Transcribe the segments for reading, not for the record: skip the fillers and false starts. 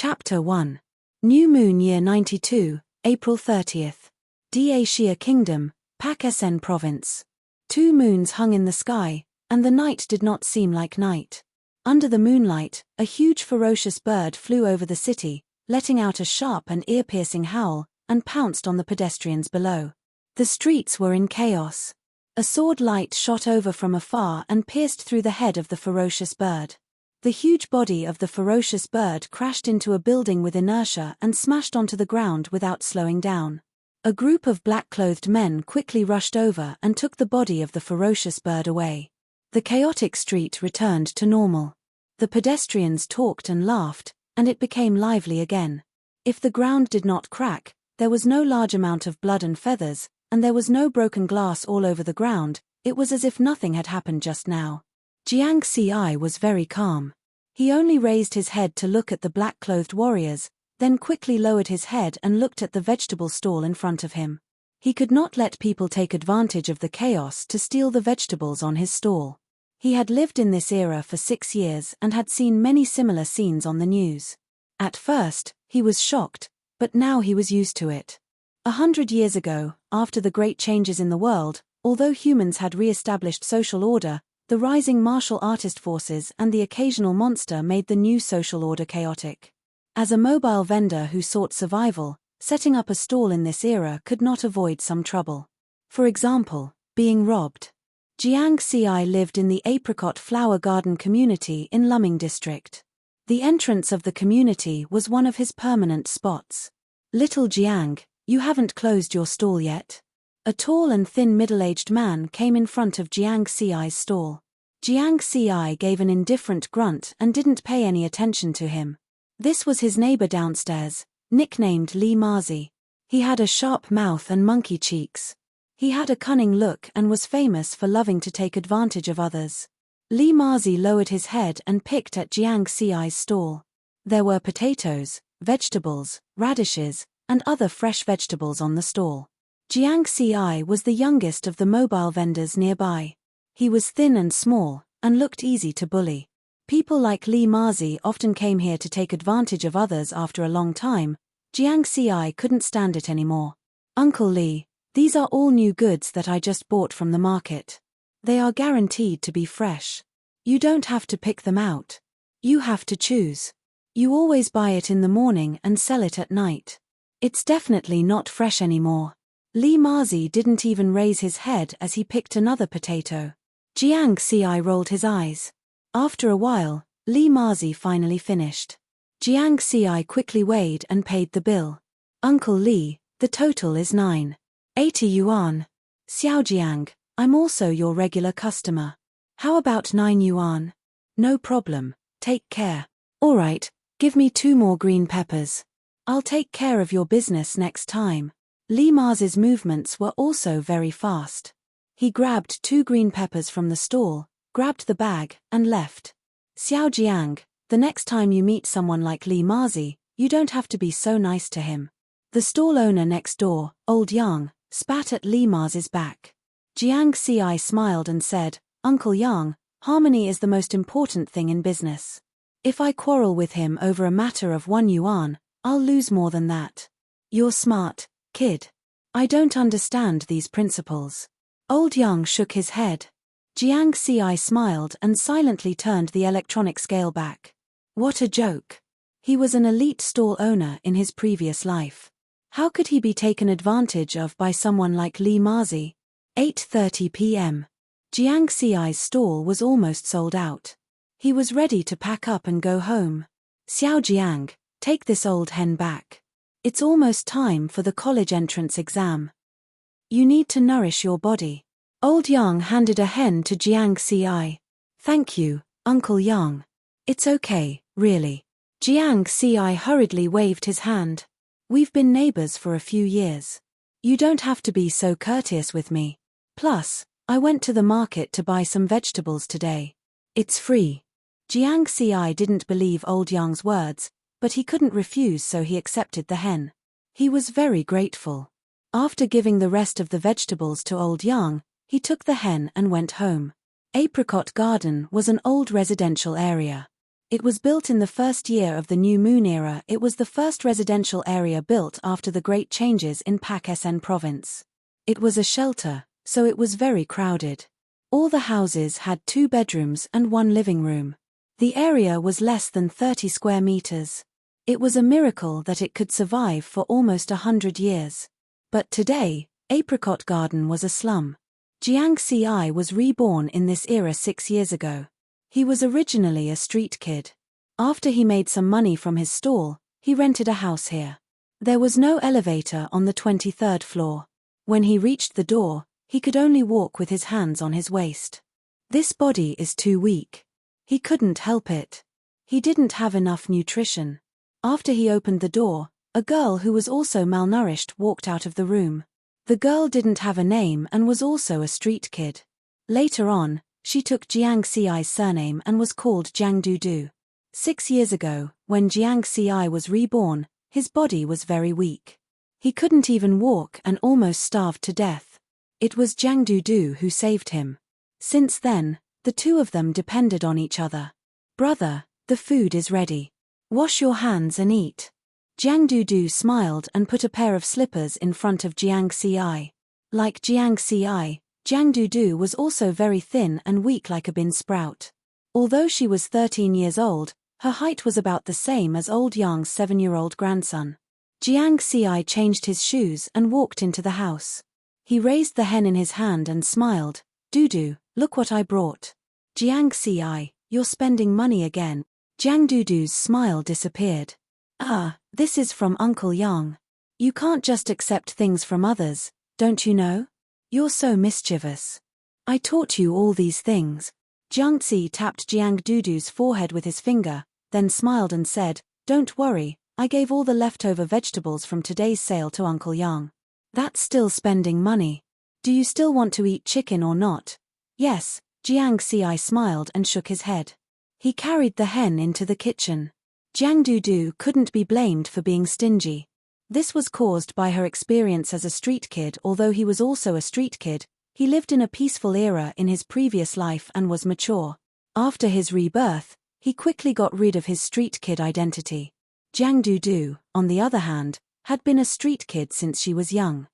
Chapter 1. New Moon Year 92, April 30th. Dacia Kingdom, Pakistan Province. 2 moons hung in the sky, and the night did not seem like night. Under the moonlight, a huge ferocious bird flew over the city, letting out a sharp and ear-piercing howl, and pounced on the pedestrians below. The streets were in chaos. A sword light shot over from afar and pierced through the head of the ferocious bird. The huge body of the ferocious bird crashed into a building with inertia and smashed onto the ground without slowing down. A group of black-clothed men quickly rushed over and took the body of the ferocious bird away. The chaotic street returned to normal. The pedestrians talked and laughed, and it became lively again. If the ground did not crack, there was no large amount of blood and feathers, and there was no broken glass all over the ground. It was as if nothing had happened just now. Jiang Ci was very calm. He only raised his head to look at the black-clothed warriors, then quickly lowered his head and looked at the vegetable stall in front of him. He could not let people take advantage of the chaos to steal the vegetables on his stall. He had lived in this era for 6 years and had seen many similar scenes on the news. At first, he was shocked, but now he was used to it. 100 years ago, after the great changes in the world, although humans had re-established social order, the rising martial artist forces and the occasional monster made the new social order chaotic. As a mobile vendor who sought survival, setting up a stall in this era could not avoid some trouble. For example, being robbed. Jiang Ci lived in the Apricot Flower Garden community in Luming district. The entrance of the community was one of his permanent spots. "Little Jiang, you haven't closed your stall yet?" A tall and thin middle-aged man came in front of Jiang Ci's stall. Jiang Ci gave an indifferent grunt and didn't pay any attention to him. This was his neighbor downstairs, nicknamed Li Mazi. He had a sharp mouth and monkey cheeks. He had a cunning look and was famous for loving to take advantage of others. Li Mazi lowered his head and picked at Jiang Ci's stall. There were potatoes, vegetables, radishes, and other fresh vegetables on the stall. Jiang Ci was the youngest of the mobile vendors nearby. He was thin and small, and looked easy to bully. People like Li Mazi often came here to take advantage of others after a long time. Jiang Ci couldn't stand it anymore. "Uncle Li, these are all new goods that I just bought from the market. They are guaranteed to be fresh. You don't have to pick them out. You have to choose. You always buy it in the morning and sell it at night. It's definitely not fresh anymore." Li Mazi didn't even raise his head as he picked another potato. Jiang Ci rolled his eyes. After a while, Li Mazi finally finished. Jiang Ci quickly weighed and paid the bill. "Uncle Li, the total is 980 yuan. Xiao Jiang, I'm also your regular customer. How about 9 yuan? No problem, take care. Alright, give me 2 more green peppers. I'll take care of your business next time." Li Mazi's movements were also very fast. He grabbed 2 green peppers from the stall, grabbed the bag, and left. "Xiao Jiang, the next time you meet someone like Li Mazi, you don't have to be so nice to him." The stall owner next door, Old Yang, spat at Li Mazi's back. Jiang Ci smiled and said, "Uncle Yang, harmony is the most important thing in business. If I quarrel with him over a matter of 1 yuan, I'll lose more than that. You're smart, kid. I don't understand these principles." Old Yang shook his head. Jiang Ci smiled and silently turned the electronic scale back. What a joke. He was an elite stall owner in his previous life. How could he be taken advantage of by someone like Li Mazi? 8:30 p.m. Jiang Ci's stall was almost sold out. He was ready to pack up and go home. "Xiao Jiang, take this old hen back. It's almost time for the college entrance exam. You need to nourish your body." Old Yang handed a hen to Jiang Ci. "Thank you, Uncle Yang. It's okay, really." Jiang Ci hurriedly waved his hand. "We've been neighbors for a few years. You don't have to be so courteous with me. Plus, I went to the market to buy some vegetables today. It's free." Jiang Ci didn't believe Old Yang's words, but he couldn't refuse, so he accepted the hen. He was very grateful. After giving the rest of the vegetables to Old Yang, he took the hen and went home. Apricot Garden was an old residential area. It was built in the first year of the New Moon era. It was the first residential area built after the great changes in Pakistan province. It was a shelter, so it was very crowded. All the houses had 2 bedrooms and 1 living room. The area was less than 30 square meters. It was a miracle that it could survive for almost 100 years. But today, Apricot Garden was a slum. Jiang Ci was reborn in this era 6 years ago. He was originally a street kid. After he made some money from his stall, he rented a house here. There was no elevator on the 23rd floor. When he reached the door, he could only walk with his hands on his waist. This body is too weak. He couldn't help it. He didn't have enough nutrition. After he opened the door, a girl who was also malnourished walked out of the room. The girl didn't have a name and was also a street kid. Later on, she took Jiang Ci's surname and was called Jiang Dudu. 6 years ago, when Jiang Ci was reborn, his body was very weak. He couldn't even walk and almost starved to death. It was Jiang Dudu who saved him. Since then, the two of them depended on each other. "Brother, the food is ready. Wash your hands and eat." Jiang Dudu smiled and put a pair of slippers in front of Jiang Ci. Like Jiang Ci, Jiang Dudu was also very thin and weak like a bean sprout. Although she was 13 years old, her height was about the same as old Yang's 7-year-old grandson. Jiang Ci changed his shoes and walked into the house. He raised the hen in his hand and smiled. "Dudu, look what I brought." "Jiang Ci, you're spending money again." Jiang Dudu's smile disappeared. "Ah, this is from Uncle Yang. You can't just accept things from others, don't you know? You're so mischievous. I taught you all these things." Jiang Ci tapped Jiang Dudu's forehead with his finger, then smiled and said, "Don't worry, I gave all the leftover vegetables from today's sale to Uncle Yang. That's still spending money. Do you still want to eat chicken or not?" "Yes," Jiang Ci smiled and shook his head. He carried the hen into the kitchen. Jiang Dudu couldn't be blamed for being stingy. This was caused by her experience as a street kid. Although he was also a street kid, he lived in a peaceful era in his previous life and was mature. After his rebirth, he quickly got rid of his street kid identity. Jiang Dudu, on the other hand, had been a street kid since she was young.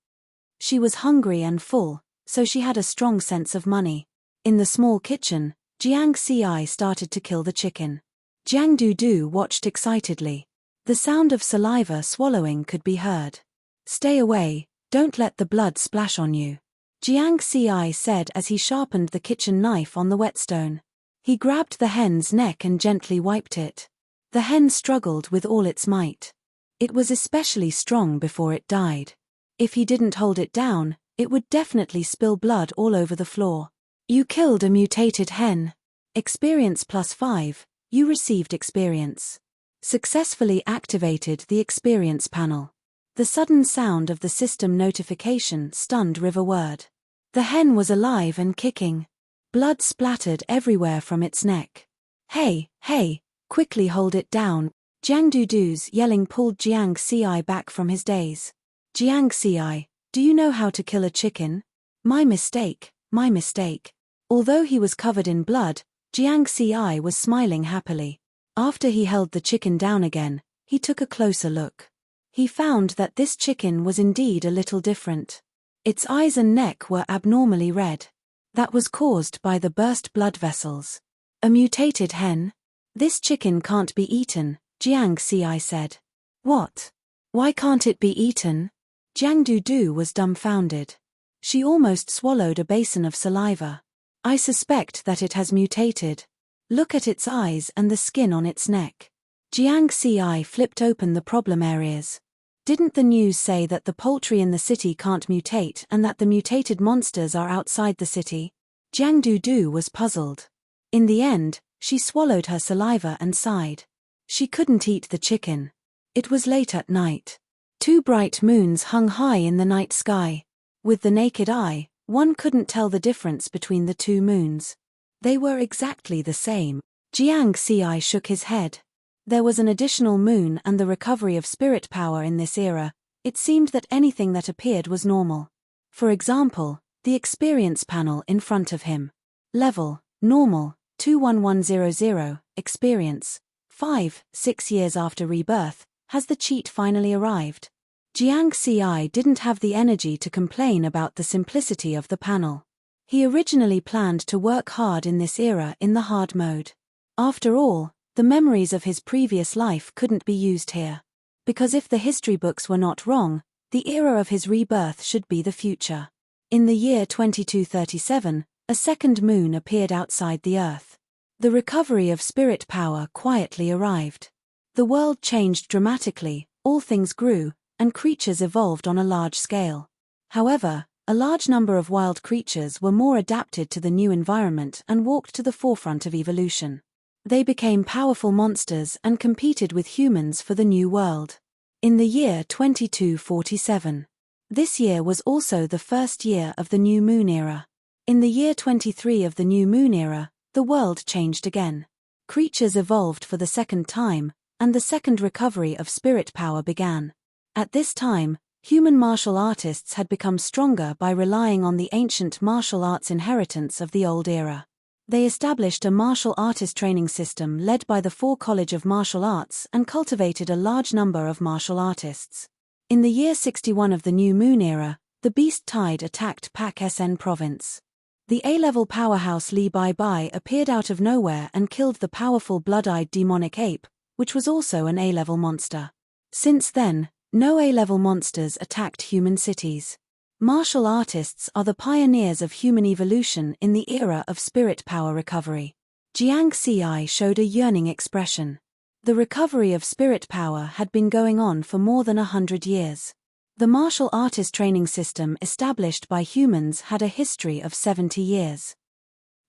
She was hungry and full, so she had a strong sense of money. In the small kitchen, Jiang Ci started to kill the chicken. Jiang Dudu watched excitedly. The sound of saliva swallowing could be heard. "Stay away, don't let the blood splash on you," Jiang Ci said as he sharpened the kitchen knife on the whetstone. He grabbed the hen's neck and gently wiped it. The hen struggled with all its might. It was especially strong before it died. If he didn't hold it down, it would definitely spill blood all over the floor. "You killed a mutated hen. Experience +5, you received experience. Successfully activated the experience panel." The sudden sound of the system notification stunned Riverward. The hen was alive and kicking. Blood splattered everywhere from its neck. Hey, quickly hold it down." Jiang Dudu's yelling pulled Jiang Ci back from his daze. "Jiang Ci, do you know how to kill a chicken?" My mistake. Although he was covered in blood, Jiang Ci was smiling happily. After he held the chicken down again, he took a closer look. He found that this chicken was indeed a little different. Its eyes and neck were abnormally red. That was caused by the burst blood vessels. "A mutated hen? This chicken can't be eaten," Jiang Ci said. "What? Why can't it be eaten?" Jiang Dudu was dumbfounded. She almost swallowed a basin of saliva. "I suspect that it has mutated. Look at its eyes and the skin on its neck." Jiang Ci flipped open the problem areas. Didn't the news say that the poultry in the city can't mutate and that the mutated monsters are outside the city? Jiang Dudu was puzzled. In the end, she swallowed her saliva and sighed. She couldn't eat the chicken. It was late at night. 2 bright moons hung high in the night sky. With the naked eye, one couldn't tell the difference between the 2 moons. They were exactly the same. Jiang Ci shook his head. There was an additional moon and the recovery of spirit power in this era. It seemed that anything that appeared was normal. For example, the experience panel in front of him. Level, normal, 21100, experience, 6 years after rebirth, has the cheat finally arrived? Jiang Ci didn't have the energy to complain about the simplicity of the panel. He originally planned to work hard in this era in the hard mode. After all, the memories of his previous life couldn't be used here. Because if the history books were not wrong, the era of his rebirth should be the future. In the year 2237, a second moon appeared outside the Earth. The recovery of spirit power quietly arrived. The world changed dramatically, all things grew, and creatures evolved on a large scale. However, a large number of wild creatures were more adapted to the new environment and walked to the forefront of evolution. They became powerful monsters and competed with humans for the new world. In the year 2247. This year was also the first year of the new moon era. In the year 23 of the new moon era, the world changed again. Creatures evolved for the second time, and the second recovery of spirit power began. At this time, human martial artists had become stronger by relying on the ancient martial arts inheritance of the old era. They established a martial artist training system led by the Four College of Martial Arts and cultivated a large number of martial artists. In the year 61 of the new moon era, the beast tide attacked Pak Sn province. The A-level powerhouse Li Bai Bai appeared out of nowhere and killed the powerful blood-eyed demonic ape, which was also an A-level monster. Since then, no A-level monsters attacked human cities. Martial artists are the pioneers of human evolution in the era of spirit power recovery. Jiang Ci showed a yearning expression. The recovery of spirit power had been going on for more than 100 years. The martial artist training system established by humans had a history of 70 years.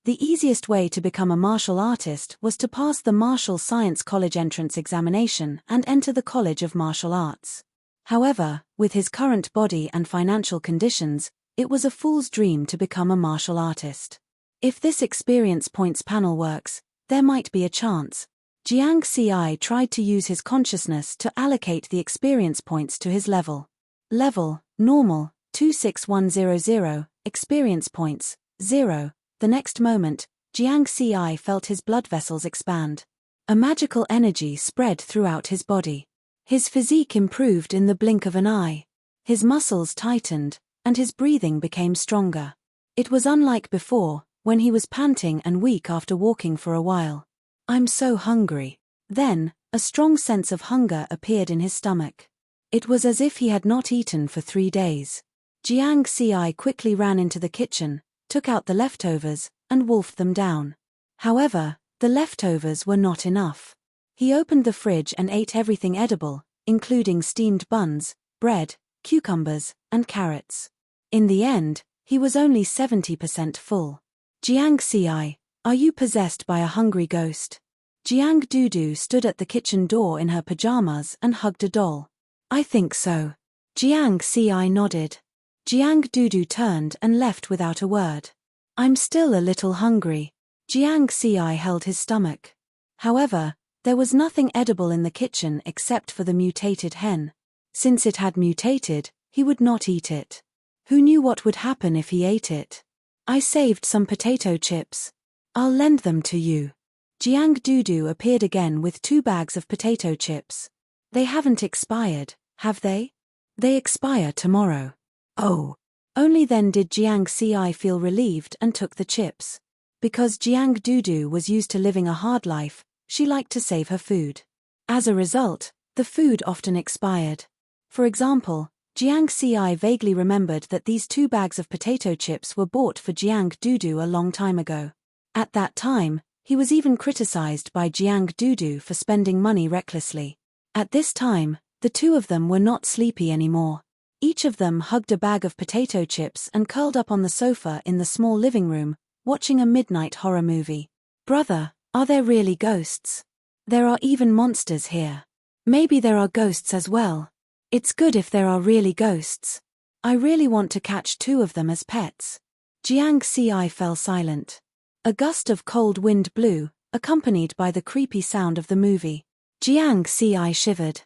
The easiest way to become a martial artist was to pass the Martial Science College entrance examination and enter the College of Martial Arts. However, with his current body and financial conditions, it was a fool's dream to become a martial artist. If this experience points panel works, there might be a chance. Jiang Ci tried to use his consciousness to allocate the experience points to his level. Level, normal, 26100, experience points, 0. The next moment, Jiang Ci felt his blood vessels expand. A magical energy spread throughout his body. His physique improved in the blink of an eye. His muscles tightened, and his breathing became stronger. It was unlike before, when he was panting and weak after walking for a while. "I'm so hungry." Then, a strong sense of hunger appeared in his stomach. It was as if he had not eaten for 3 days. Jiang Ci quickly ran into the kitchen, took out the leftovers, and wolfed them down. However, the leftovers were not enough. He opened the fridge and ate everything edible, including steamed buns, bread, cucumbers, and carrots. In the end, he was only 70% full. "Jiang Ci, are you possessed by a hungry ghost?" Jiang Dudu stood at the kitchen door in her pajamas and hugged a doll. "I think so." Jiang Ci nodded. Jiang Dudu turned and left without a word. "I'm still a little hungry." Jiang Ci held his stomach. However, there was nothing edible in the kitchen except for the mutated hen. Since it had mutated, he would not eat it. Who knew what would happen if he ate it? "I saved some potato chips. I'll lend them to you." Jiang Dudu appeared again with 2 bags of potato chips. "They haven't expired, have they?" "They expire tomorrow." "Oh." Only then did Jiang Ci feel relieved and took the chips. Because Jiang Dudu was used to living a hard life, she liked to save her food. As a result, the food often expired. For example, Jiang Ci vaguely remembered that these 2 bags of potato chips were bought for Jiang Dudu a long time ago. At that time, he was even criticized by Jiang Dudu for spending money recklessly. At this time, the 2 of them were not sleepy anymore. Each of them hugged a bag of potato chips and curled up on the sofa in the small living room, watching a midnight horror movie. "Brother, are there really ghosts? There are even monsters here. Maybe there are ghosts as well. It's good if there are really ghosts. I really want to catch 2 of them as pets." Jiang Ci fell silent. A gust of cold wind blew, accompanied by the creepy sound of the movie. Jiang Ci shivered.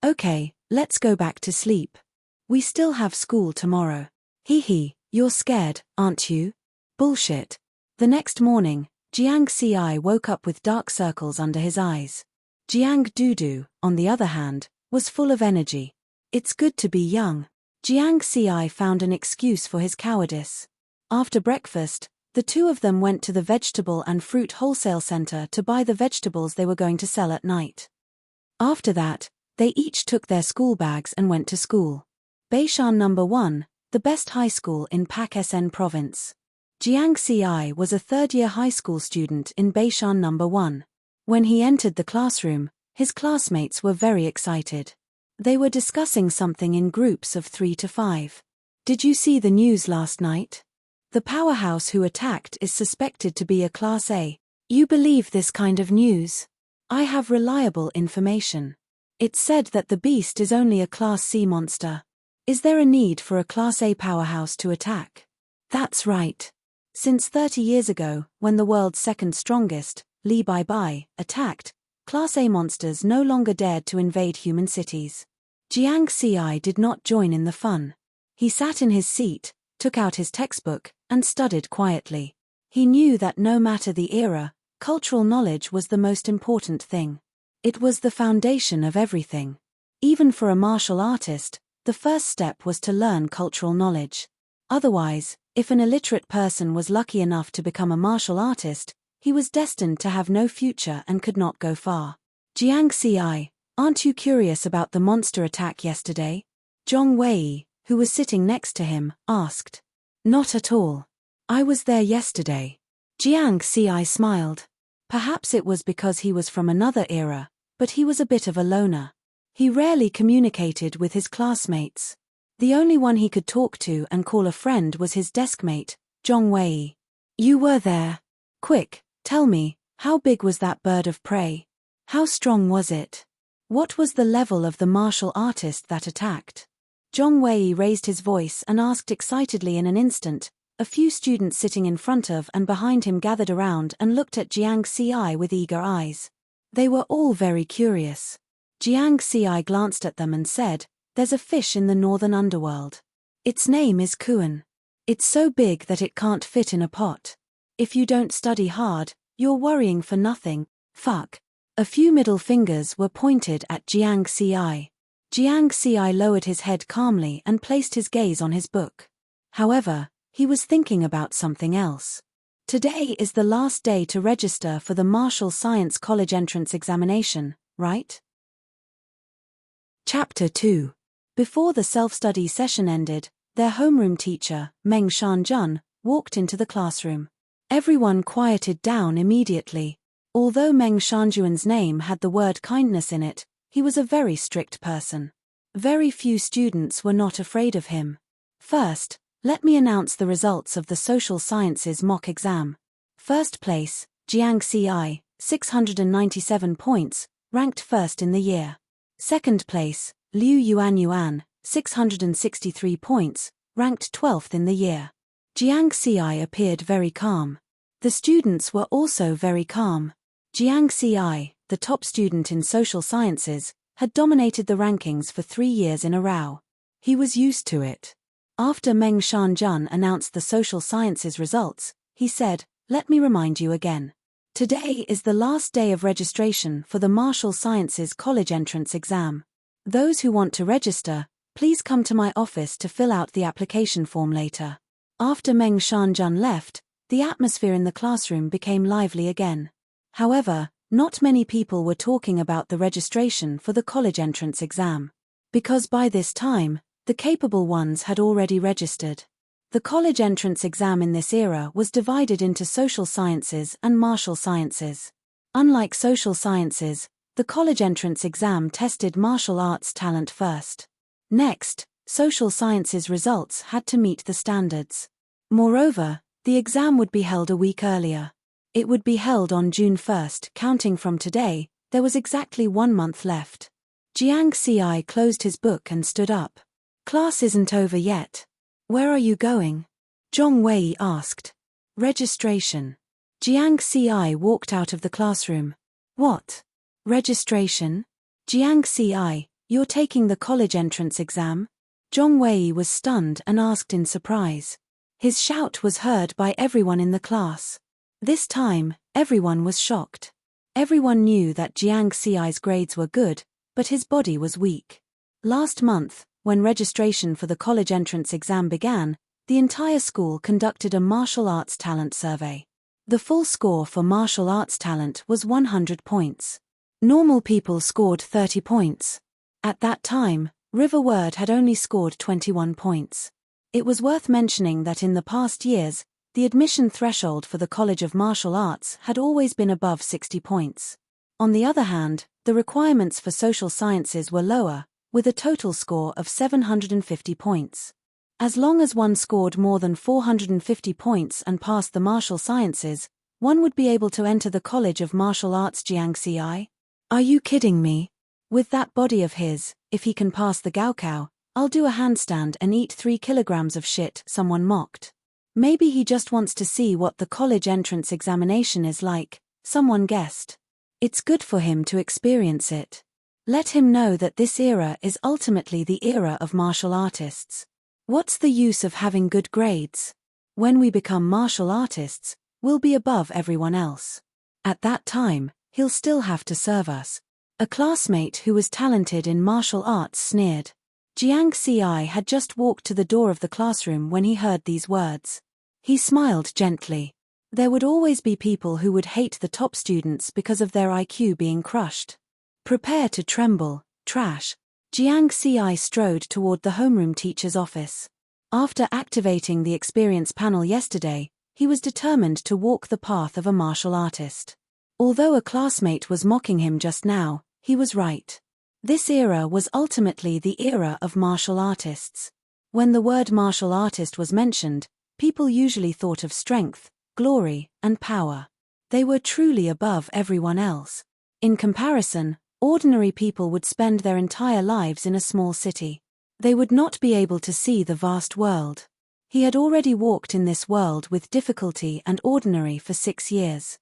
"Okay, let's go back to sleep. We still have school tomorrow." "Hee, you're scared, aren't you?" "Bullshit." The next morning, Jiang Ci woke up with dark circles under his eyes. Jiang Dudu, on the other hand, was full of energy. It's good to be young. Jiang Ci found an excuse for his cowardice. After breakfast, the two of them went to the vegetable and fruit wholesale center to buy the vegetables they were going to sell at night. After that, they each took their school bags and went to school. Beishan No. 1, the best high school in Pak-Sen province. Jiang Ci was a third-year high school student in Beishan No. 1. When he entered the classroom, his classmates were very excited. They were discussing something in groups of 3 to 5. Did you see the news last night? The powerhouse who attacked is suspected to be a Class A. You believe this kind of news? I have reliable information. It's said that the beast is only a Class C monster. Is there a need for a Class A powerhouse to attack? That's right. Since 30 years ago, when the world's second strongest, Li Bai, attacked, Class A monsters no longer dared to invade human cities. Jiang Ci did not join in the fun. He sat in his seat, took out his textbook, and studied quietly. He knew that no matter the era, cultural knowledge was the most important thing. It was the foundation of everything. Even for a martial artist, the first step was to learn cultural knowledge. Otherwise, if an illiterate person was lucky enough to become a martial artist, he was destined to have no future and could not go far. Jiang Ci, aren't you curious about the monster attack yesterday? Zhong Wei, who was sitting next to him, asked. Not at all. I was there yesterday. Jiang Ci smiled. Perhaps it was because he was from another era, but he was a bit of a loner. He rarely communicated with his classmates. The only one he could talk to and call a friend was his deskmate, Zhong Wei. You were there. Quick, tell me, how big was that bird of prey? How strong was it? What was the level of the martial artist that attacked? Zhong Wei raised his voice and asked excitedly in an instant. A few students sitting in front of and behind him gathered around and looked at Jiang Ci with eager eyes. They were all very curious. Jiang Ci glanced at them and said, There's a fish in the northern underworld. Its name is Kuan. It's so big that it can't fit in a pot. If you don't study hard, you're worrying for nothing. Fuck. A few middle fingers were pointed at Jiang Ci. Jiang Ci lowered his head calmly and placed his gaze on his book. However, he was thinking about something else. Today is the last day to register for the Martial Science College entrance examination, right? Chapter 2. Before the self-study session ended, their homeroom teacher, Meng Shanjun, walked into the classroom. Everyone quieted down immediately. Although Meng Shanjun's name had the word kindness in it, he was a very strict person. Very few students were not afraid of him. First, let me announce the results of the Social Sciences mock exam. First place, Jiang Ci, 697 points, ranked first in the year. Second place, Liu Yuan, 663 points, ranked 12th in the year. Jiang Ci appeared very calm. The students were also very calm. Jiang Ci, the top student in social sciences, had dominated the rankings for 3 years in a row. He was used to it. After Meng Shanjun announced the social sciences results, he said, Let me remind you again. Today is the last day of registration for the Martial Sciences College entrance exam. Those who want to register, please come to my office to fill out the application form later. After Meng Shanjun left, the atmosphere in the classroom became lively again. However, not many people were talking about the registration for the college entrance exam. Because by this time, the capable ones had already registered. The college entrance exam in this era was divided into social sciences and martial sciences. Unlike social sciences, the college entrance exam tested martial arts talent first. Next, social sciences results had to meet the standards. Moreover, the exam would be held a week earlier. It would be held on June 1st. Counting from today, there was exactly 1 month left. Jiang Ci closed his book and stood up. Class isn't over yet. Where are you going? Zhong Wei asked. Registration. Jiang Ci walked out of the classroom. What? Registration? Jiang Ci, you're taking the college entrance exam? Zhong Wei was stunned and asked in surprise. His shout was heard by everyone in the class. This time, everyone was shocked. Everyone knew that Jiang Xi's grades were good, but his body was weak. Last month, when registration for the college entrance exam began, the entire school conducted a martial arts talent survey. The full score for martial arts talent was 100 points. Normal people scored 30 points. At that time, River Word had only scored 21 points. It was worth mentioning that in the past years, the admission threshold for the College of Martial Arts had always been above 60 points. On the other hand, the requirements for social sciences were lower, with a total score of 750 points. As long as one scored more than 450 points and passed the martial sciences, one would be able to enter the College of Martial Arts Jiang Xi. Are you kidding me? With that body of his, if he can pass the Gaokao, I'll do a handstand and eat 3 kilograms of shit, someone mocked. Maybe he just wants to see what the college entrance examination is like, someone guessed. It's good for him to experience it. Let him know that this era is ultimately the era of martial artists. What's the use of having good grades? When we become martial artists, we'll be above everyone else. At that time, he'll still have to serve us. A classmate who was talented in martial arts sneered. Jiang Xi had just walked to the door of the classroom when he heard these words. He smiled gently. There would always be people who would hate the top students because of their IQ being crushed. Prepare to tremble, trash. Jiang Xi strode toward the homeroom teacher's office. After activating the experience panel yesterday, he was determined to walk the path of a martial artist. Although a classmate was mocking him just now, he was right. This era was ultimately the era of martial artists. When the word martial artist was mentioned, people usually thought of strength, glory, and power. They were truly above everyone else. In comparison, ordinary people would spend their entire lives in a small city. They would not be able to see the vast world. He had already walked in this world with difficulty and ordinary for 6 years.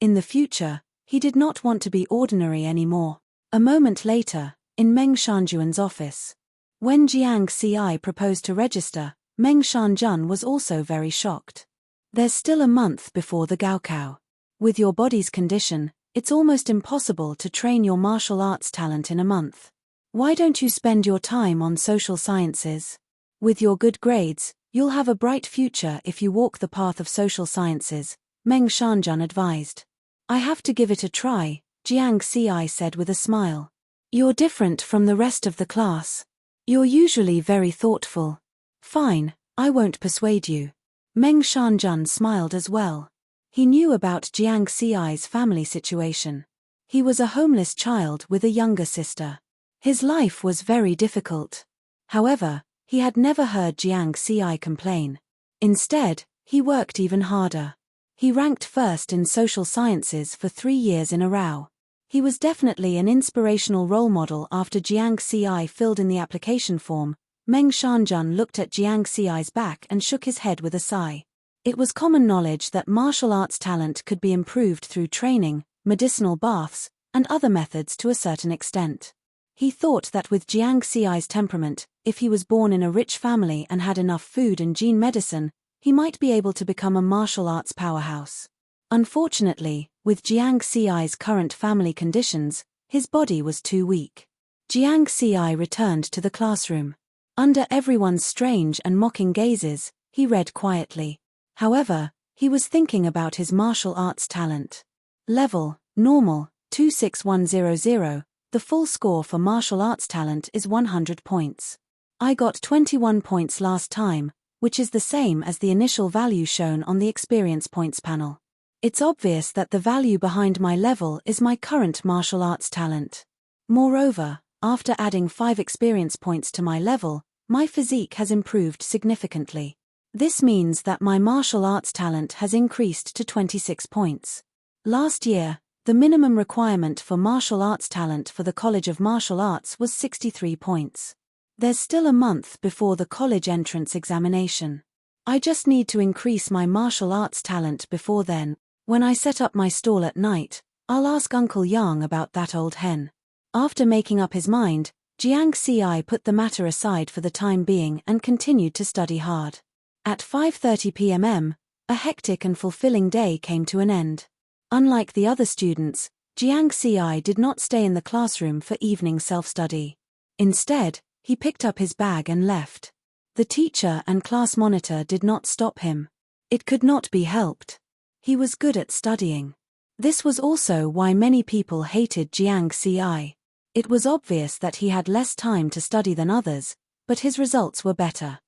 In the future, he did not want to be ordinary anymore. A moment later, in Meng Shanjuan's office. When Jiang Xi proposed to register, Meng Shanjun was also very shocked. There's still a month before the Gaokao. With your body's condition, it's almost impossible to train your martial arts talent in a month. Why don't you spend your time on social sciences? With your good grades, you'll have a bright future if you walk the path of social sciences, Meng Shanjun advised. I have to give it a try, Jiang Xi said with a smile. You're different from the rest of the class. You're usually very thoughtful. Fine, I won't persuade you. Meng Shanjun smiled as well. He knew about Jiang Xi's family situation. He was a homeless child with a younger sister. His life was very difficult. However, he had never heard Jiang Xi complain. Instead, he worked even harder. He ranked first in social sciences for 3 years in a row. He was definitely an inspirational role model. After Jiang Xi filled in the application form, Meng Shanjun looked at Jiang Xi's back and shook his head with a sigh. It was common knowledge that martial arts talent could be improved through training, medicinal baths, and other methods to a certain extent. He thought that with Jiang Xi's temperament, if he was born in a rich family and had enough food and gene medicine, he might be able to become a martial arts powerhouse. Unfortunately, with Jiang Xi's current family conditions, his body was too weak. Jiang Xi returned to the classroom. Under everyone's strange and mocking gazes, he read quietly. However, he was thinking about his martial arts talent. Level, normal, 26100, the full score for martial arts talent is 100 points. I got 21 points last time, which is the same as the initial value shown on the experience points panel. It's obvious that the value behind my level is my current martial arts talent. Moreover, after adding 5 experience points to my level, my physique has improved significantly. This means that my martial arts talent has increased to 26 points. Last year, the minimum requirement for martial arts talent for the College of Martial Arts was 63 points. There's still a month before the college entrance examination. I just need to increase my martial arts talent before then. When I set up my stall at night, I'll ask Uncle Yang about that old hen. After making up his mind, Jiang Xi put the matter aside for the time being and continued to study hard. At 5:30 p.m., a hectic and fulfilling day came to an end. Unlike the other students, Jiang Xi did not stay in the classroom for evening self-study. Instead, he picked up his bag and left. The teacher and class monitor did not stop him. It could not be helped. He was good at studying. This was also why many people hated Jiang Xi. It was obvious that he had less time to study than others, but his results were better.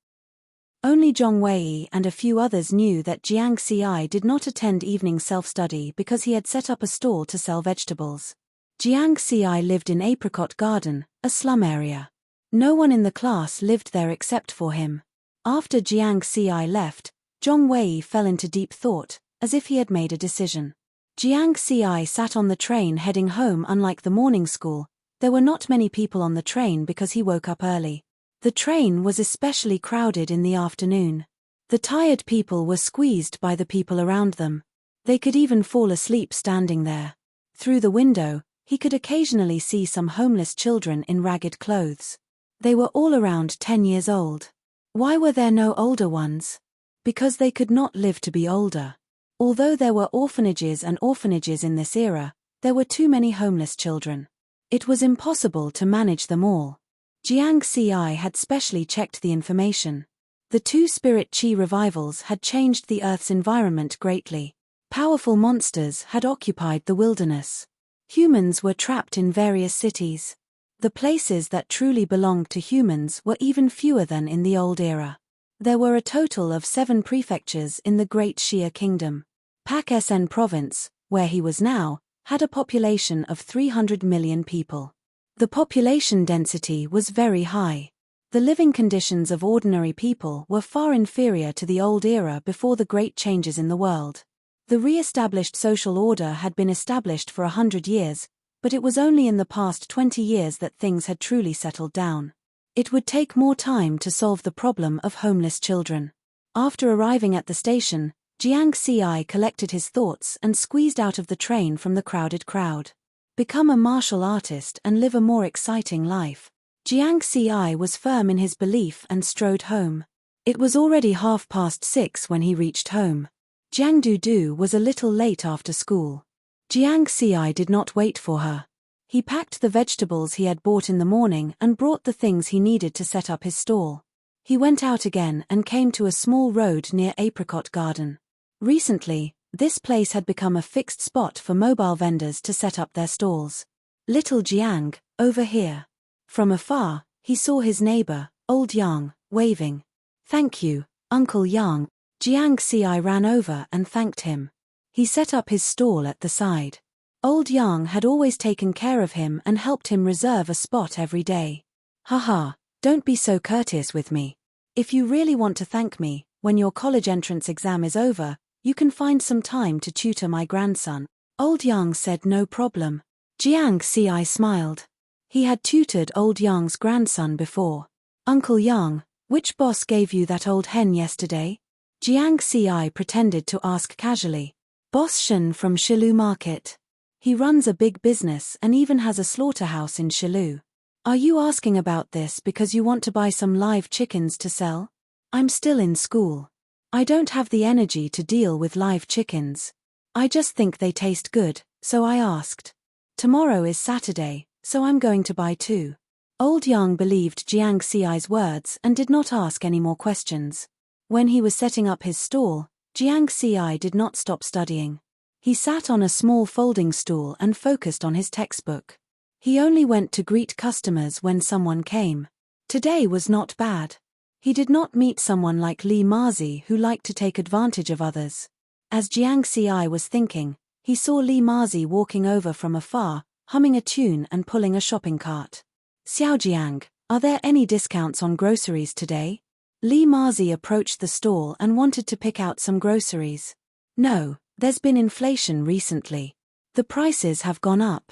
Only Zhong Wei and a few others knew that Jiang Xi did not attend evening self-study because he had set up a stall to sell vegetables. Jiang Xi lived in Apricot Garden, a slum area. No one in the class lived there except for him. After Jiang Xi left, Zhong Wei fell into deep thought, as if he had made a decision. Jiang Xi sat on the train heading home. Unlike the morning school, there were not many people on the train because he woke up early. The train was especially crowded in the afternoon. The tired people were squeezed by the people around them. They could even fall asleep standing there. Through the window, he could occasionally see some homeless children in ragged clothes. They were all around 10 years old. Why were there no older ones? Because they could not live to be older. Although there were orphanages in this era, there were too many homeless children. It was impossible to manage them all. Jiang Xi had specially checked the information. The two spirit chi revivals had changed the Earth's environment greatly. Powerful monsters had occupied the wilderness. Humans were trapped in various cities. The places that truly belonged to humans were even fewer than in the old era. There were a total of 7 prefectures in the Great Xia Kingdom. Pak-sen Province, where he was now, had a population of 300 million people. The population density was very high. The living conditions of ordinary people were far inferior to the old era before the great changes in the world. The re-established social order had been established for 100 years, but it was only in the past 20 years that things had truly settled down. It would take more time to solve the problem of homeless children. After arriving at the station, Jiang Xi collected his thoughts and squeezed out of the train from the crowded crowd. Become a martial artist and live a more exciting life. Jiang Xi was firm in his belief and strode home. It was already 6:30 when he reached home. Jiang Dudu was a little late after school. Jiang Xi did not wait for her. He packed the vegetables he had bought in the morning and brought the things he needed to set up his stall. He went out again and came to a small road near Apricot Garden. Recently, this place had become a fixed spot for mobile vendors to set up their stalls. Little Jiang, over here. From afar, he saw his neighbor, Old Yang, waving. Thank you, Uncle Yang. Jiang Xi ran over and thanked him. He set up his stall at the side. Old Yang had always taken care of him and helped him reserve a spot every day. Haha, don't be so courteous with me. If you really want to thank me, when your college entrance exam is over, you can find some time to tutor my grandson. Old Yang said no problem. Jiang Xi smiled. He had tutored Old Yang's grandson before. Uncle Yang, which boss gave you that old hen yesterday? Jiang Xi pretended to ask casually. Boss Shen from Shilu Market. He runs a big business and even has a slaughterhouse in Shilu. Are you asking about this because you want to buy some live chickens to sell? I'm still in school. I don't have the energy to deal with live chickens. I just think they taste good, so I asked. Tomorrow is Saturday, so I'm going to buy 2. Old Yang believed Jiang Xi's words and did not ask any more questions. When he was setting up his stall, Jiang Xi did not stop studying. He sat on a small folding stool and focused on his textbook. He only went to greet customers when someone came. Today was not bad. He did not meet someone like Li Mazi who liked to take advantage of others. As Jiang Xi was thinking, he saw Li Mazi walking over from afar, humming a tune and pulling a shopping cart. Xiaojiang, are there any discounts on groceries today? Li Mazi approached the stall and wanted to pick out some groceries. No, there's been inflation recently. The prices have gone up.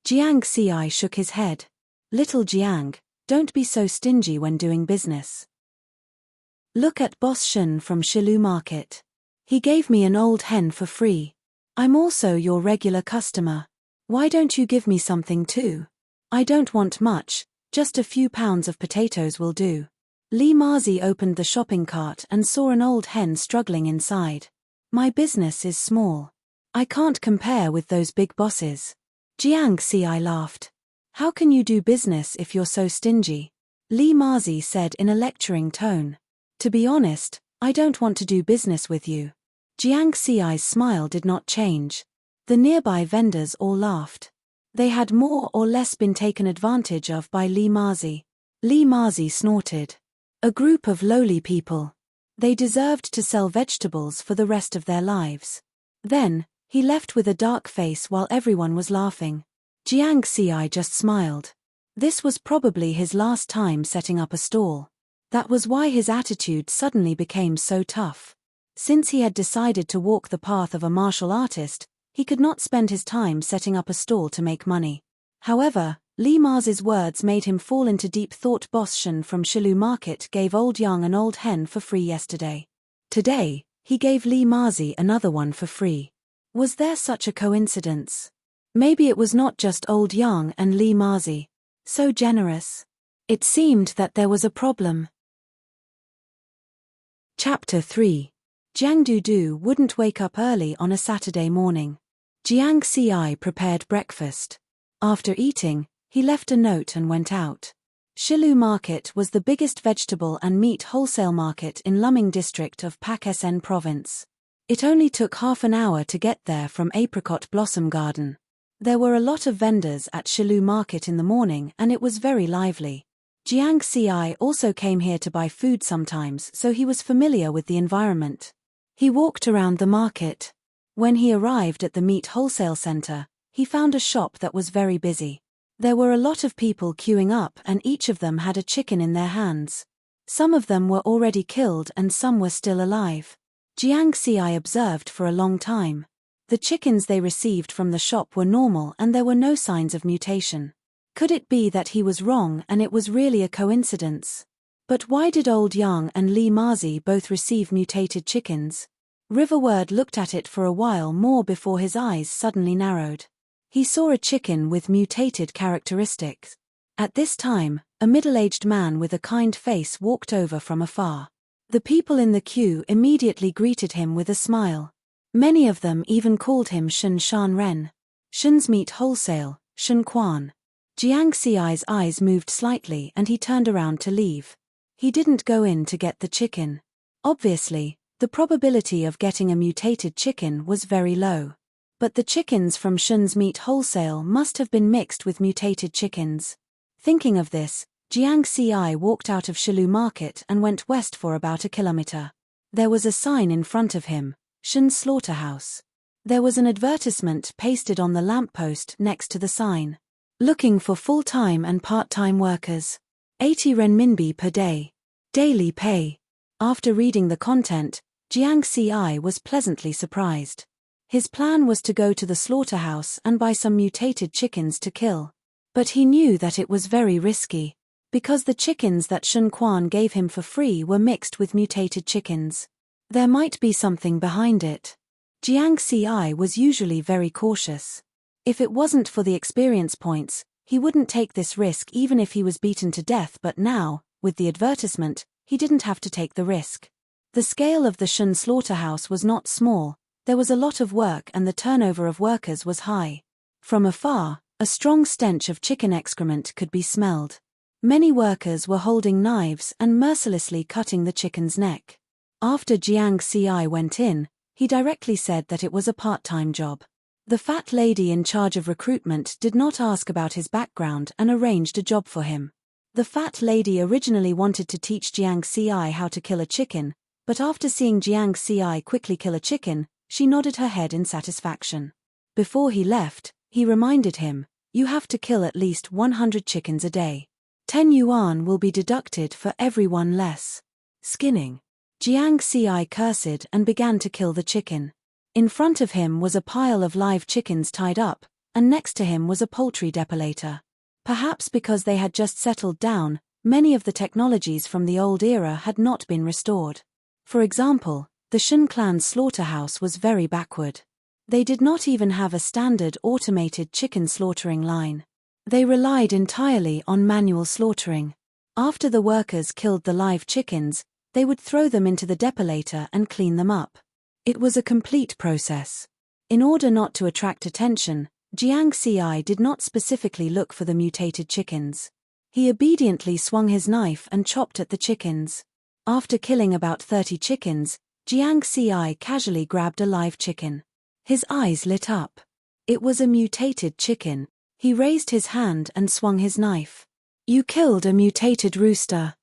Jiang Xi shook his head. Little Jiang, don't be so stingy when doing business. Look at Boss Shen from Shilu Market. He gave me an old hen for free. I'm also your regular customer. Why don't you give me something too? I don't want much, just a few pounds of potatoes will do. Li Mazi opened the shopping cart and saw an old hen struggling inside. My business is small. I can't compare with those big bosses. Jiang Xi laughed. How can you do business if you're so stingy? Li Mazi said in a lecturing tone. To be honest, I don't want to do business with you. Jiang Xi's smile did not change. The nearby vendors all laughed. They had more or less been taken advantage of by Li Mazi. Li Mazi snorted. A group of lowly people. They deserved to sell vegetables for the rest of their lives. Then, he left with a dark face while everyone was laughing. Jiang Xi just smiled. This was probably his last time setting up a stall. That was why his attitude suddenly became so tough. Since he had decided to walk the path of a martial artist, he could not spend his time setting up a stall to make money. However, Li Mazi's words made him fall into deep thought. Boss Shen from Shilu Market gave Old Yang an old hen for free yesterday. Today, he gave Li Mazi another one for free. Was there such a coincidence? Maybe it was not just Old Yang and Li Mazi. So generous. It seemed that there was a problem. Chapter 3. Jiang Dudu wouldn't wake up early on a Saturday morning. Jiang Xi prepared breakfast. After eating, he left a note and went out. Shilu Market was the biggest vegetable and meat wholesale market in Luming district of Pakistan province. It only took half an hour to get there from Apricot Blossom Garden. There were a lot of vendors at Shilu Market in the morning and it was very lively. Jiang Xi also came here to buy food sometimes, so he was familiar with the environment. He walked around the market. When he arrived at the meat wholesale center, he found a shop that was very busy. There were a lot of people queuing up and each of them had a chicken in their hands. Some of them were already killed and some were still alive. Jiang Xi observed for a long time. The chickens they received from the shop were normal and there were no signs of mutation. Could it be that he was wrong and it was really a coincidence? But why did Old Yang and Li Mazi both receive mutated chickens? Riverward looked at it for a while more before his eyes suddenly narrowed. He saw a chicken with mutated characteristics. At this time, a middle-aged man with a kind face walked over from afar. The people in the queue immediately greeted him with a smile. Many of them even called him Shun Shan Ren. Shun's Meat Wholesale, Shun Quan. Jiang Xi's eyes moved slightly and he turned around to leave. He didn't go in to get the chicken. Obviously, the probability of getting a mutated chicken was very low. But the chickens from Shun's Meat Wholesale must have been mixed with mutated chickens. Thinking of this, Jiang Xi walked out of Shilu Market and went west for about a kilometer. There was a sign in front of him, Shun's Slaughterhouse. There was an advertisement pasted on the lamppost next to the sign. Looking for full-time and part-time workers. 80 renminbi per day. Daily pay. After reading the content, Jiang Xi was pleasantly surprised. His plan was to go to the slaughterhouse and buy some mutated chickens to kill. But he knew that it was very risky. Because the chickens that Shun Quan gave him for free were mixed with mutated chickens. There might be something behind it. Jiang Xi was usually very cautious. If it wasn't for the experience points, he wouldn't take this risk even if he was beaten to death, but now, with the advertisement, he didn't have to take the risk. The scale of the Shun slaughterhouse was not small, there was a lot of work and the turnover of workers was high. From afar, a strong stench of chicken excrement could be smelled. Many workers were holding knives and mercilessly cutting the chicken's neck. After Jiang Xi went in, he directly said that it was a part-time job. The fat lady in charge of recruitment did not ask about his background and arranged a job for him. The fat lady originally wanted to teach Jiang Xi how to kill a chicken, but after seeing Jiang Xi quickly kill a chicken, she nodded her head in satisfaction. Before he left, he reminded him, "You have to kill at least 100 chickens a day. 10 yuan will be deducted for every one less." Skinning. Jiang Xi cursed and began to kill the chicken. In front of him was a pile of live chickens tied up, and next to him was a poultry depilator. Perhaps because they had just settled down, many of the technologies from the old era had not been restored. For example, the Shun clan's slaughterhouse was very backward. They did not even have a standard automated chicken slaughtering line. They relied entirely on manual slaughtering. After the workers killed the live chickens, they would throw them into the depilator and clean them up. It was a complete process. In order not to attract attention, Jiang Xi did not specifically look for the mutated chickens. He obediently swung his knife and chopped at the chickens. After killing about 30 chickens, Jiang Xi casually grabbed a live chicken. His eyes lit up. It was a mutated chicken. He raised his hand and swung his knife. You killed a mutated rooster.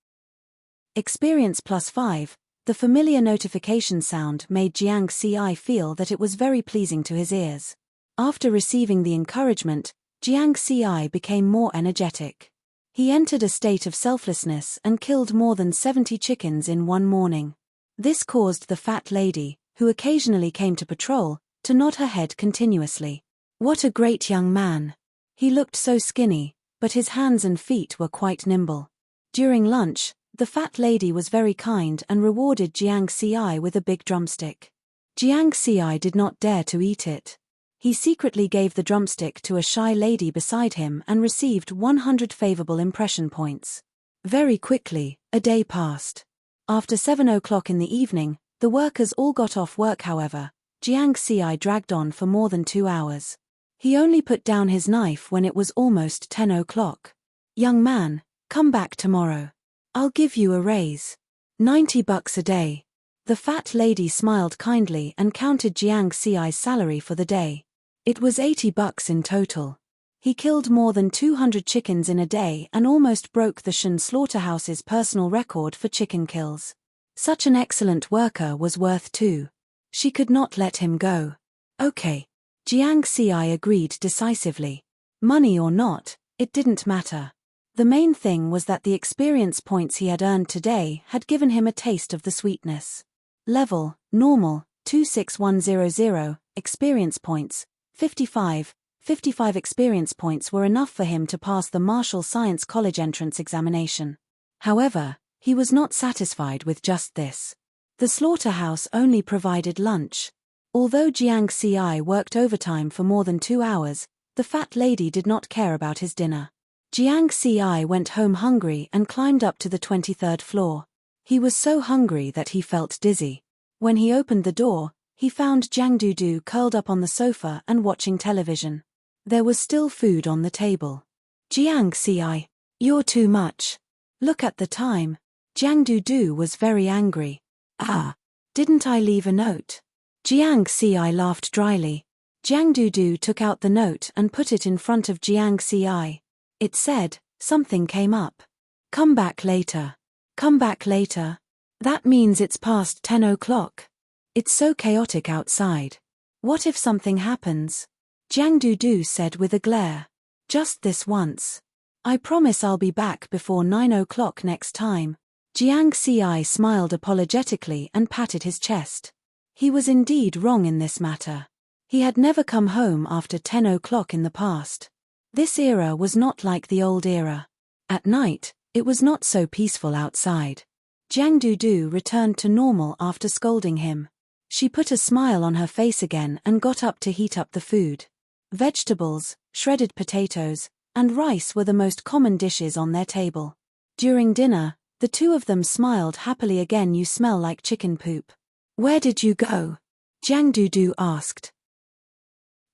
Experience +5. The familiar notification sound made Jiang Xi feel that it was very pleasing to his ears. After receiving the encouragement, Jiang Xi became more energetic. He entered a state of selflessness and killed more than 70 chickens in one morning. This caused the fat lady, who occasionally came to patrol, to nod her head continuously. What a great young man. He looked so skinny, but his hands and feet were quite nimble. During lunch, the fat lady was very kind and rewarded Jiang Xi with a big drumstick. Jiang Xi did not dare to eat it. He secretly gave the drumstick to a shy lady beside him and received 100 favorable impression points. Very quickly, a day passed. After 7 o'clock in the evening, the workers all got off work. However, Jiang Xi dragged on for more than 2 hours. He only put down his knife when it was almost 10 o'clock. Young man, come back tomorrow. I'll give you a raise. $90 a day. The fat lady smiled kindly and counted Jiang Xi's salary for the day. It was $80 in total. He killed more than 200 chickens in a day and almost broke the Shan slaughterhouse's personal record for chicken kills. Such an excellent worker was worth $2. She could not let him go. Okay. Jiang Xi agreed decisively. Money or not, it didn't matter. The main thing was that the experience points he had earned today had given him a taste of the sweetness. Level, normal, 26100, experience points, 55. 55 experience points were enough for him to pass the Martial Science College entrance examination. However, he was not satisfied with just this. The slaughterhouse only provided lunch. Although Jiang Xi worked overtime for more than 2 hours, the fat lady did not care about his dinner. Jiang Xi went home hungry and climbed up to the 23rd floor. He was so hungry that he felt dizzy. When he opened the door, he found Jiang Dudu curled up on the sofa and watching television. There was still food on the table. Jiang Xi, you're too much. Look at the time. Jiang Dudu was very angry. Ah, didn't I leave a note? Jiang Xi laughed dryly. Jiang Dudu took out the note and put it in front of Jiang Xi. It said, something came up. Come back later. Come back later. That means it's past 10 o'clock. It's so chaotic outside. What if something happens? Jiang Dudu said with a glare. Just this once. I promise I'll be back before 9 o'clock next time. Jiang Xi smiled apologetically and patted his chest. He was indeed wrong in this matter. He had never come home after 10 o'clock in the past. This era was not like the old era. At night, it was not so peaceful outside. Jiang Dudu returned to normal after scolding him. She put a smile on her face again and got up to heat up the food. Vegetables, shredded potatoes, and rice were the most common dishes on their table. During dinner, the two of them smiled happily again. You smell like chicken poop. Where did you go? Jiang Dudu asked.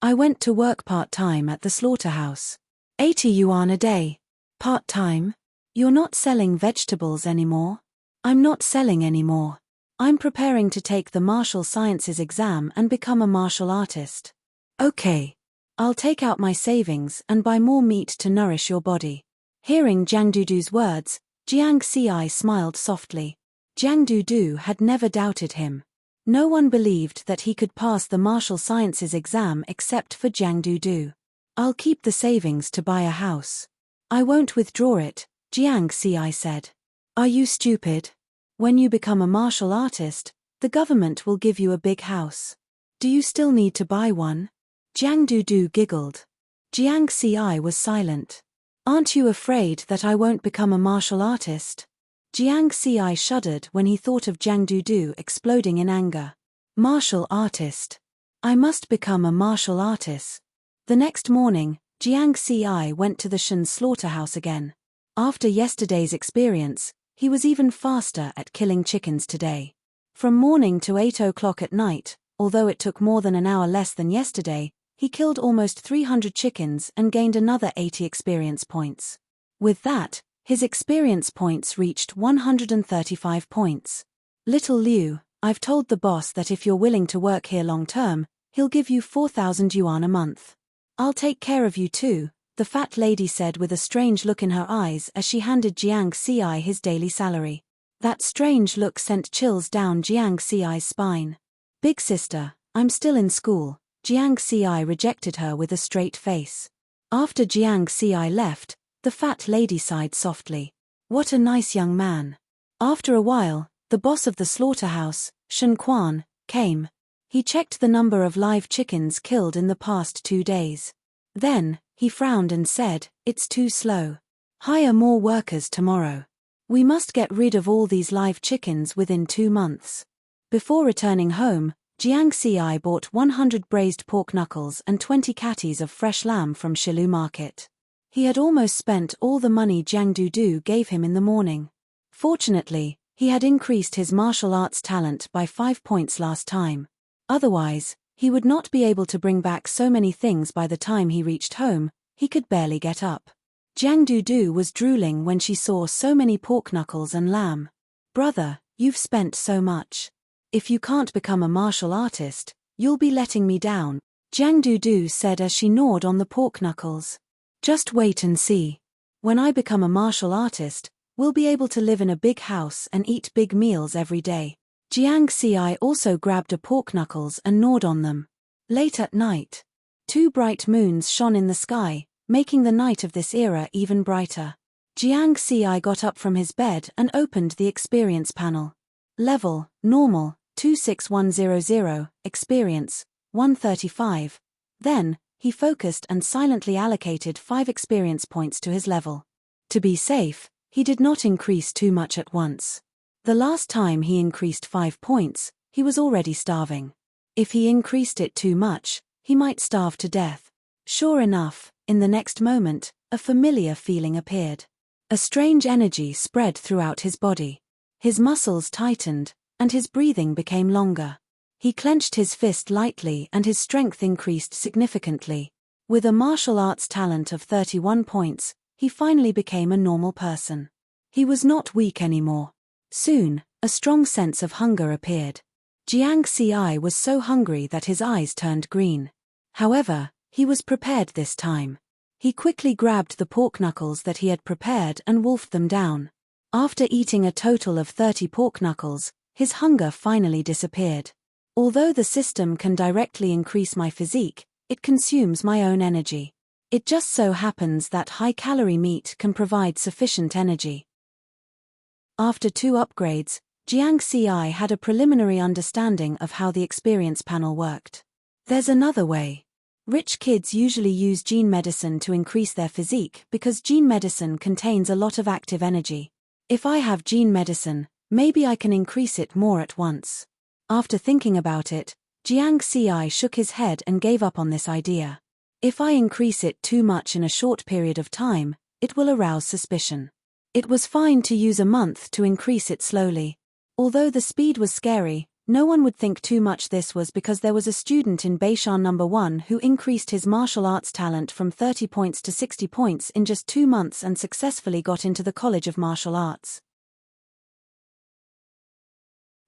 I went to work part-time at the slaughterhouse. 80 yuan a day. Part-time? You're not selling vegetables anymore? I'm not selling anymore. I'm preparing to take the martial sciences exam and become a martial artist. Okay. I'll take out my savings and buy more meat to nourish your body. Hearing Jiang Dudu's words, Jiang Xi smiled softly. Jiang Dudu had never doubted him. No one believed that he could pass the martial sciences exam except for Jiang Dudu. I'll keep the savings to buy a house. I won't withdraw it, Jiang Xi said. Are you stupid? When you become a martial artist, the government will give you a big house. Do you still need to buy one? Jiang Dudu giggled. Jiang Xi was silent. Aren't you afraid that I won't become a martial artist? Jiang Xi shuddered when he thought of Jiang Dudu exploding in anger. Martial artist. I must become a martial artist. The next morning, Jiang Xi went to the Shan slaughterhouse again. After yesterday's experience, he was even faster at killing chickens today. From morning to 8 o'clock at night, although it took more than an hour less than yesterday, He killed almost 300 chickens and gained another 80 experience points. With that, his experience points reached 135 points. Little Liu, I've told the boss that if you're willing to work here long term, he'll give you 4,000 yuan a month. I'll take care of you too, the fat lady said with a strange look in her eyes as she handed Jiang Xi his daily salary. That strange look sent chills down Jiang Xi's spine. Big sister, I'm still in school. Jiang Xi rejected her with a straight face. After Jiang Xi left, the fat lady sighed softly. What a nice young man. After a while, the boss of the slaughterhouse, Shen Quan, came. He checked the number of live chickens killed in the past 2 days. Then, he frowned and said, "It's too slow. Hire more workers tomorrow. We must get rid of all these live chickens within 2 months." Before returning home, Jiang Xi bought 100 braised pork knuckles and 20 catties of fresh lamb from Shilu Market. He had almost spent all the money Jiang Dudu gave him in the morning. Fortunately, he had increased his martial arts talent by 5 points last time. Otherwise, he would not be able to bring back so many things by the time he reached home. He could barely get up. Jiang Dudu was drooling when she saw so many pork knuckles and lamb. "Brother, you've spent so much. If you can't become a martial artist, you'll be letting me down," Jiang Dudu said as she gnawed on the pork knuckles. "Just wait and see. When I become a martial artist, we'll be able to live in a big house and eat big meals every day." Jiang Xi also grabbed a pork knuckles and gnawed on them. Late at night, 2 bright moons shone in the sky, making the night of this era even brighter. Jiang Xi got up from his bed and opened the experience panel. Level, normal, 26100, experience, 135. Then, he focused and silently allocated 5 experience points to his level. To be safe, he did not increase too much at once. The last time he increased 5 points, he was already starving. If he increased it too much, he might starve to death. Sure enough, in the next moment, a familiar feeling appeared. A strange energy spread throughout his body. His muscles tightened, and his breathing became longer. He clenched his fist lightly and his strength increased significantly. With a martial arts talent of 31 points, he finally became a normal person. He was not weak anymore. Soon, a strong sense of hunger appeared. Jiang Xi was so hungry that his eyes turned green. However, he was prepared this time. He quickly grabbed the pork knuckles that he had prepared and wolfed them down. After eating a total of 30 pork knuckles, his hunger finally disappeared. Although the system can directly increase my physique, it consumes my own energy. It just so happens that high-calorie meat can provide sufficient energy. After 2 upgrades, Jiang Xi had a preliminary understanding of how the experience panel worked. There's another way. Rich kids usually use gene medicine to increase their physique because gene medicine contains a lot of active energy. If I have gene medicine, maybe I can increase it more at once. After thinking about it, Jiang Xi shook his head and gave up on this idea. If I increase it too much in a short period of time, it will arouse suspicion. It was fine to use a month to increase it slowly. Although the speed was scary, no one would think too much this was because there was a student in Beishan number 1 who increased his martial arts talent from 30 points to 60 points in just 2 months and successfully got into the College of Martial Arts.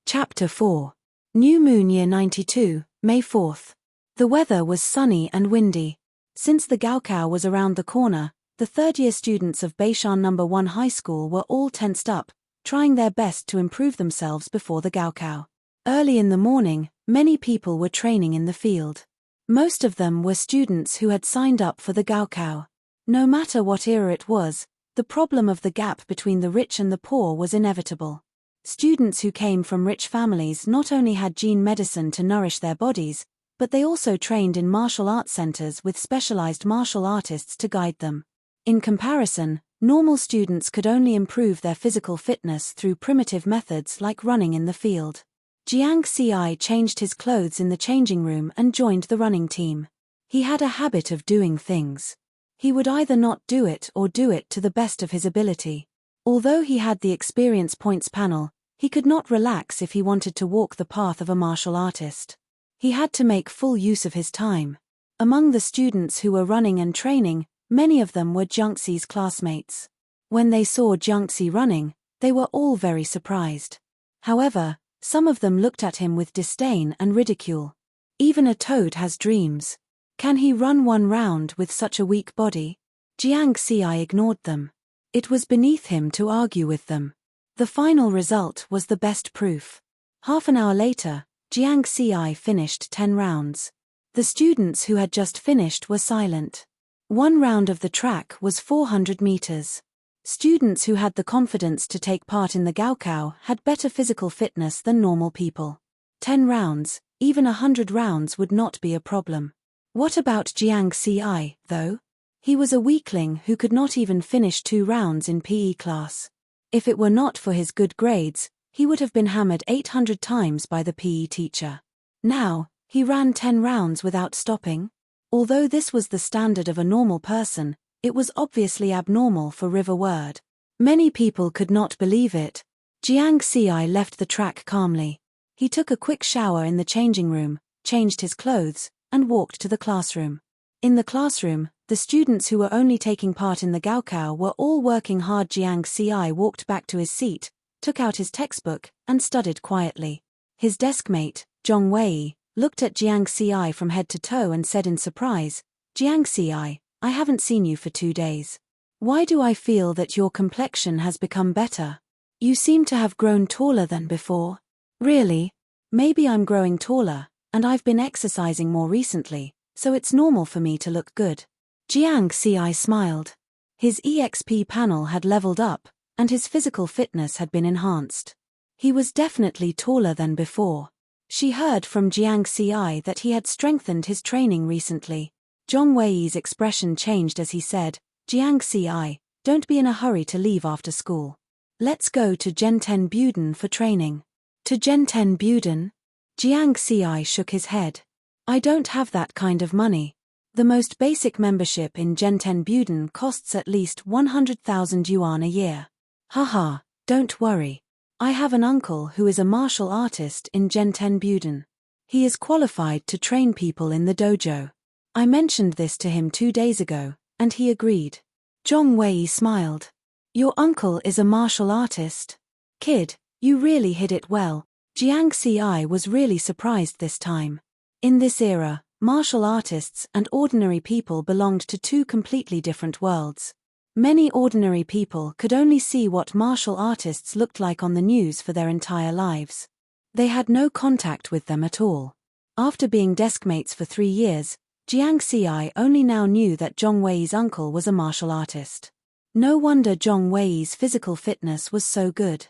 Chapter 4. New Moon Year 92, May 4th. The weather was sunny and windy. Since the Gaokao was around the corner, the third-year students of Beishan number 1 High School were all tensed up, trying their best to improve themselves before the Gaokao. Early in the morning, many people were training in the field. Most of them were students who had signed up for the Gaokao. No matter what era it was, the problem of the gap between the rich and the poor was inevitable. Students who came from rich families not only had gene medicine to nourish their bodies, but they also trained in martial arts centers with specialized martial artists to guide them. In comparison, normal students could only improve their physical fitness through primitive methods like running in the field. Jiang Xi changed his clothes in the changing room and joined the running team. He had a habit of doing things. He would either not do it or do it to the best of his ability. Although he had the experience points panel, he could not relax if he wanted to walk the path of a martial artist. He had to make full use of his time. Among the students who were running and training, many of them were Jiangxi's classmates. When they saw Jiangxi running, they were all very surprised. However, some of them looked at him with disdain and ridicule. Even a toad has dreams. Can he run one round with such a weak body? Jiangxi ignored them. It was beneath him to argue with them. The final result was the best proof. Half an hour later, Jiangxi finished 10 rounds. The students who had just finished were silent. One round of the track was 400 meters. Students who had the confidence to take part in the Gaokao had better physical fitness than normal people. 10 rounds, even 100 rounds would not be a problem. What about Jiangxi, though? He was a weakling who could not even finish 2 rounds in PE class. If it were not for his good grades, he would have been hammered 800 times by the PE teacher. Now, he ran 10 rounds without stopping. Although this was the standard of a normal person, it was obviously abnormal for River Word. Many people could not believe it. Jiangxi left the track calmly. He took a quick shower in the changing room, changed his clothes, and walked to the classroom. In the classroom, the students who were only taking part in the Gaokao were all working hard. Jiangxi walked back to his seat, took out his textbook, and studied quietly. His deskmate, Zhong Wei, looked at Jiangxi from head to toe and said in surprise, "Jiangxi, I haven't seen you for 2 days. Why do I feel that your complexion has become better? You seem to have grown taller than before." "Really? Maybe I'm growing taller, and I've been exercising more recently, so it's normal for me to look good." Jiangxi smiled. His EXP panel had leveled up, and his physical fitness had been enhanced. He was definitely taller than before. She heard from Jiangxi that he had strengthened his training recently. Zhong Wei's expression changed as he said, "Jiangxi, don't be in a hurry to leave after school. Let's go to Genten Buden for training." "To Genten Buden?" Jiangxi shook his head. "I don't have that kind of money. The most basic membership in Genten Buden costs at least 100,000 yuan a year." "Haha, don't worry. I have an uncle who is a martial artist in Genten Buden. He is qualified to train people in the dojo. I mentioned this to him 2 days ago, and he agreed." Zhong Wei smiled. "Your uncle is a martial artist? Kid, you really hid it well." Jiangxi was really surprised this time. In this era, martial artists and ordinary people belonged to 2 completely different worlds. Many ordinary people could only see what martial artists looked like on the news for their entire lives. They had no contact with them at all. After being deskmates for 3 years, Jiangxi only now knew that Zhong Wei's uncle was a martial artist. No wonder Zhong Wei's physical fitness was so good.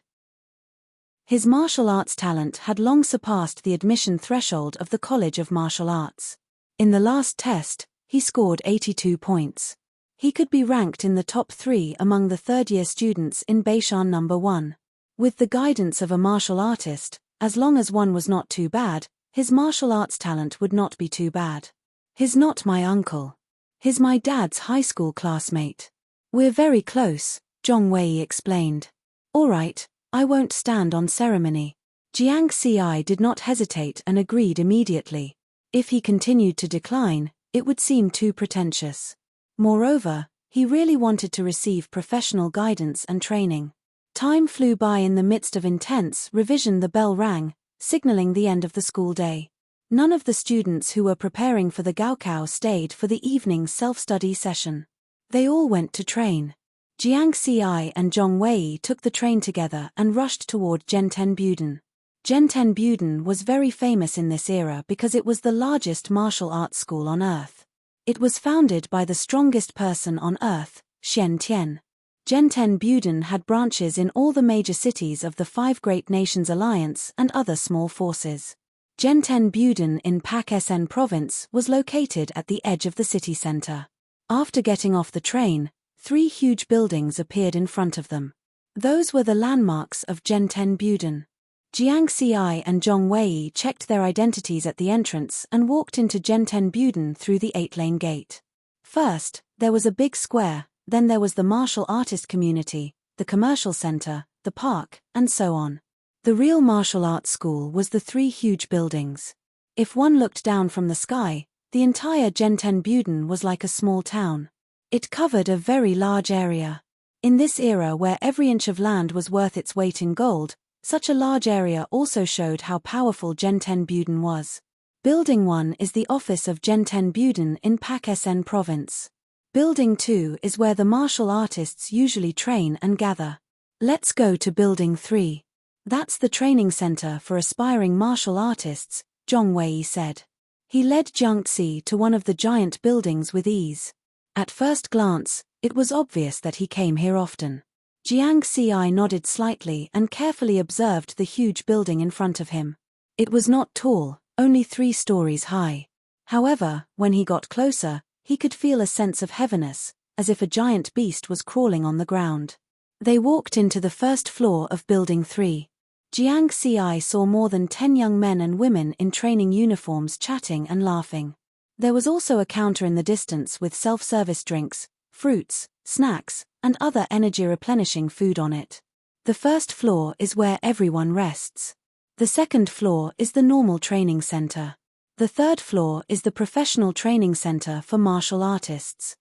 His martial arts talent had long surpassed the admission threshold of the College of Martial Arts. In the last test, he scored 82 points. He could be ranked in the top 3 among the third-year students in Beishan No. 1. With the guidance of a martial artist, as long as one was not too bad, his martial arts talent would not be too bad. "He's not my uncle. He's my dad's high school classmate. We're very close," Zhong Wei explained. "All right, I won't stand on ceremony." Jiangxi did not hesitate and agreed immediately. If he continued to decline, it would seem too pretentious. Moreover, he really wanted to receive professional guidance and training. Time flew by in the midst of intense revision. The bell rang, signaling the end of the school day. None of the students who were preparing for the Gaokao stayed for the evening self-study session. They all went to train. Jiangxi and Zhong Wei took the train together and rushed toward Genten Buden. Genten Buden was very famous in this era because it was the largest martial arts school on earth. It was founded by the strongest person on earth, Shen Tian. Genten Buden had branches in all the major cities of the 5 Great Nations Alliance and other small forces. Genten Buden in Pakistan province was located at the edge of the city center. After getting off the train, 3 huge buildings appeared in front of them. Those were the landmarks of Genten Buden. Jiangxi and Zhong Wei checked their identities at the entrance and walked into Genten Buden through the 8-lane gate. First, there was a big square, then there was the martial artist community, the commercial center, the park, and so on. The real martial arts school was the 3 huge buildings. If one looked down from the sky, The entire Genten Buden was like a small town. It covered a very large area. In this era where every inch of land was worth its weight in gold, such a large area also showed how powerful Genten Buden was. Building 1 is the office of Genten Buden in Pakistan province. Building 2 is where the martial artists usually train and gather. Let's go to Building 3. That's the training center for aspiring martial artists, Zhong Wei said. He led Jiang Xi to one of the giant buildings with ease. At first glance, it was obvious that he came here often. Jiang Xi nodded slightly and carefully observed the huge building in front of him. It was not tall, only 3 stories high. However, when he got closer, he could feel a sense of heaviness, as if a giant beast was crawling on the ground. They walked into the first floor of Building 3. Jiang Xi saw more than 10 young men and women in training uniforms chatting and laughing. There was also a counter in the distance with self-service drinks, fruits, snacks, and other energy-replenishing food on it. The first floor is where everyone rests. The second floor is the normal training center. The third floor is the professional training center for martial artists.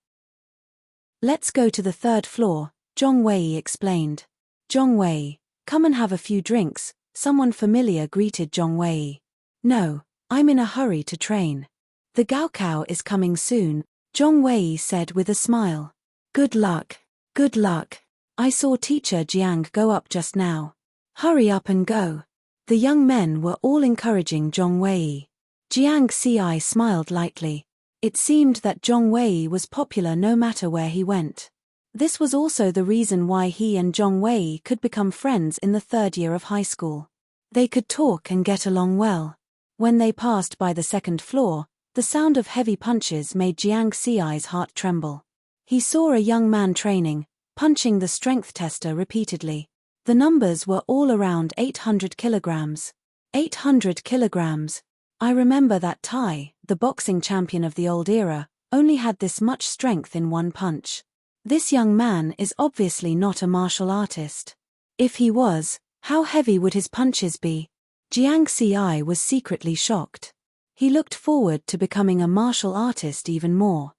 Let's go to the third floor, Zhong Wei explained. Zhong Wei, come and have a few drinks, someone familiar greeted Zhong Wei. No, I'm in a hurry to train. The Gaokao is coming soon, Zhong Wei said with a smile. Good luck. Good luck. I saw teacher Jiang go up just now. Hurry up and go. The young men were all encouraging Zhong Wei. Jiang Xi smiled lightly. It seemed that Zhong Wei was popular no matter where he went. This was also the reason why he and Zhong Wei could become friends in the 3rd year of high school. They could talk and get along well. When they passed by the second floor, the sound of heavy punches made Jiang Xi's heart tremble. He saw a young man training, punching the strength tester repeatedly. The numbers were all around 800 kilograms. 800 kilograms. I remember that Tai, the boxing champion of the old era, only had this much strength in one punch. This young man is obviously not a martial artist. If he was, how heavy would his punches be? Jiang Xi was secretly shocked. He looked forward to becoming a martial artist even more.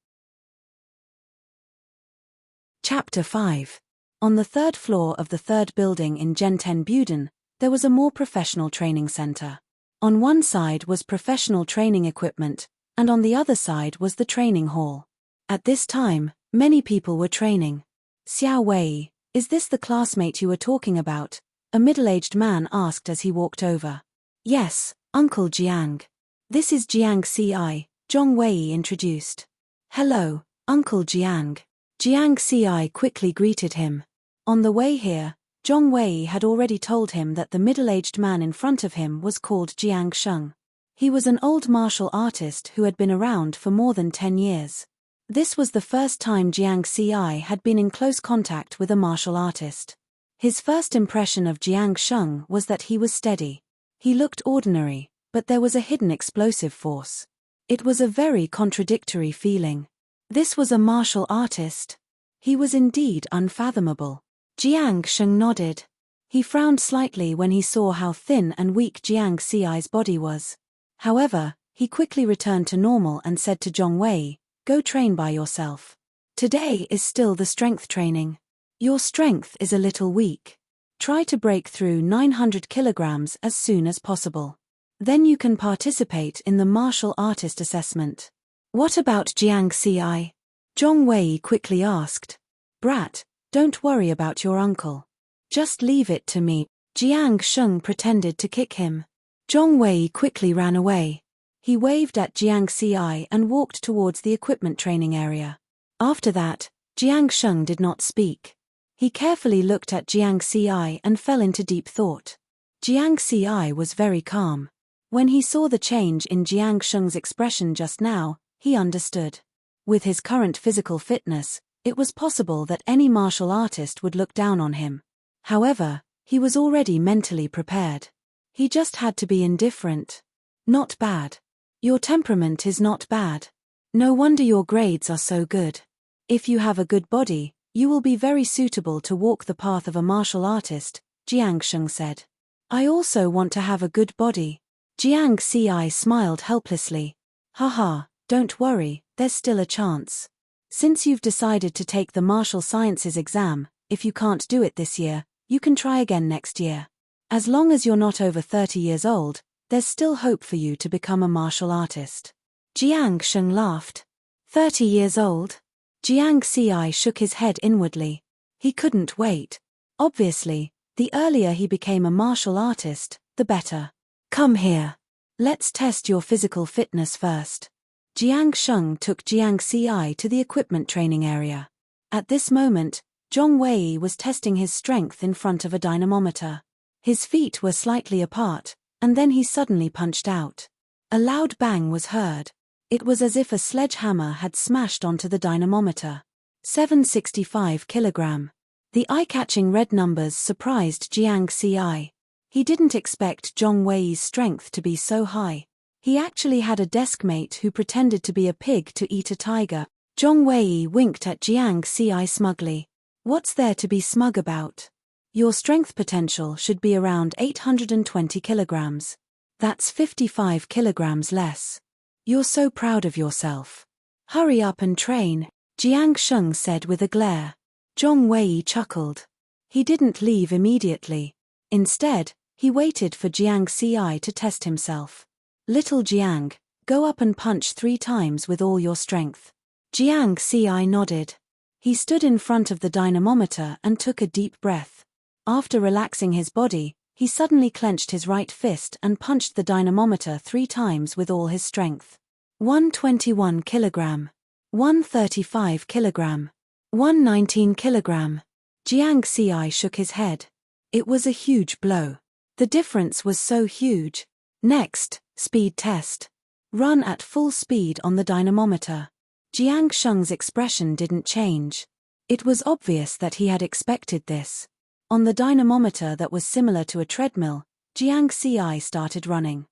Chapter 5. On the 3rd floor of the 3rd building in Genten Buden, there was a more professional training center. On one side was professional training equipment, and on the other side was the training hall. At this time, many people were training. Xiao Wei, is this the classmate you were talking about? A middle-aged man asked as he walked over. Yes, Uncle Jiang. This is Jiang Xi, Zhong Wei introduced. Hello, Uncle Jiang. Jiang Xi quickly greeted him. On the way here, Zhong Wei had already told him that the middle-aged man in front of him was called Jiang Sheng. He was an old martial artist who had been around for more than 10 years. This was the first time Jiang Xi had been in close contact with a martial artist. His first impression of Jiang Sheng was that he was steady. He looked ordinary, but there was a hidden explosive force. It was a very contradictory feeling. This was a martial artist. He was indeed unfathomable. Jiang Sheng nodded. He frowned slightly when he saw how thin and weak Jiang Xi's body was. However, he quickly returned to normal and said to Zhong Wei, go train by yourself. Today is still the strength training. Your strength is a little weak. Try to break through 900 kilograms as soon as possible. Then you can participate in the martial artist assessment. What about Jiang Xi? Zhong Wei quickly asked. Brat, don't worry about your uncle. Just leave it to me. Jiang Sheng pretended to kick him. Zhong Wei quickly ran away. He waved at Jiang Xi and walked towards the equipment training area. After that, Jiang Sheng did not speak. He carefully looked at Jiang Xi and fell into deep thought. Jiang Xi was very calm. When he saw the change in Jiang Sheng's expression just now, he understood. With his current physical fitness, it was possible that any martial artist would look down on him. However, he was already mentally prepared. He just had to be indifferent. Not bad. Your temperament is not bad. No wonder your grades are so good. If you have a good body, you will be very suitable to walk the path of a martial artist, Jiang Sheng said. I also want to have a good body. Jiang Xi smiled helplessly. Haha, Don't worry, there's still a chance. Since you've decided to take the martial sciences exam, if you can't do it this year, you can try again next year. As long as you're not over 30 years old, there's still hope for you to become a martial artist. Jiang Sheng laughed. 30 years old? Jiang Xi shook his head inwardly. He couldn't wait. Obviously, the earlier he became a martial artist, the better. Come here. Let's test your physical fitness first. Jiang Sheng took Jiang Xi to the equipment training area. At this moment, Zhong Wei was testing his strength in front of a dynamometer. His feet were slightly apart, and then he suddenly punched out. A loud bang was heard. It was as if a sledgehammer had smashed onto the dynamometer. 765 kilogram. The eye-catching red numbers surprised Jiang Xi. He didn't expect Zhong Wei's strength to be so high. He actually had a deskmate who pretended to be a pig to eat a tiger. Zhong Wei winked at Jiang Xi smugly. What's there to be smug about? Your strength potential should be around 820 kilograms. That's 55 kilograms less. You're so proud of yourself. Hurry up and train, Jiang Sheng said with a glare. Zhong Wei chuckled. He didn't leave immediately. Instead, he waited for Jiang Xi to test himself. Little Jiang, go up and punch 3 times with all your strength. Jiang Xi nodded. He stood in front of the dynamometer and took a deep breath. After relaxing his body, he suddenly clenched his right fist and punched the dynamometer 3 times with all his strength. 121 kilogram. 135 kilogram. 119 kilogram. Jiang Xi shook his head. It was a huge blow. The difference was so huge. Next, speed test. Run at full speed on the dynamometer. Jiang Sheng's expression didn't change. It was obvious that he had expected this. On the dynamometer that was similar to a treadmill, Jiang Xi started running.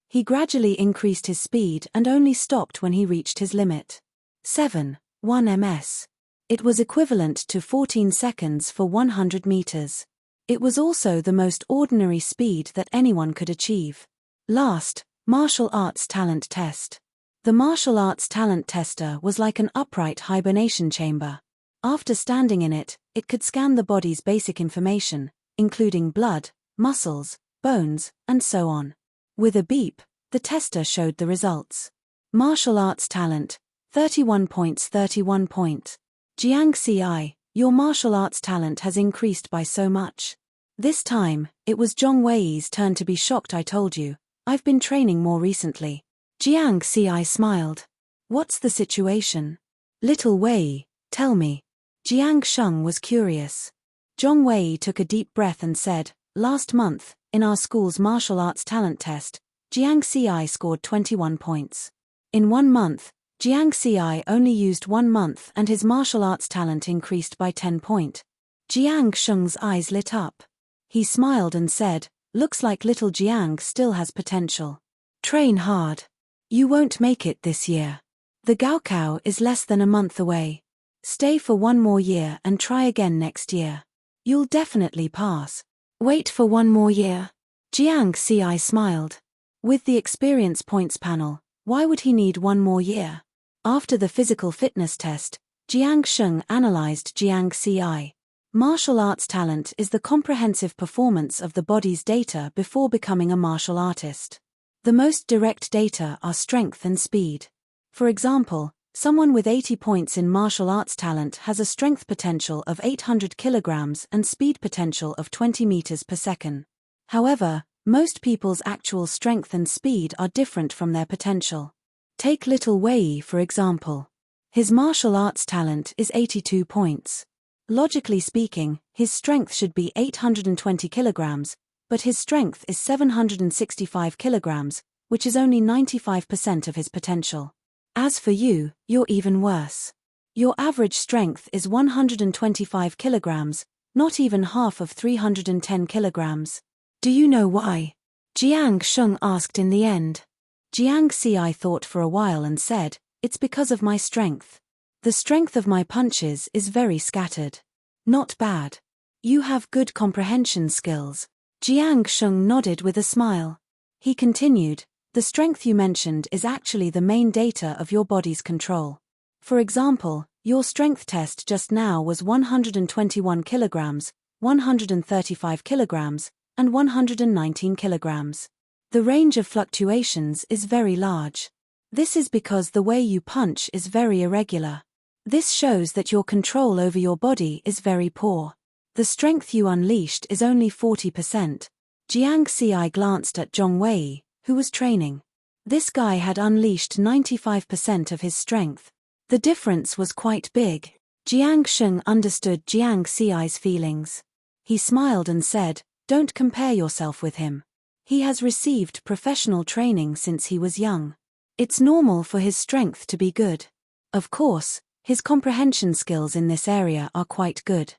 He gradually increased his speed and only stopped when he reached his limit. 7.1 ms. It was equivalent to 14 seconds for 100 meters. It was also the most ordinary speed that anyone could achieve. Last, martial arts talent test. The martial arts talent tester was like an upright hibernation chamber. After standing in it, it could scan the body's basic information, including blood, muscles, bones, and so on. With a beep, the tester showed the results. Martial arts talent, 31 points 31 point. Jiang Xi, your martial arts talent has increased by so much. This time, it was Zhong Wei's turn to be shocked. I told you, I've been training more recently. Jiang Xi smiled. What's the situation? Little Wei, tell me. Jiang Sheng was curious. Zhong Wei took a deep breath and said, last month, in our school's martial arts talent test, Jiang Xi scored 21 points. In 1 month, Jiang Xi only used 1 month and his martial arts talent increased by 10 points. Jiang Sheng's eyes lit up. He smiled and said, looks like little Jiang still has potential. Train hard. You won't make it this year. The Gaokao is less than a month away. Stay for 1 more year and try again next year. You'll definitely pass. Wait for 1 more year. Jiang Xi smiled. With the experience points panel, why would he need 1 more year? After the physical fitness test, Jiang Sheng analyzed Jiang Xi. Martial arts talent is the comprehensive performance of the body's data before becoming a martial artist. The most direct data are strength and speed. For example, someone with 80 points in martial arts talent has a strength potential of 800 kilograms and speed potential of 20 meters per second. However, most people's actual strength and speed are different from their potential. Take Little Wei for example. His martial arts talent is 82 points. Logically speaking, his strength should be 820 kilograms, but his strength is 765 kilograms, which is only 95% of his potential. As for you, you're even worse. Your average strength is 125 kilograms, not even half of 310 kilograms. Do you know why? Jiang Sheng asked in the end. Jiang Xi thought for a while and said, it's because of my strength. The strength of my punches is very scattered. Not bad. You have good comprehension skills. Jiang Sheng nodded with a smile. He continued, The strength you mentioned is actually the main data of your body's control. For example, your strength test just now was 121 kilograms, 135 kilograms, and 119 kilograms. The range of fluctuations is very large. This is because the way you punch is very irregular. This shows that your control over your body is very poor. The strength you unleashed is only 40%. Jiang Xi glanced at Zhong Wei, who was training. This guy had unleashed 95% of his strength. The difference was quite big. Jiang Sheng understood Jiang Xi's feelings. He smiled and said, "Don't compare yourself with him. He has received professional training since he was young. It's normal for his strength to be good. Of course, his comprehension skills in this area are quite good.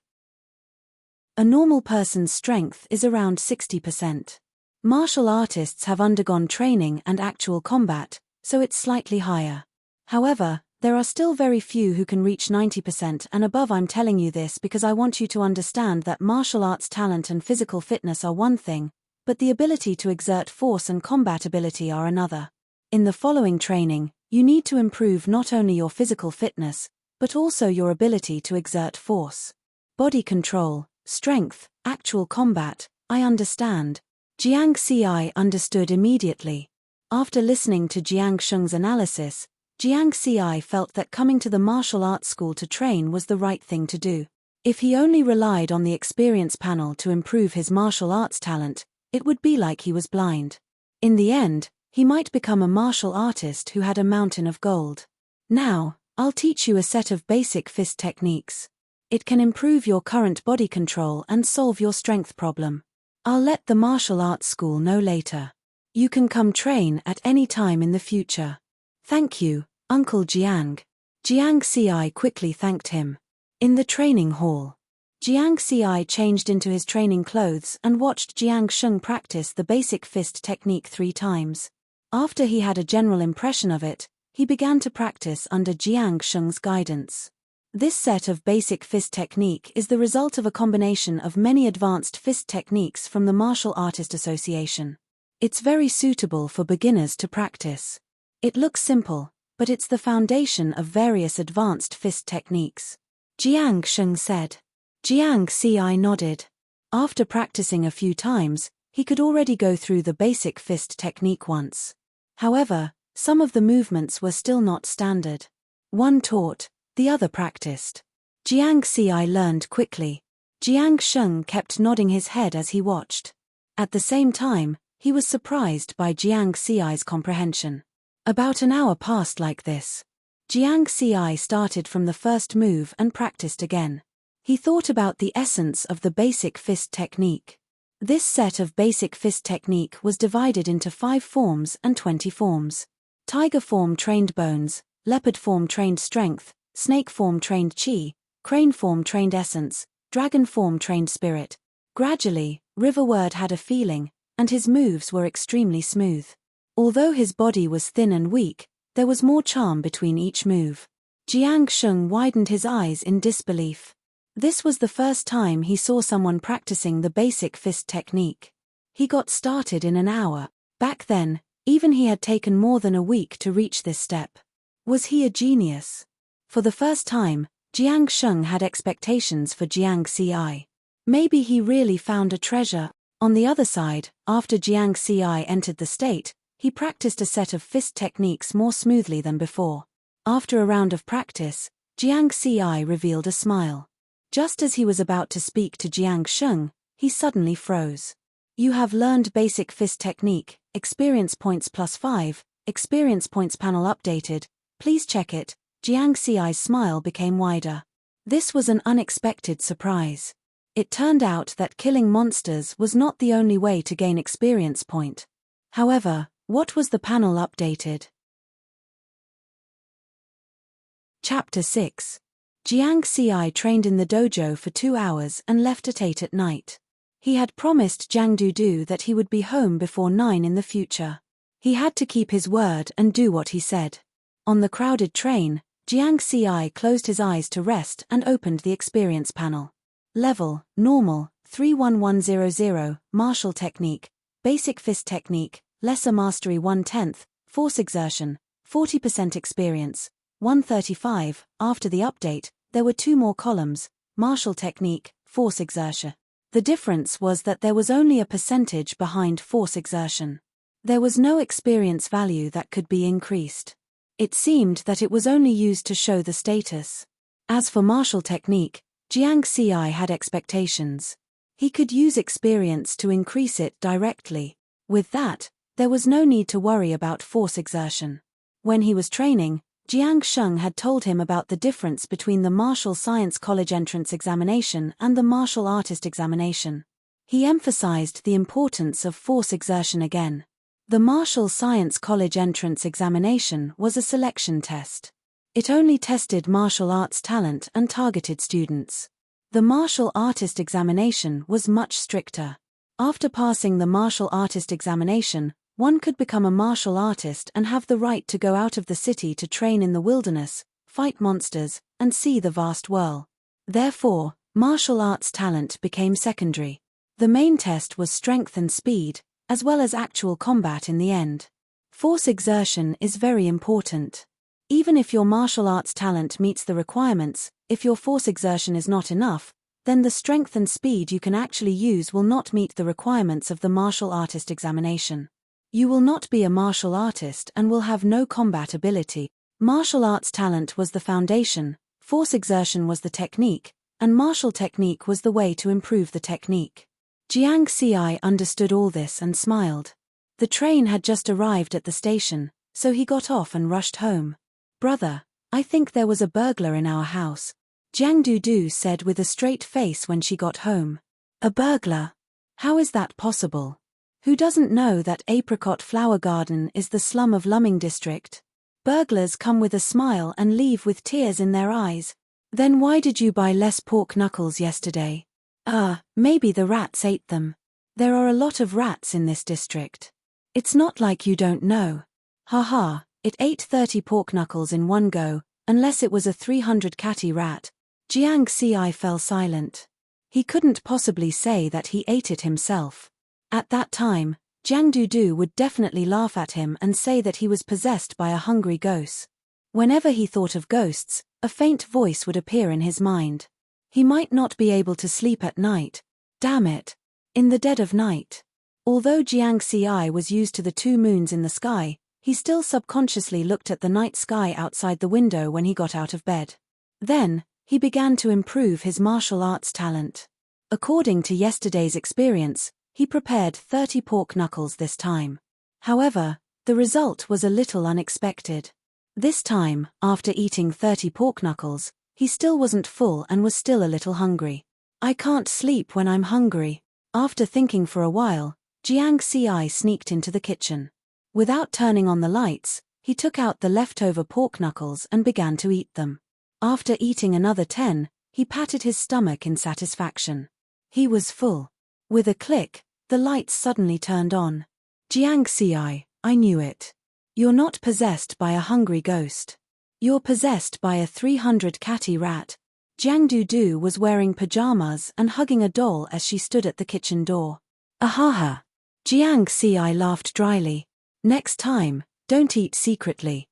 A normal person's strength is around 60%. Martial artists have undergone training and actual combat, so it's slightly higher. However, there are still very few who can reach 90% and above. I'm telling you this because I want you to understand that martial arts talent and physical fitness are one thing, but the ability to exert force and combat ability are another. In the following training, you need to improve not only your physical fitness, but also your ability to exert force. Body control, strength, actual combat, I understand. Jiang Xi understood immediately. After listening to Jiang Sheng's analysis, Jiang Xi felt that coming to the martial arts school to train was the right thing to do. If he only relied on the experience panel to improve his martial arts talent, it would be like he was blind. In the end, he might become a martial artist who had a mountain of gold. Now, I'll teach you a set of basic fist techniques. It can improve your current body control and solve your strength problem. I'll let the martial arts school know later. You can come train at any time in the future. Thank you, Uncle Jiang. Jiang Xi quickly thanked him. In the training hall, Jiang Xi changed into his training clothes and watched Jiang Sheng practice the basic fist technique 3 times. After he had a general impression of it, he began to practice under Jiang Sheng's guidance. This set of basic fist technique is the result of a combination of many advanced fist techniques from the Martial Artist Association. It's very suitable for beginners to practice. It looks simple, but it's the foundation of various advanced fist techniques. Jiang Sheng said. Jiang Xi nodded. After practicing a few times, he could already go through the basic fist technique once. However, some of the movements were still not standard. One taught, the other practiced. Jiang Xi learned quickly. Jiang Sheng kept nodding his head as he watched. At the same time, he was surprised by Jiang Xi's comprehension. About an hour passed like this. Jiang Xi started from the first move and practiced again. He thought about the essence of the basic fist technique. This set of basic fist technique was divided into 5 forms and 20 forms. Tiger form trained bones, leopard form trained strength, snake form trained chi, crane form trained essence, dragon form trained spirit. Gradually, Riverward had a feeling, and his moves were extremely smooth. Although his body was thin and weak, there was more charm between each move. Jiang Sheng widened his eyes in disbelief. This was the first time he saw someone practicing the basic fist technique. He got started in an hour. Back then, even he had taken more than a week to reach this step. Was he a genius? For the first time, Jiang Sheng had expectations for Jiang Xi. Maybe he really found a treasure. On the other side, after Jiang Xi entered the state, he practiced a set of fist techniques more smoothly than before. After a round of practice, Jiang Xi revealed a smile. Just as he was about to speak to Jiang Sheng, he suddenly froze. You have learned basic fist technique, experience points +5, experience points panel updated, please check it. Jiang Xi's smile became wider. This was an unexpected surprise. It turned out that killing monsters was not the only way to gain experience point. However, what was the panel updated? Chapter 6. Jiang Xi trained in the dojo for 2 hours and left at 8 at night. He had promised Jiang Dudu that he would be home before 9 in the future. He had to keep his word and do what he said. On the crowded train, Jiang Xi closed his eyes to rest and opened the experience panel. Level, Normal, 31100, Martial Technique, Basic Fist Technique, lesser mastery 1/10, force exertion, 40% experience, 135. After the update, there were 2 more columns, martial technique, force exertion. The difference was that there was only a percentage behind force exertion. There was no experience value that could be increased. It seemed that it was only used to show the status. As for martial technique, Jiang Xi had expectations. He could use experience to increase it directly. With that, there was no need to worry about force exertion. When he was training, Jiang Sheng had told him about the difference between the Martial Science College entrance examination and the martial artist examination. He emphasized the importance of force exertion again. The Martial Science College entrance examination was a selection test. It only tested martial arts talent and targeted students. The martial artist examination was much stricter. After passing the martial artist examination, one could become a martial artist and have the right to go out of the city to train in the wilderness, fight monsters, and see the vast world. Therefore, martial arts talent became secondary. The main test was strength and speed, as well as actual combat in the end. Force exertion is very important. Even if your martial arts talent meets the requirements, if your force exertion is not enough, then the strength and speed you can actually use will not meet the requirements of the martial artist examination. You will not be a martial artist and will have no combat ability. Martial arts talent was the foundation, force exertion was the technique, and martial technique was the way to improve the technique. Jiang Xi understood all this and smiled. The train had just arrived at the station, so he got off and rushed home. "Brother, I think there was a burglar in our house," Jiang Dudu said with a straight face when she got home. "A burglar? How is that possible? Who doesn't know that Apricot Flower Garden is the slum of Luming district? Burglars come with a smile and leave with tears in their eyes. Then why did you buy less pork knuckles yesterday?" Maybe the rats ate them. There are a lot of rats in this district. It's not like you don't know. Haha, it ate 30 pork knuckles in one go, unless it was a 300 catty rat. Jiang Xi fell silent. He couldn't possibly say that he ate it himself. At that time, Jiang Dudu would definitely laugh at him and say that he was possessed by a hungry ghost. Whenever he thought of ghosts, a faint voice would appear in his mind. He might not be able to sleep at night. Damn it. In the dead of night. Although Jiang Xi was used to the 2 moons in the sky, he still subconsciously looked at the night sky outside the window when he got out of bed. Then, he began to improve his martial arts talent. According to yesterday's experience, he prepared 30 pork knuckles this time. However, the result was a little unexpected. This time, after eating 30 pork knuckles, he still wasn't full and was still a little hungry. "I can't sleep when I'm hungry." After thinking for a while, Jiang Xi sneaked into the kitchen. Without turning on the lights, he took out the leftover pork knuckles and began to eat them. After eating another 10, he patted his stomach in satisfaction. He was full. With a click, the lights suddenly turned on. "Jiang Xi, I knew it. You're not possessed by a hungry ghost. You're possessed by a 300 catty rat." Jiang Dudu was wearing pajamas and hugging a doll as she stood at the kitchen door. "Ahaha." Jiang Xi laughed dryly. "Next time, don't eat secretly.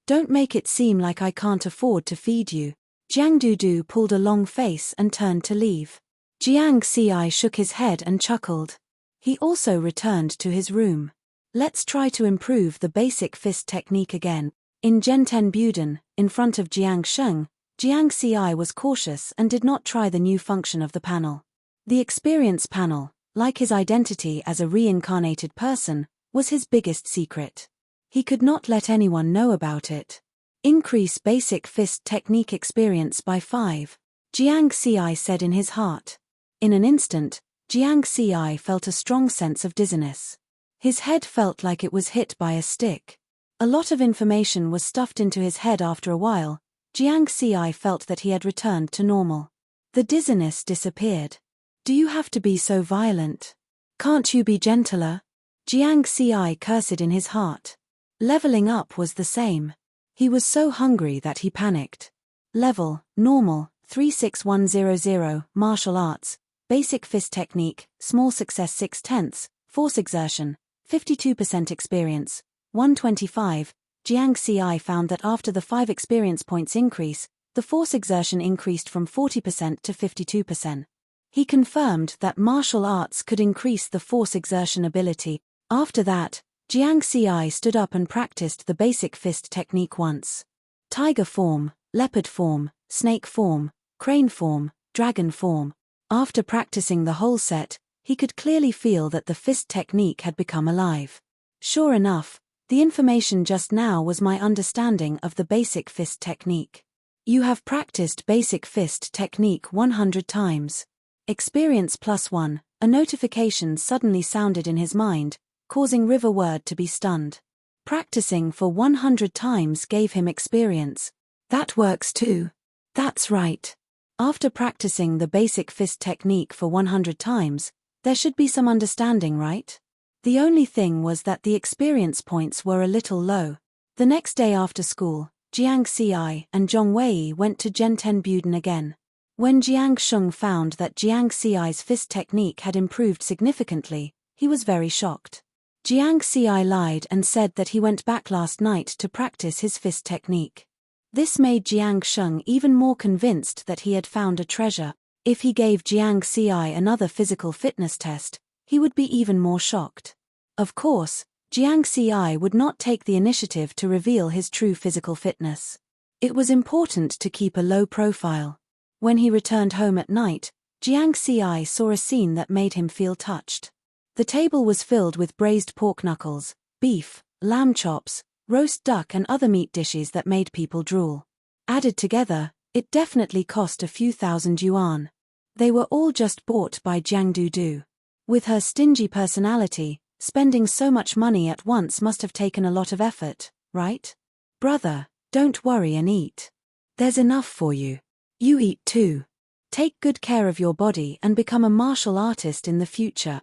Don't make it seem like I can't afford to feed you." Jiang Dudu pulled a long face and turned to leave. Jiang Xi shook his head and chuckled. He also returned to his room. "Let's try to improve the basic fist technique again." In Zhenten Buden, in front of Jiang Sheng, Jiang Xi was cautious and did not try the new function of the panel. The experience panel, like his identity as a reincarnated person, was his biggest secret. He could not let anyone know about it. "Increase basic fist technique experience by 5. Jiang Xi said in his heart. In an instant, Jiang Xi felt a strong sense of dizziness. His head felt like it was hit by a stick. A lot of information was stuffed into his head. After a while, Jiang Xi felt that he had returned to normal. The dizziness disappeared. "Do you have to be so violent? Can't you be gentler?" Jiang Xi cursed in his heart. Leveling up was the same. He was so hungry that he panicked. Level, normal, 36100, martial arts, basic fist technique, small success 6/10, force exertion, 52% experience, 125. Jiang Ci found that after the 5 experience points increase, the force exertion increased from 40% to 52%. He confirmed that martial arts could increase the force exertion ability. After that, Jiang Ci stood up and practiced the basic fist technique once. Tiger form, leopard form, snake form, crane form, dragon form. After practicing the whole set, he could clearly feel that the fist technique had become alive. Sure enough, the information just now was my understanding of the basic fist technique. You have practiced basic fist technique 100 times. Experience +1, a notification suddenly sounded in his mind, causing River Word to be stunned. Practicing for 100 times gave him experience. That works too. That's right. After practicing the basic fist technique for 100 times, there should be some understanding, right? The only thing was that the experience points were a little low. The next day after school, Jiang Ci and Zhong Wei went to Zhenten Buden again. When Jiang Sheng found that Jiang Ci's fist technique had improved significantly, he was very shocked. Jiang Ci lied and said that he went back last night to practice his fist technique. This made Jiang Sheng even more convinced that he had found a treasure. If he gave Jiang Ci another physical fitness test, he would be even more shocked. Of course, Jiang Ci would not take the initiative to reveal his true physical fitness. It was important to keep a low profile. When he returned home at night, Jiang Ci saw a scene that made him feel touched. The table was filled with braised pork knuckles, beef, lamb chops, roast duck and other meat dishes that made people drool. Added together, it definitely cost a few thousand yuan. They were all just bought by Jiang Dudu. With her stingy personality, spending so much money at once must have taken a lot of effort, right? Brother, don't worry and eat. There's enough for you. You eat too. Take good care of your body and become a martial artist in the future.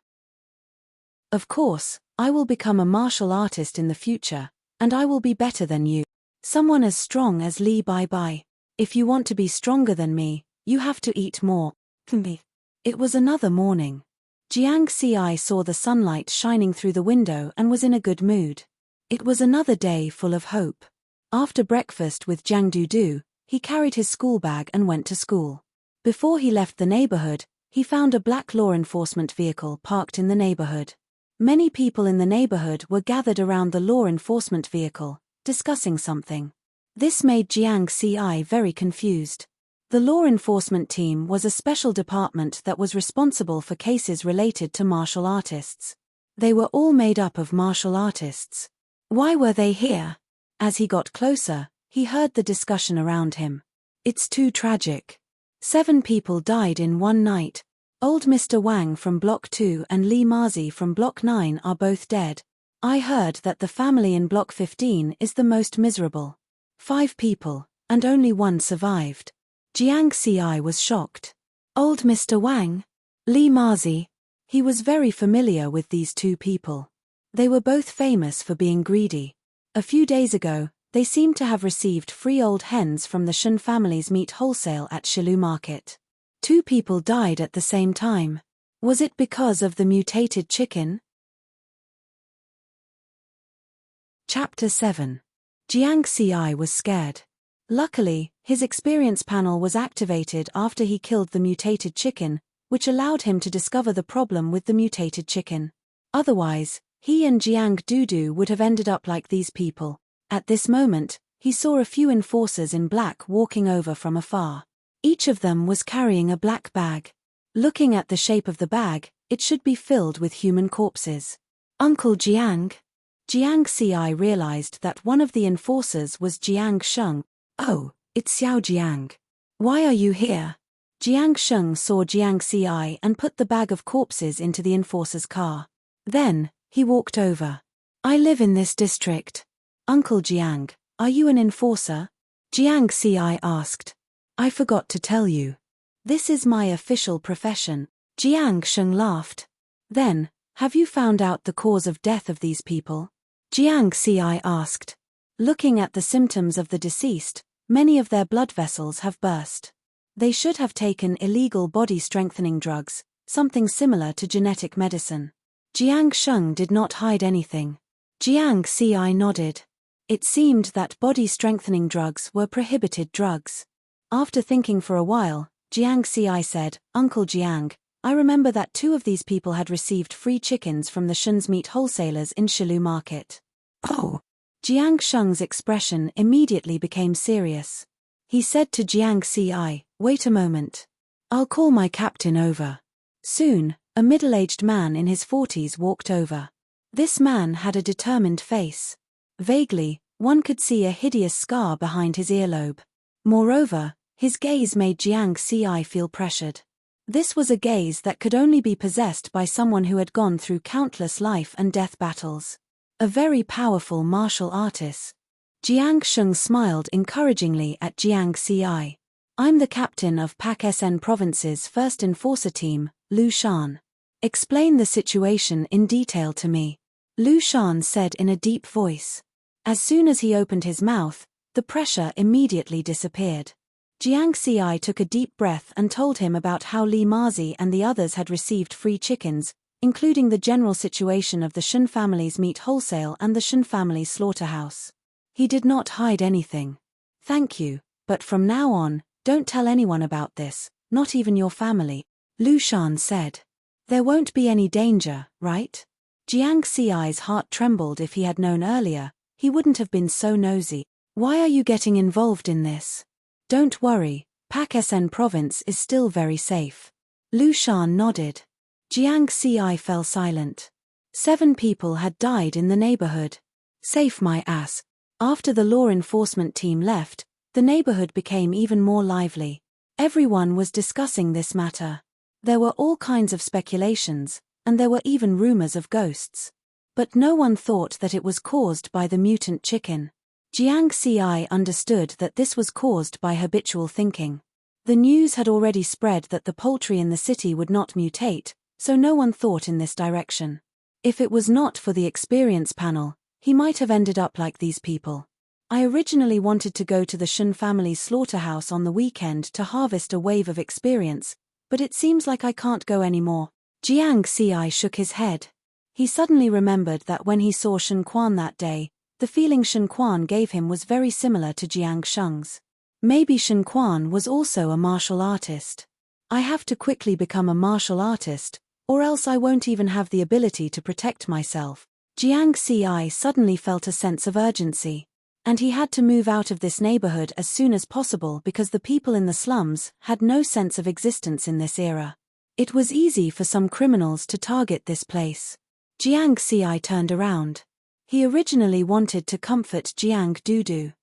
Of course, I will become a martial artist in the future, and I will be better than you. Someone as strong as Li Bai. If you want to be stronger than me, you have to eat more. It was another morning. Jiang Ci saw the sunlight shining through the window and was in a good mood. It was another day full of hope. After breakfast with Jiang Dudu, he carried his school bag and went to school. Before he left the neighborhood, he found a black law enforcement vehicle parked in the neighborhood. Many people in the neighborhood were gathered around the law enforcement vehicle, discussing something. This made Jiang Ci very confused. The law enforcement team was a special department that was responsible for cases related to martial artists. They were all made up of martial artists. Why were they here? As he got closer, he heard the discussion around him. It's too tragic. 7 people died in one night. Old Mr. Wang from Block 2 and Li Mazi from Block 9 are both dead. I heard that the family in Block 15 is the most miserable. 5 people, and only 1 survived. Jiang Ci was shocked. Old Mr. Wang? Li Mazi? He was very familiar with these 2 people. They were both famous for being greedy. A few days ago, they seemed to have received free old hens from the Shen family's meat wholesale at Shilu Market. 2 people died at the same time. Was it because of the mutated chicken? Chapter 7. Jiang Ci was scared. Luckily, his experience panel was activated after he killed the mutated chicken, which allowed him to discover the problem with the mutated chicken. Otherwise, he and Jiang Dudu would have ended up like these people. At this moment, he saw a few enforcers in black walking over from afar. Each of them was carrying a black bag. Looking at the shape of the bag, it should be filled with human corpses. Uncle Jiang? Jiang Ci realized that one of the enforcers was Jiang Sheng. Oh, it's Xiao Jiang. Why are you here? Jiang Sheng saw Jiang Ci and put the bag of corpses into the enforcer's car. Then, he walked over. I live in this district. Uncle Jiang, are you an enforcer? Jiang Ci asked. I forgot to tell you. This is my official profession. Jiang Sheng laughed. Then, have you found out the cause of death of these people? Jiang Ci asked. Looking at the symptoms of the deceased, many of their blood vessels have burst. They should have taken illegal body strengthening drugs, something similar to genetic medicine. Jiang Sheng did not hide anything. Jiang Ci nodded. It seemed that body-strengthening drugs were prohibited drugs. After thinking for a while, Jiang Ci said, "Uncle Jiang, I remember that 2 of these people had received free chickens from the Shun's meat wholesalers in Shilu Market." Oh. Jiang Sheng's expression immediately became serious. He said to Jiang Ci, "Wait a moment. I'll call my captain over." Soon, a middle-aged man in his 40s walked over. This man had a determined face. Vaguely, one could see a hideous scar behind his earlobe. Moreover, his gaze made Jiang Ci feel pressured. This was a gaze that could only be possessed by someone who had gone through countless life and death battles. A very powerful martial artist. Jiang Sheng smiled encouragingly at Jiang Ci. "I'm the captain of Pak SN Province's first enforcer team, Lu Shan. Explain the situation in detail to me," Lu Shan said in a deep voice. As soon as he opened his mouth, the pressure immediately disappeared. Jiang Ci took a deep breath and told him about how Li Mazi and the others had received free chickens, including the general situation of the Shun family's meat wholesale and the Shun family's slaughterhouse. He did not hide anything. "Thank you, but from now on, don't tell anyone about this, not even your family," Lu Shan said. "There won't be any danger, right?" Jiang Ci's heart trembled. If he had known earlier, he wouldn't have been so nosy. "Why are you getting involved in this?" "Don't worry, Pak SN Province is still very safe." Lu Shan nodded. Jiang Ci fell silent. 7 people had died in the neighborhood. Safe my ass. After the law enforcement team left, the neighborhood became even more lively. Everyone was discussing this matter. There were all kinds of speculations, and there were even rumors of ghosts. But no one thought that it was caused by the mutant chicken. Jiang Ci understood that this was caused by habitual thinking. The news had already spread that the poultry in the city would not mutate, so no one thought in this direction. If it was not for the experience panel, he might have ended up like these people. "I originally wanted to go to the Shun family's slaughterhouse on the weekend to harvest a wave of experience, but it seems like I can't go anymore." Jiang Ci shook his head. He suddenly remembered that when he saw Shen Quan that day, the feeling Shen Quan gave him was very similar to Jiang Sheng's. Maybe Shen Quan was also a martial artist. "I have to quickly become a martial artist, or else I won't even have the ability to protect myself." Jiang Ci suddenly felt a sense of urgency. And he had to move out of this neighborhood as soon as possible because the people in the slums had no sense of existence in this era. It was easy for some criminals to target this place. Jiang Ci turned around. He originally wanted to comfort Jiang Dudu.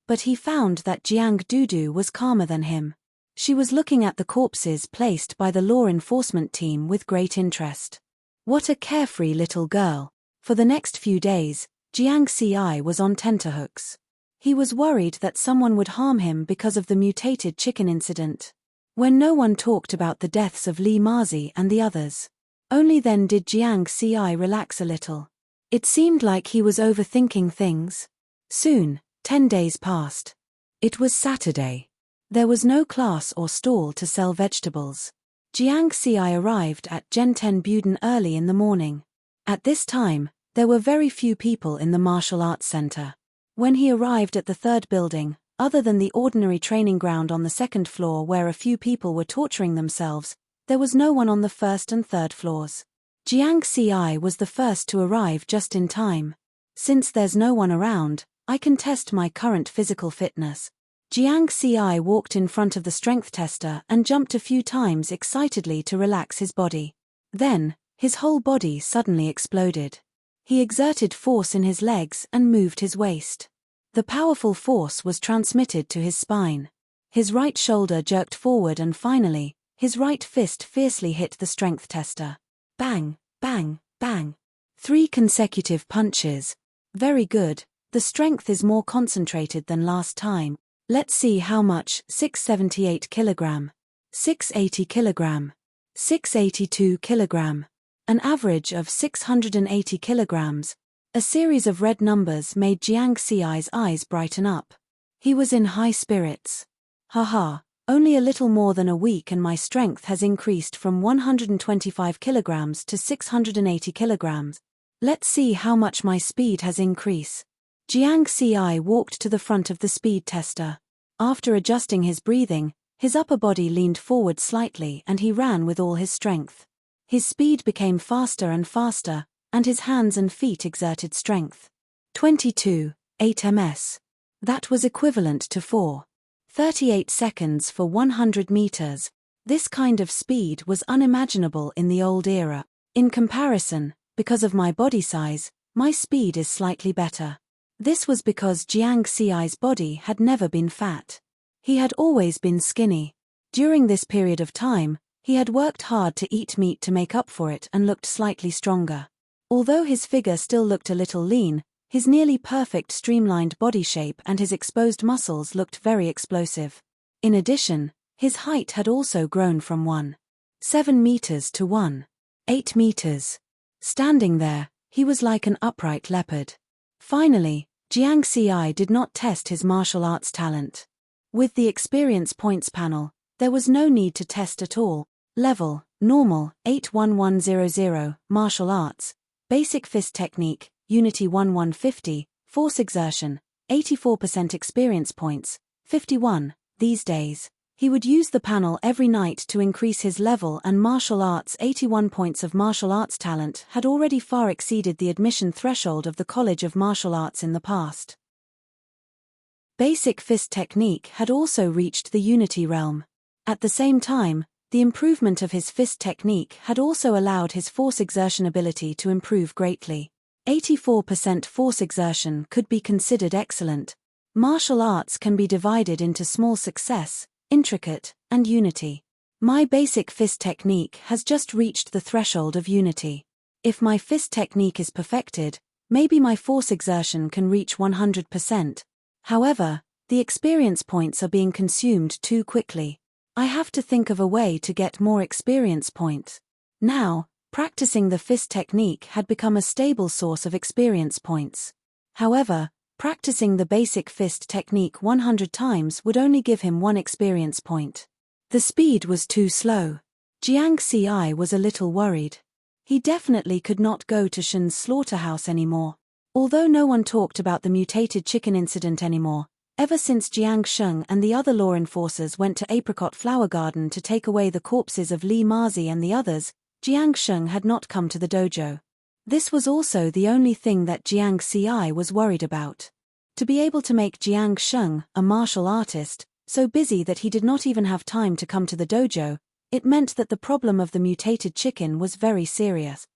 But he found that Jiang Dudu was calmer than him. She was looking at the corpses placed by the law enforcement team with great interest. What a carefree little girl. For the next few days, Jiang Ci was on tenterhooks. He was worried that someone would harm him because of the mutated chicken incident. When no one talked about the deaths of Li Mazi and the others. Only then did Jiang Ci relax a little. It seemed like he was overthinking things. Soon, 10 days passed. It was Saturday. There was no class or stall to sell vegetables. Jiang Ci arrived at Genten Buden early in the morning. At this time, there were very few people in the martial arts center. When he arrived at the 3rd building, other than the ordinary training ground on the 2nd floor where a few people were torturing themselves, there was no one on the 1st and 3rd floors. Jiang Ci was the first to arrive just in time. "Since there's no one around, I can test my current physical fitness." Jiang Ci walked in front of the strength tester and jumped a few times excitedly to relax his body. Then, his whole body suddenly exploded. He exerted force in his legs and moved his waist. The powerful force was transmitted to his spine. His right shoulder jerked forward and finally, his right fist fiercely hit the strength tester. Bang, bang, bang. 3 consecutive punches. Very good, the strength is more concentrated than last time. Let's see how much. 678 kilogram. 680 kilogram. 682 kilogram. An average of 680 kilograms. A series of red numbers made Jiang Ci's eyes brighten up. He was in high spirits. "Haha, Only a little more than a week and my strength has increased from 125 kilograms to 680 kilograms. Let's see how much my speed has increased. Jiang Ci walked to the front of the speed tester. After adjusting his breathing, his upper body leaned forward slightly and he ran with all his strength. His speed became faster and faster, and his hands and feet exerted strength. 22.8 ms. That was equivalent to 4.38 seconds for 100 meters. This kind of speed was unimaginable in the old era. In comparison, because of my body size, my speed is slightly better. This was because Jiang Ci's body had never been fat. He had always been skinny. During this period of time, he had worked hard to eat meat to make up for it and looked slightly stronger. Although his figure still looked a little lean, his nearly perfect streamlined body shape and his exposed muscles looked very explosive. In addition, his height had also grown from 1.7 meters to 1.8 meters. Standing there, he was like an upright leopard. Finally, Jiang Ci did not test his martial arts talent. With the experience points panel, there was no need to test at all. Level, normal, 81100, martial arts, basic fist technique, unity 1150, force exertion, 84% experience points, 51. These days, he would use the panel every night to increase his level, and martial arts 81 points of martial arts talent had already far exceeded the admission threshold of the College of Martial Arts in the past. Basic fist technique had also reached the unity realm. At the same time, the improvement of his fist technique had also allowed his force exertion ability to improve greatly. 84% force exertion could be considered excellent. Martial arts can be divided into small success, intricate, and unity. My basic fist technique has just reached the threshold of unity. If my fist technique is perfected, maybe my force exertion can reach 100%. However, the experience points are being consumed too quickly. I have to think of a way to get more experience points. Now, practicing the fist technique had become a stable source of experience points. However, practicing the basic fist technique 100 times would only give him 1 experience point. The speed was too slow. Jiang Ci was a little worried. He definitely could not go to Shen's slaughterhouse anymore. Although no one talked about the mutated chicken incident anymore, ever since Jiang Sheng and the other law enforcers went to Apricot Flower Garden to take away the corpses of Li Mazi and the others, Jiang Sheng had not come to the dojo. This was also the only thing that Jiang Ci was worried about. To be able to make Jiang Sheng, a martial artist, so busy that he did not even have time to come to the dojo, it meant that the problem of the mutated chicken was very serious.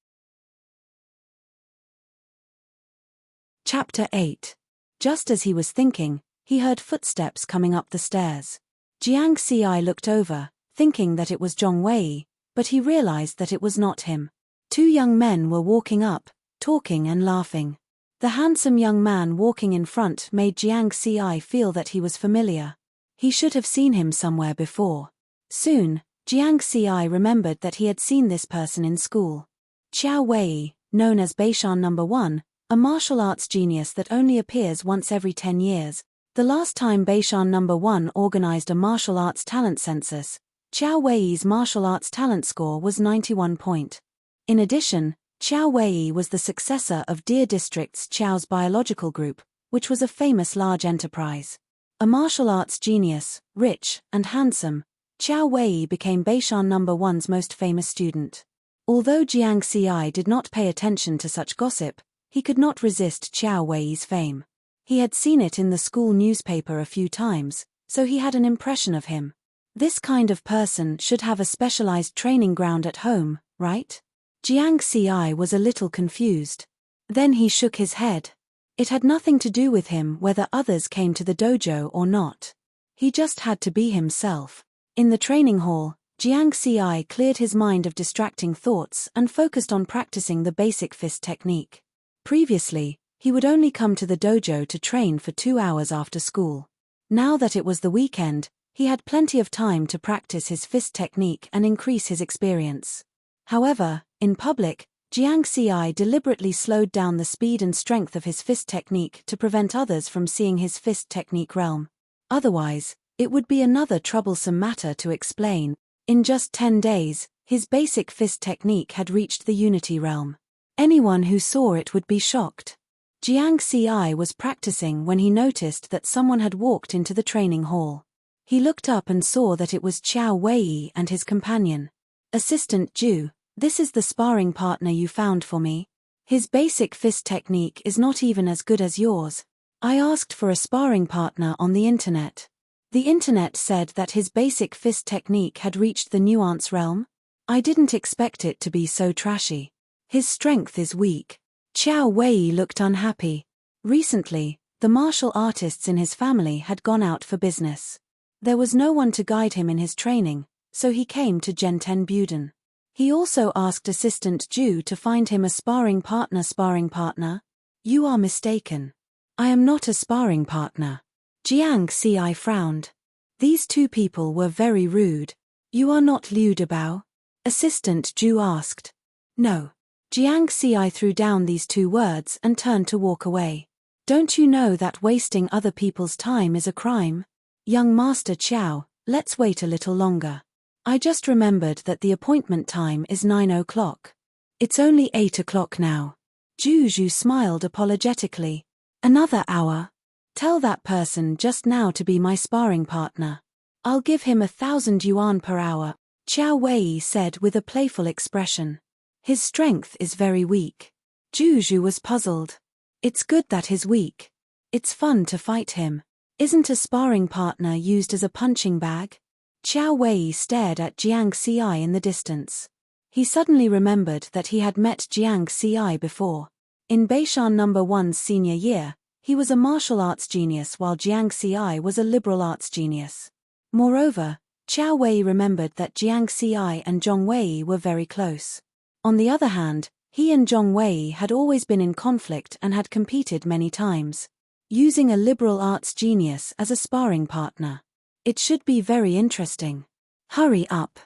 Chapter 8. Just as he was thinking, he heard footsteps coming up the stairs. Jiang Ci looked over, thinking that it was Zhong Wei, but he realized that it was not him. 2 young men were walking up, talking and laughing. The handsome young man walking in front made Jiang Ci feel that he was familiar. He should have seen him somewhere before. Soon, Jiang Ci remembered that he had seen this person in school. Qiao Wei, known as Beishan No. 1, a martial arts genius that only appears once every 10 years. The last time Beishan No. 1 organized a martial arts talent census, Qiao Wei's martial arts talent score was 91 point. In addition, Qiao Wei was the successor of Deer District's Qiao's biological group, which was a famous large enterprise. A martial arts genius, rich and handsome, Qiao Wei became Beishan No. 1's most famous student. Although Jiang Ci did not pay attention to such gossip, he could not resist Qiao Wei's fame. He had seen it in the school newspaper a few times, so he had an impression of him. This kind of person should have a specialized training ground at home, right? Jiang Ci was a little confused. Then he shook his head. It had nothing to do with him whether others came to the dojo or not. He just had to be himself. In the training hall, Jiang Ci cleared his mind of distracting thoughts and focused on practicing the basic fist technique. Previously, he would only come to the dojo to train for 2 hours after school. Now that it was the weekend, he had plenty of time to practice his fist technique and increase his experience. However, in public, Jiang Ci deliberately slowed down the speed and strength of his fist technique to prevent others from seeing his fist technique realm. Otherwise, It would be another troublesome matter to explain. In just 10 days, his basic fist technique had reached the Unity realm. Anyone who saw it would be shocked. Jiang Ci was practicing when he noticed that someone had walked into the training hall. He looked up and saw that it was Qiao Wei and his companion. Assistant Ju, this is the sparring partner you found for me. His basic fist technique is not even as good as yours. I asked for a sparring partner on the internet. The internet said that his basic fist technique had reached the nuance realm. I didn't expect it to be so trashy. His strength is weak. Qiao Wei looked unhappy. Recently, the martial artists in his family had gone out for business. There was no one to guide him in his training, so he came to Genten Buden. He also asked Assistant Ju to find him a sparring partner. Sparring partner? You are mistaken. I am not a sparring partner. Jiang Ci frowned. These two people were very rude. You are not Liu Debao? Assistant Ju asked. No. Jiang Ci threw down these two words and turned to walk away. Don't you know that wasting other people's time is a crime? Young Master Qiao, let's wait a little longer. I just remembered that the appointment time is 9 o'clock. It's only 8 o'clock now. Ju smiled apologetically. Another hour? Tell that person just now to be my sparring partner. I'll give him 1,000 yuan per hour, Qiao Wei said with a playful expression. His strength is very weak. Ju was puzzled. It's good that he's weak. It's fun to fight him. Isn't a sparring partner used as a punching bag? Qiao Wei stared at Jiang Ci in the distance. He suddenly remembered that he had met Jiang Ci before. In Beishan No. 1's senior year, he was a martial arts genius while Jiang Ci was a liberal arts genius. Moreover, Qiao Wei remembered that Jiang Ci and Zhong Wei were very close. On the other hand, he and Zhong Wei had always been in conflict and had competed many times. Using a liberal arts genius as a sparring partner. It should be very interesting. Hurry up.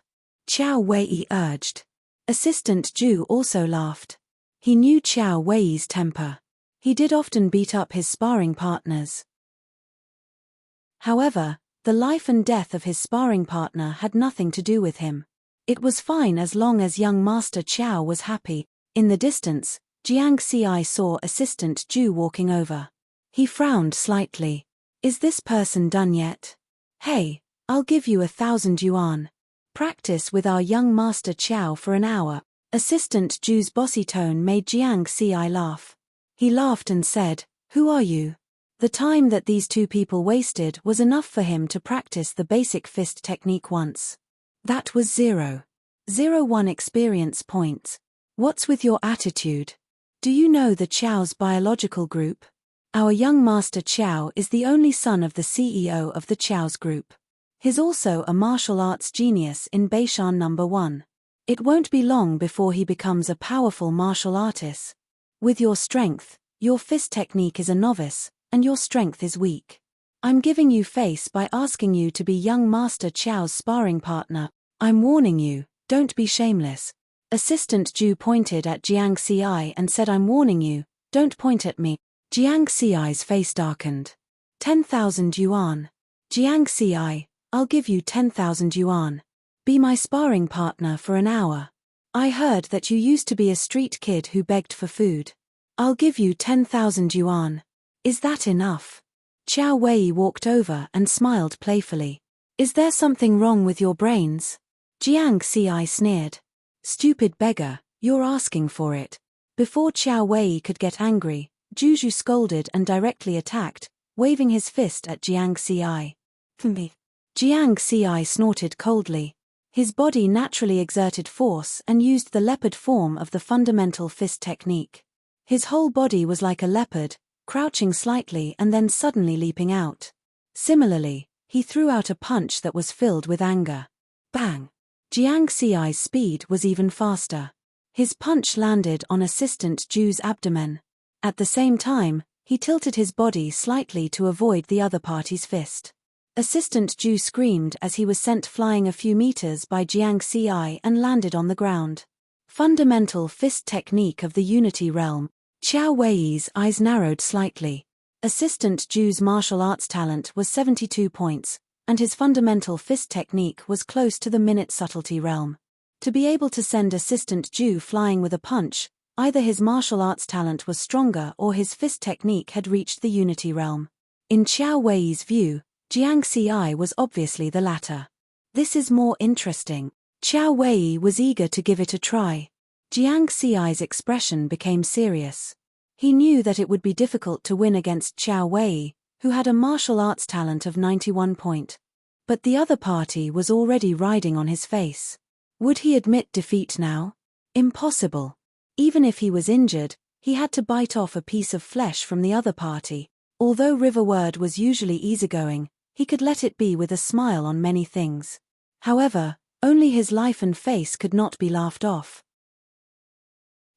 Qiao Wei urged. Assistant Ju also laughed. He knew Qiao Wei's temper. He did often beat up his sparring partners. However, the life and death of his sparring partner had nothing to do with him. It was fine as long as young Master Qiao was happy. In the distance, Jiang Ci saw Assistant Ju walking over. He frowned slightly. Is this person done yet? Hey, I'll give you 1,000 yuan. Practice with our young Master Qiao for an hour. Assistant Ju's bossy tone made Jiang Ci laugh. He laughed and said, Who are you? The time that these two people wasted was enough for him to practice the basic fist technique once. That was 0.01 experience points. What's with your attitude? Do you know the Qiao's biological group? Our young Master Qiao is the only son of the CEO of the Qiao's group. He's also a martial arts genius in Beishan No. 1. It won't be long before he becomes a powerful martial artist. With your strength, your fist technique is a novice, and your strength is weak. I'm giving you face by asking you to be young Master Qiao's sparring partner. I'm warning you, don't be shameless. Assistant Ju pointed at Jiang Ci and said I'm warning you, don't point at me. Jiang Ci's face darkened. 10,000 yuan. Jiang Ci, I'll give you 10,000 yuan. Be my sparring partner for an hour. I heard that you used to be a street kid who begged for food. I'll give you 10,000 yuan. Is that enough? Qiao Wei walked over and smiled playfully. Is there something wrong with your brains? Jiang Ci sneered. Stupid beggar, you're asking for it. Before Qiao Wei could get angry, Ju scolded and directly attacked, waving his fist at Jiang Ci. Jiang Ci snorted coldly. His body naturally exerted force and used the leopard form of the fundamental fist technique. His whole body was like a leopard, crouching slightly and then suddenly leaping out. Similarly, he threw out a punch that was filled with anger. Bang! Jiang Ci's speed was even faster. His punch landed on Assistant Ju's abdomen. At the same time, he tilted his body slightly to avoid the other party's fist. Assistant Ju screamed as he was sent flying a few meters by Jiang Ci and landed on the ground. Fundamental fist technique of the Unity realm. Qiao Wei's eyes narrowed slightly. Assistant Ju's martial arts talent was 72 points, and his fundamental fist technique was close to the minute subtlety realm. To be able to send assistant Ju flying with a punch, either his martial arts talent was stronger or his fist technique had reached the unity realm. In Qiao Wei's view, Jiang Xi was obviously the latter. This is more interesting. Qiao Wei was eager to give it a try. Jiang Xi's expression became serious. He knew that it would be difficult to win against Qiao Wei, who had a martial arts talent of 91 point. But the other party was already riding on his face. Would he admit defeat now? Impossible. Even if he was injured, he had to bite off a piece of flesh from the other party. Although Riverward was usually easygoing, he could let it be with a smile on many things. However, only his life and face could not be laughed off.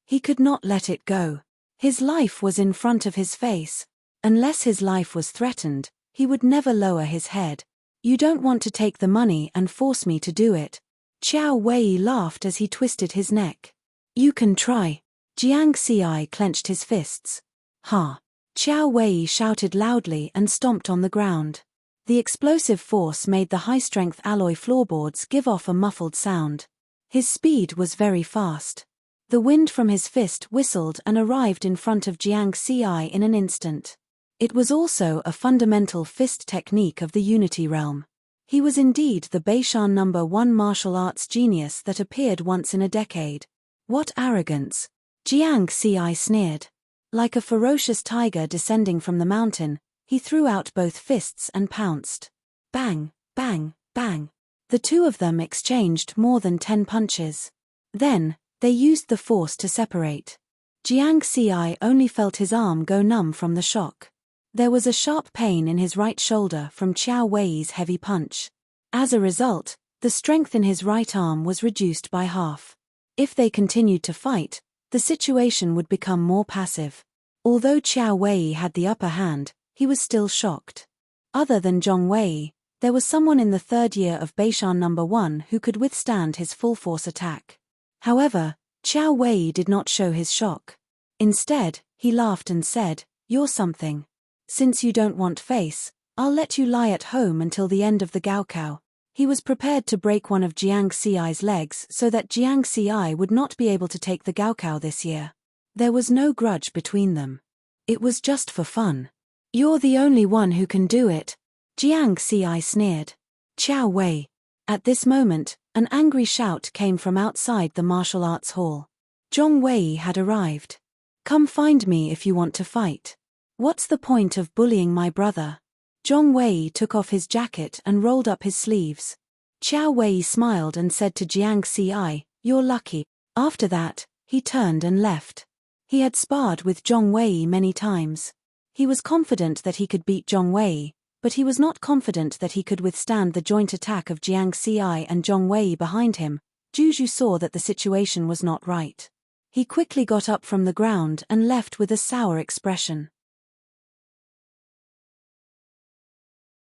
He could not let it go. His life was in front of his face. Unless his life was threatened, he would never lower his head. You don't want to take the money and force me to do it. Qiao Wei laughed as he twisted his neck. You can try. Jiang Xi clenched his fists. Ha! Qiao Wei shouted loudly and stomped on the ground. The explosive force made the high-strength alloy floorboards give off a muffled sound. His speed was very fast. The wind from his fist whistled and arrived in front of Jiang Xi in an instant. It was also a fundamental fist technique of the Unity realm. He was indeed the Beishan #1 martial arts genius that appeared once in a decade. What arrogance! Jiang Xi sneered. Like a ferocious tiger descending from the mountain, he threw out both fists and pounced. Bang, bang, bang. The two of them exchanged more than 10 punches. Then, they used the force to separate. Jiang Xi only felt his arm go numb from the shock. There was a sharp pain in his right shoulder from Qiao Wei's heavy punch. As a result, the strength in his right arm was reduced by half. If they continued to fight, the situation would become more passive. Although Qiao Wei had the upper hand, he was still shocked. Other than Zhong Wei, there was someone in the third year of Beishan #1 who could withstand his full-force attack. However, Qiao Wei did not show his shock. Instead, he laughed and said, "You're something. Since you don't want face, I'll let you lie at home until the end of the Gaokao." He was prepared to break one of Jiang Xi's legs so that Jiang Xi would not be able to take the Gaokao this year. There was no grudge between them. It was just for fun. "You're the only one who can do it," Jiang Xi sneered. "Qiao Wei." At this moment, an angry shout came from outside the martial arts hall. Zhong Wei had arrived. "Come find me if you want to fight. What's the point of bullying my brother?" Zhong Wei took off his jacket and rolled up his sleeves. Qiao Wei smiled and said to Jiang Xi, "You're lucky." After that, he turned and left. He had sparred with Zhong Wei many times. He was confident that he could beat Zhong Wei, but he was not confident that he could withstand the joint attack of Jiang Xi and Zhong Wei behind him. Juju saw that the situation was not right. He quickly got up from the ground and left with a sour expression.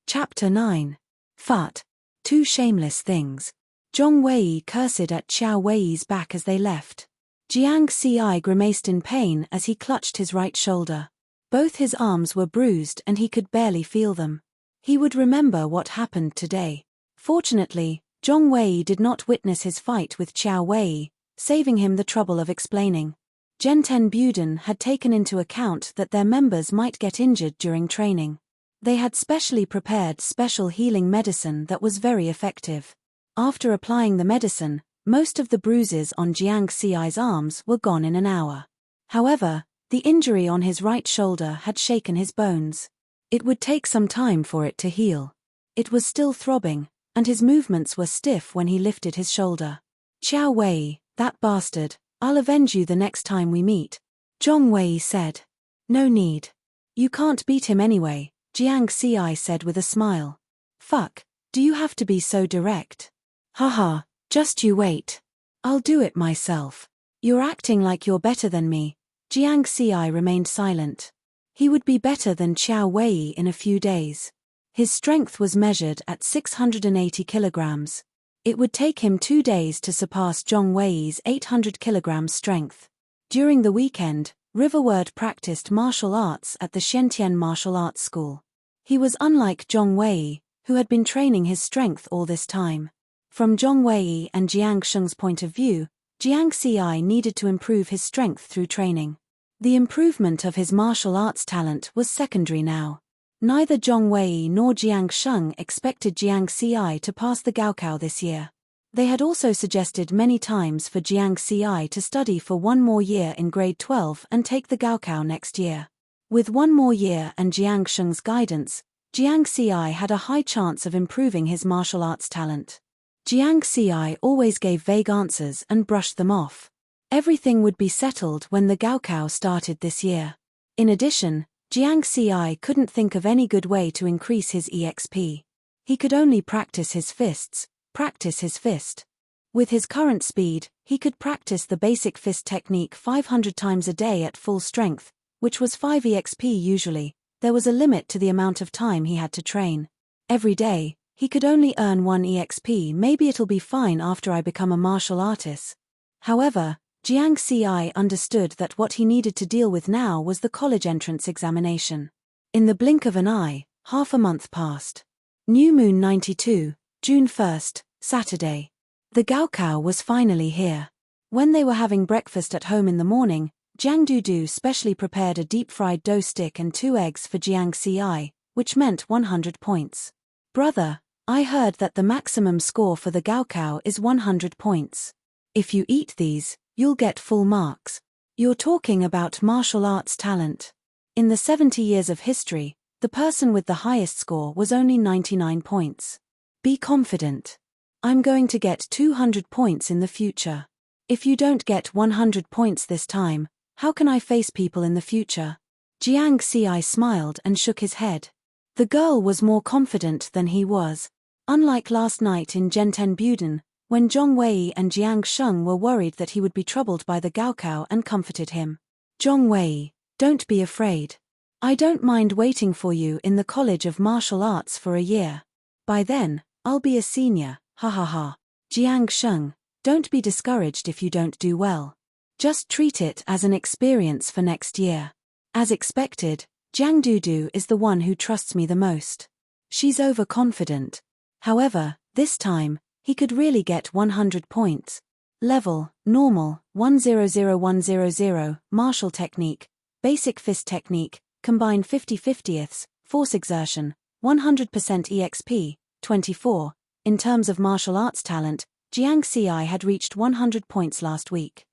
Chapter 9. Fat. Two shameless things. Zhong Wei cursed at Qiao Wei's back as they left. Jiang Xi grimaced in pain as he clutched his right shoulder. Both his arms were bruised and he could barely feel them. He would remember what happened today. Fortunately, Zhong Wei did not witness his fight with Qiao Wei, saving him the trouble of explaining. Genten Buden had taken into account that their members might get injured during training. They had specially prepared special healing medicine that was very effective. After applying the medicine, most of the bruises on Jiang Xi's arms were gone in an hour. However, the injury on his right shoulder had shaken his bones. It would take some time for it to heal. It was still throbbing, and his movements were stiff when he lifted his shoulder. "Qiao Wei, that bastard, I'll avenge you the next time we meet," Zhong Wei said. "No need. You can't beat him anyway," Jiang Xi said with a smile. "Fuck, do you have to be so direct? Haha, just you wait. I'll do it myself. You're acting like you're better than me." Jiang Xi remained silent. He would be better than Qiao Wei in a few days. His strength was measured at 680 kilograms. It would take him 2 days to surpass Zhong Wei's 800 kilograms strength. During the weekend, Riverward practiced martial arts at the Shentian Martial Arts School. He was unlike Zhong Wei, who had been training his strength all this time. From Zhong Wei and Jiang Sheng's point of view, Jiang Xi needed to improve his strength through training. The improvement of his martial arts talent was secondary now. Neither Zhong Wei nor Jiang Sheng expected Jiang Xi to pass the Gaokao this year. They had also suggested many times for Jiang Xi to study for one more year in grade 12 and take the Gaokao next year. With one more year and Jiang Sheng's guidance, Jiang Xi had a high chance of improving his martial arts talent. Jiang Xi always gave vague answers and brushed them off. Everything would be settled when the Gaokao started this year. In addition, Jiang Xi couldn't think of any good way to increase his EXP. He could only practice his fist. With his current speed, he could practice the basic fist technique 500 times a day at full strength, which was 5 EXP usually. There was a limit to the amount of time he had to train. Every day, he could only earn 1 EXP. Maybe it'll be fine after I become a martial artist. However, Jiang Xi understood that what he needed to deal with now was the college entrance examination. In the blink of an eye, half a month passed. New Moon 92, June 1st, Saturday. The Gaokao was finally here. When they were having breakfast at home in the morning, Jiang Dudu specially prepared a deep-fried dough stick and 2 eggs for Jiang Xi, which meant 100 points. Brother, I heard that the maximum score for the Gaokao is 100 points. If you eat these, you'll get full marks. You're talking about martial arts talent. In the 70 years of history, the person with the highest score was only 99 points. Be confident. I'm going to get 200 points in the future. If you don't get 100 points this time, how can I face people in the future? Jiang Xi smiled and shook his head. The girl was more confident than he was. Unlike last night in Zhenten Buden, when Zhong Wei and Jiang Sheng were worried that he would be troubled by the Gaokao and comforted him. Zhong Wei, don't be afraid. I don't mind waiting for you in the College of Martial Arts for a year. By then, I'll be a senior, ha ha ha. Jiang Sheng, don't be discouraged if you don't do well. Just treat it as an experience for next year. As expected, Jiang Dudu is the one who trusts me the most. She's overconfident. However, this time, he could really get 100 points. Level, normal, 100100, martial technique, basic fist technique, combined 50/50ths, force exertion, 100% EXP, 24. In terms of martial arts talent, Jiang Xi had reached 100 points last week.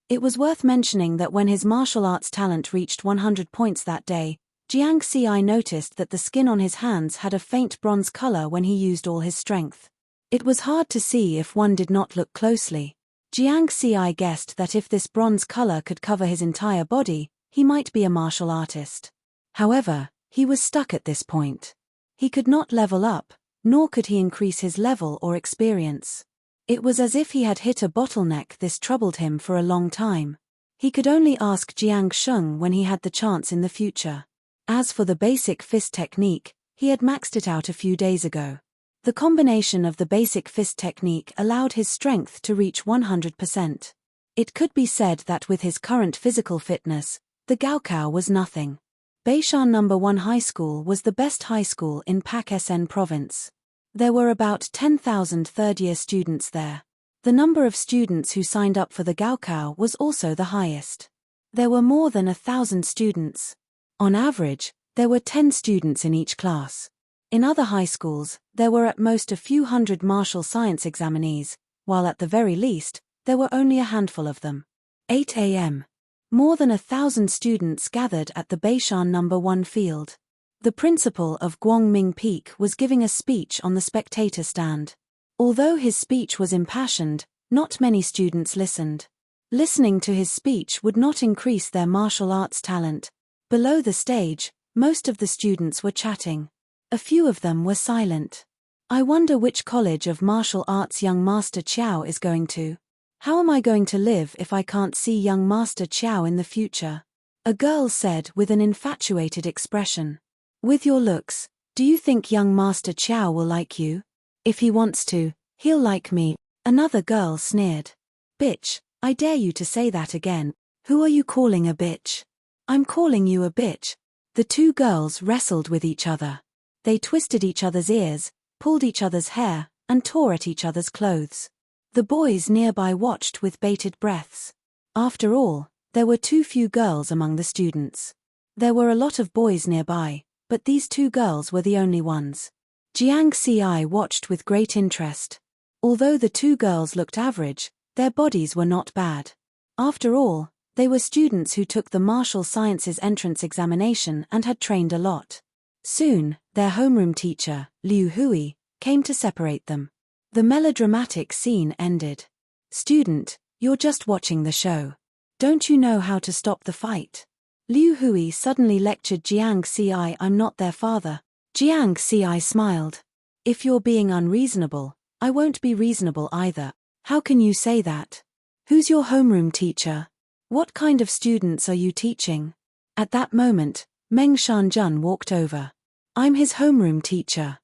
It was worth mentioning that when his martial arts talent reached 100 points that day, Jiang Xi noticed that the skin on his hands had a faint bronze color when he used all his strength. It was hard to see if one did not look closely. Jiang Xi guessed that if this bronze color could cover his entire body, he might be a martial artist. However, he was stuck at this point. He could not level up, nor could he increase his level or experience. It was as if he had hit a bottleneck. This troubled him for a long time. He could only ask Jiang Sheng when he had the chance in the future. As for the basic fist technique, he had maxed it out a few days ago. The combination of the basic fist technique allowed his strength to reach 100%. It could be said that with his current physical fitness, the Gaokao was nothing. Beishan No. 1 High School was the best high school in Pak-Sen Province. There were about 10,000 third-year students there. The number of students who signed up for the Gaokao was also the highest. There were more than 1,000 students. On average, there were 10 students in each class. In other high schools, there were at most a few hundred martial science examinees, while at the very least, there were only a handful of them. 8 a.m. More than 1,000 students gathered at the Beishan No. 1 field. The principal of Guangming Peak was giving a speech on the spectator stand. Although his speech was impassioned, not many students listened. Listening to his speech would not increase their martial arts talent. Below the stage, most of the students were chatting. A few of them were silent. I wonder which college of martial arts young Master Chiao is going to. How am I going to live if I can't see young Master Chiao in the future? A girl said with an infatuated expression. With your looks, do you think young Master Chiao will like you? If he wants to, he'll like me. Another girl sneered. Bitch, I dare you to say that again. Who are you calling a bitch? I'm calling you a bitch. The two girls wrestled with each other. They twisted each other's ears, pulled each other's hair, and tore at each other's clothes. The boys nearby watched with bated breaths. After all, there were too few girls among the students. There were a lot of boys nearby, but these two girls were the only ones. Jiang Xi watched with great interest. Although the two girls looked average, their bodies were not bad. After all, they were students who took the martial sciences entrance examination and had trained a lot. Soon, their homeroom teacher, Liu Hui, came to separate them. The melodramatic scene ended. "Student, you're just watching the show. Don't you know how to stop the fight?" Liu Hui suddenly lectured Jiang Xi, "I'm not their father." Jiang Xi smiled. "If you're being unreasonable, I won't be reasonable either. How can you say that? Who's your homeroom teacher? What kind of students are you teaching?" At that moment, Meng Shanjun walked over. "I'm his homeroom teacher."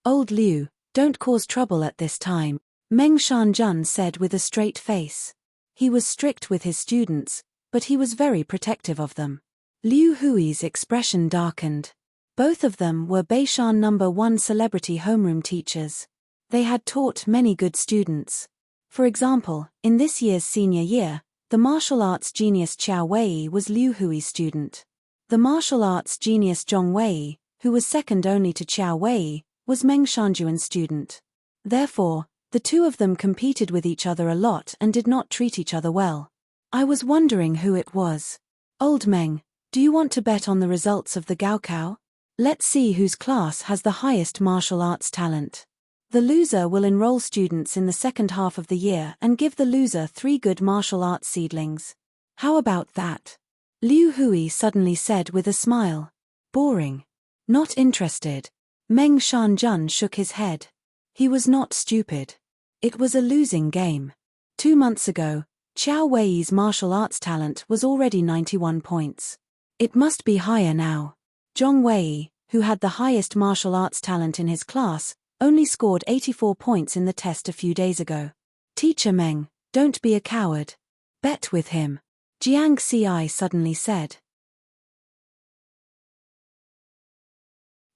"Old Liu, don't cause trouble at this time," Meng Shanjun said with a straight face. He was strict with his students, but he was very protective of them. Liu Hui's expression darkened. Both of them were Beishan No. 1 celebrity homeroom teachers. They had taught many good students. For example, in this year's senior year, the martial arts genius Qiao Wei was Liu Hui's student. The martial arts genius Zhong Wei, who was second only to Qiao Wei, was Meng Shanjuan's student. Therefore, the two of them competed with each other a lot and did not treat each other well. I was wondering who it was. "Old Meng, do you want to bet on the results of the Gaokao? Let's see whose class has the highest martial arts talent. The loser will enroll students in the second half of the year and give the loser 3 good martial arts seedlings. How about that?" Liu Hui suddenly said with a smile. "Boring. Not interested." Meng Shanjun shook his head. He was not stupid. It was a losing game. 2 months ago, Qiao Wei's martial arts talent was already 91 points. It must be higher now. Zhong Wei, who had the highest martial arts talent in his class, only scored 84 points in the test a few days ago. "Teacher Meng, don't be a coward. Bet with him," Jiang Xi suddenly said.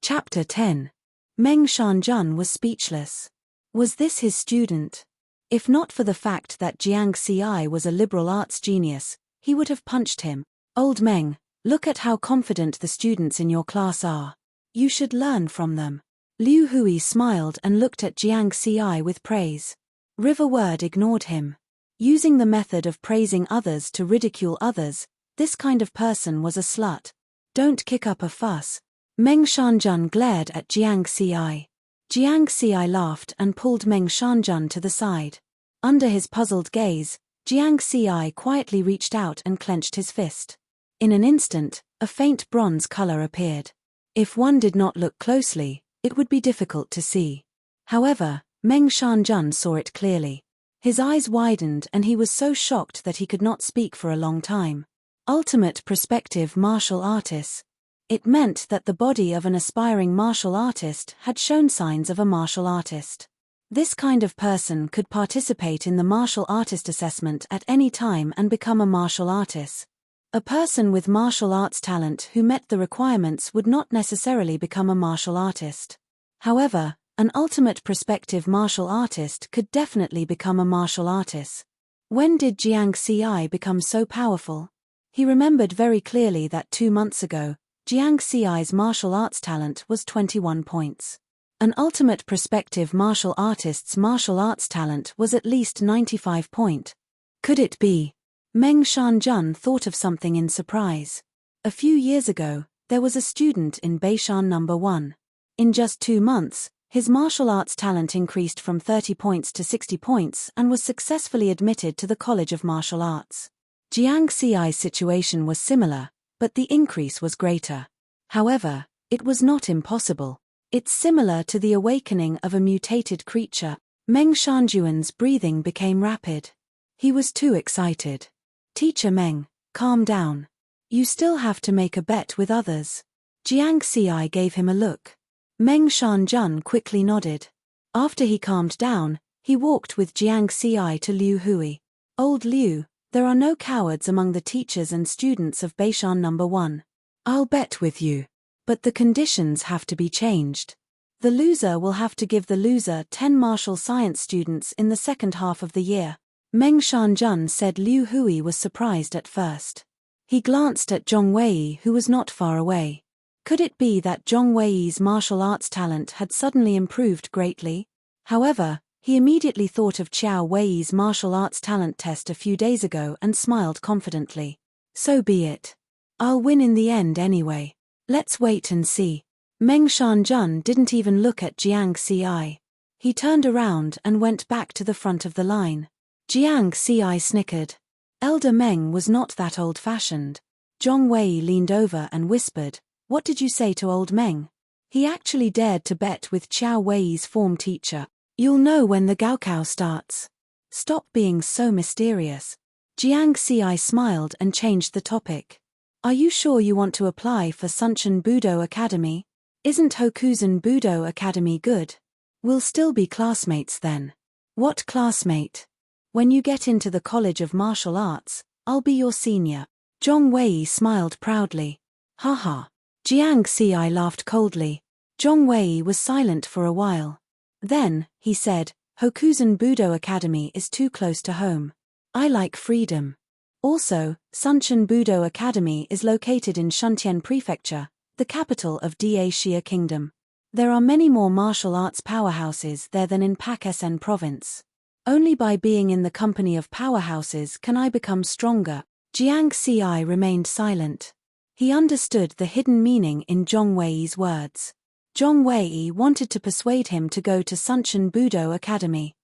Chapter 10. Meng Shanjun was speechless. Was this his student? If not for the fact that Jiang Xi was a liberal arts genius, he would have punched him. "Old Meng, look at how confident the students in your class are. You should learn from them." Liu Hui smiled and looked at Jiang Xi with praise. River Word ignored him. Using the method of praising others to ridicule others, this kind of person was a slut. "Don't kick up a fuss." Meng Shanjun glared at Jiang Xi. Jiang Xi laughed and pulled Meng Shanjun to the side. Under his puzzled gaze, Jiang Xi quietly reached out and clenched his fist. In an instant, a faint bronze color appeared. If one did not look closely, it would be difficult to see. However, Meng Shanjun saw it clearly. His eyes widened and he was so shocked that he could not speak for a long time. Ultimate prospective martial artist. It meant that the body of an aspiring martial artist had shown signs of a martial artist. This kind of person could participate in the martial artist assessment at any time and become a martial artist. A person with martial arts talent who met the requirements would not necessarily become a martial artist. However, an ultimate prospective martial artist could definitely become a martial artist. When did Jiang Xi become so powerful? He remembered very clearly that 2 months ago, Jiang Xi's martial arts talent was 21 points. An ultimate prospective martial artist's martial arts talent was at least 95 points. Could it be? Meng Shanjun thought of something in surprise. A few years ago, there was a student in Beishan No. 1. In just 2 months, his martial arts talent increased from 30 points to 60 points and was successfully admitted to the College of Martial Arts. Jiang Xi's situation was similar, but the increase was greater. However, it was not impossible. It's similar to the awakening of a mutated creature. Meng Shanjuan's breathing became rapid. He was too excited. "Teacher Meng, calm down. You still have to make a bet with others." Jiang Xi gave him a look. Meng Shanjun quickly nodded. After he calmed down, he walked with Jiang Xi to Liu Hui. "Old Liu, there are no cowards among the teachers and students of Beishan No. 1. I'll bet with you. But the conditions have to be changed. The loser will have to give the loser 10 martial science students in the second half of the year. Meng Shanjun said. Liu Hui was surprised at first. He glanced at Zhong Wei, who was not far away. Could it be that Zhong Wei's martial arts talent had suddenly improved greatly? However, he immediately thought of Qiao Wei's martial arts talent test a few days ago and smiled confidently. So be it. I'll win in the end anyway. Let's wait and see. Meng Shanjun didn't even look at Jiang Ci. He turned around and went back to the front of the line. Jiang Ci snickered. Elder Meng was not that old-fashioned. Zhong Wei leaned over and whispered, "What did you say to old Meng?" He actually dared to bet with Qiao Wei's form teacher. "You'll know when the Gaokao starts. Stop being so mysterious." Jiang Ci smiled and changed the topic. "Are you sure you want to apply for Sunchen Budo Academy? Isn't Hokuzen Budo Academy good? We'll still be classmates then." "What classmate? When you get into the College of Martial Arts, I'll be your senior." Zhong Wei smiled proudly. "Haha." Jiang Ci laughed coldly. Zhong Wei was silent for a while. Then, he said, "Hokuzen Budo Academy is too close to home. I like freedom. Also, Sunchen Budo Academy is located in Shuntian Prefecture, the capital of Dacia Kingdom. There are many more martial arts powerhouses there than in Pakistan province. Only by being in the company of powerhouses can I become stronger." Jiang Ci remained silent. He understood the hidden meaning in Zhong Wei's words. Zhong Wei wanted to persuade him to go to Sunchen Budo Academy.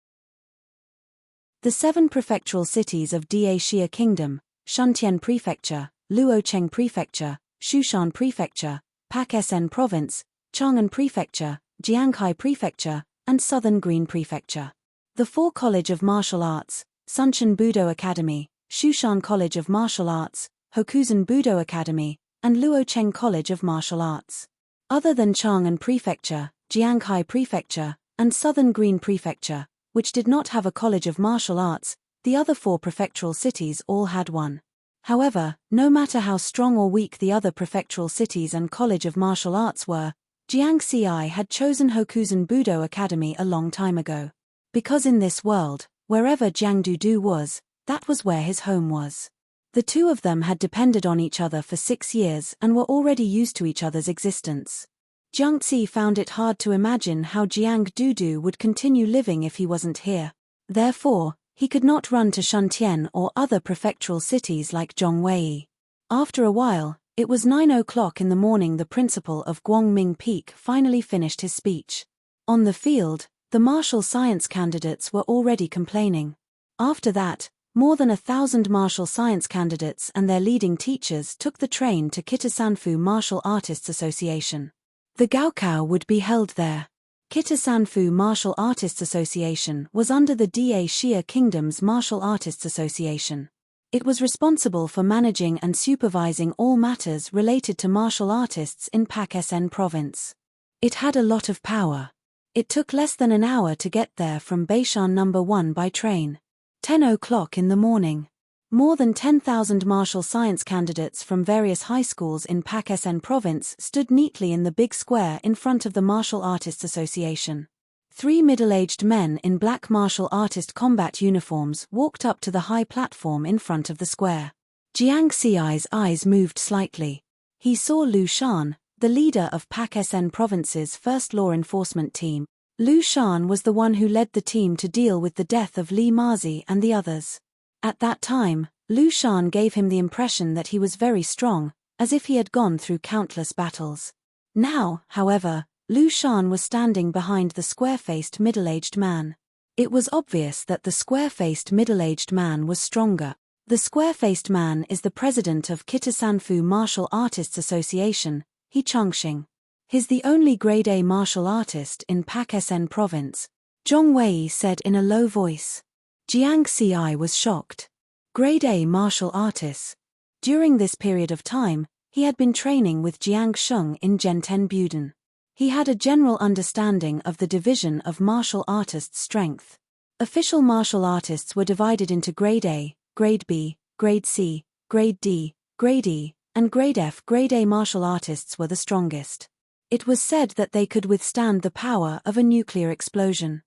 The 7 prefectural cities of Dacia Kingdom, Shuntian Prefecture, Luocheng Prefecture, Shushan Prefecture, Pakistan Province, Chang'an Prefecture, Jianghai Prefecture, and Southern Green Prefecture. The 4 College of Martial Arts, Sunchen Budo Academy, Shushan College of Martial Arts, Hokuzen Budo Academy, and Luocheng College of Martial Arts. Other than Chang'an Prefecture, Jianghai Prefecture, and Southern Green Prefecture, which did not have a College of Martial Arts, the other 4 prefectural cities all had one. However, no matter how strong or weak the other prefectural cities and College of Martial Arts were, Jiang Ci had chosen Hokuzen Budo Academy a long time ago. Because in this world, wherever Jiang Dudu was, that was where his home was. The two of them had depended on each other for 6 years and were already used to each other's existence. Jiang Ci found it hard to imagine how Jiang Dudu would continue living if he wasn't here. Therefore, he could not run to Shuntian or other prefectural cities like Zhong Wei. After a while, it was 9 o'clock in the morning. The principal of Guangming Peak finally finished his speech. On the field, the martial science candidates were already complaining. After that, more than 1,000 martial science candidates and their leading teachers took the train to Kitasanfu Martial Artists Association. The Gaokao would be held there. Kitasanfu Martial Artists Association was under the Dacia Kingdom's Martial Artists Association. It was responsible for managing and supervising all matters related to martial artists in Pakistan province. It had a lot of power. It took less than an hour to get there from Beishan No. 1 by train. 10 o'clock in the morning. More than 10,000 martial science candidates from various high schools in Pakistan province stood neatly in the big square in front of the Martial Artists Association. 3 middle-aged men in black martial artist combat uniforms walked up to the high platform in front of the square. Jiang Ci's eyes moved slightly. He saw Lu Shan, the leader of Pakistan province's first law enforcement team. Lu Shan was the one who led the team to deal with the death of Li Mazi and the others. At that time, Lu Shan gave him the impression that he was very strong, as if he had gone through countless battles. Now, however, Lu Shan was standing behind the square-faced middle-aged man. It was obvious that the square-faced middle-aged man was stronger. The square-faced man is the president of Kitasanfu Martial Artists Association, He Changxing. He's the only grade A martial artist in Pakistan province, Zhong Wei said in a low voice. Jiang Ci was shocked. Grade A martial artists. During this period of time, he had been training with Jiang Sheng in Zhenten Buden. He had a general understanding of the division of martial artists' strength. Official martial artists were divided into Grade A, Grade B, Grade C, Grade D, Grade E, and grade F, grade A martial artists were the strongest. It was said that they could withstand the power of a nuclear explosion.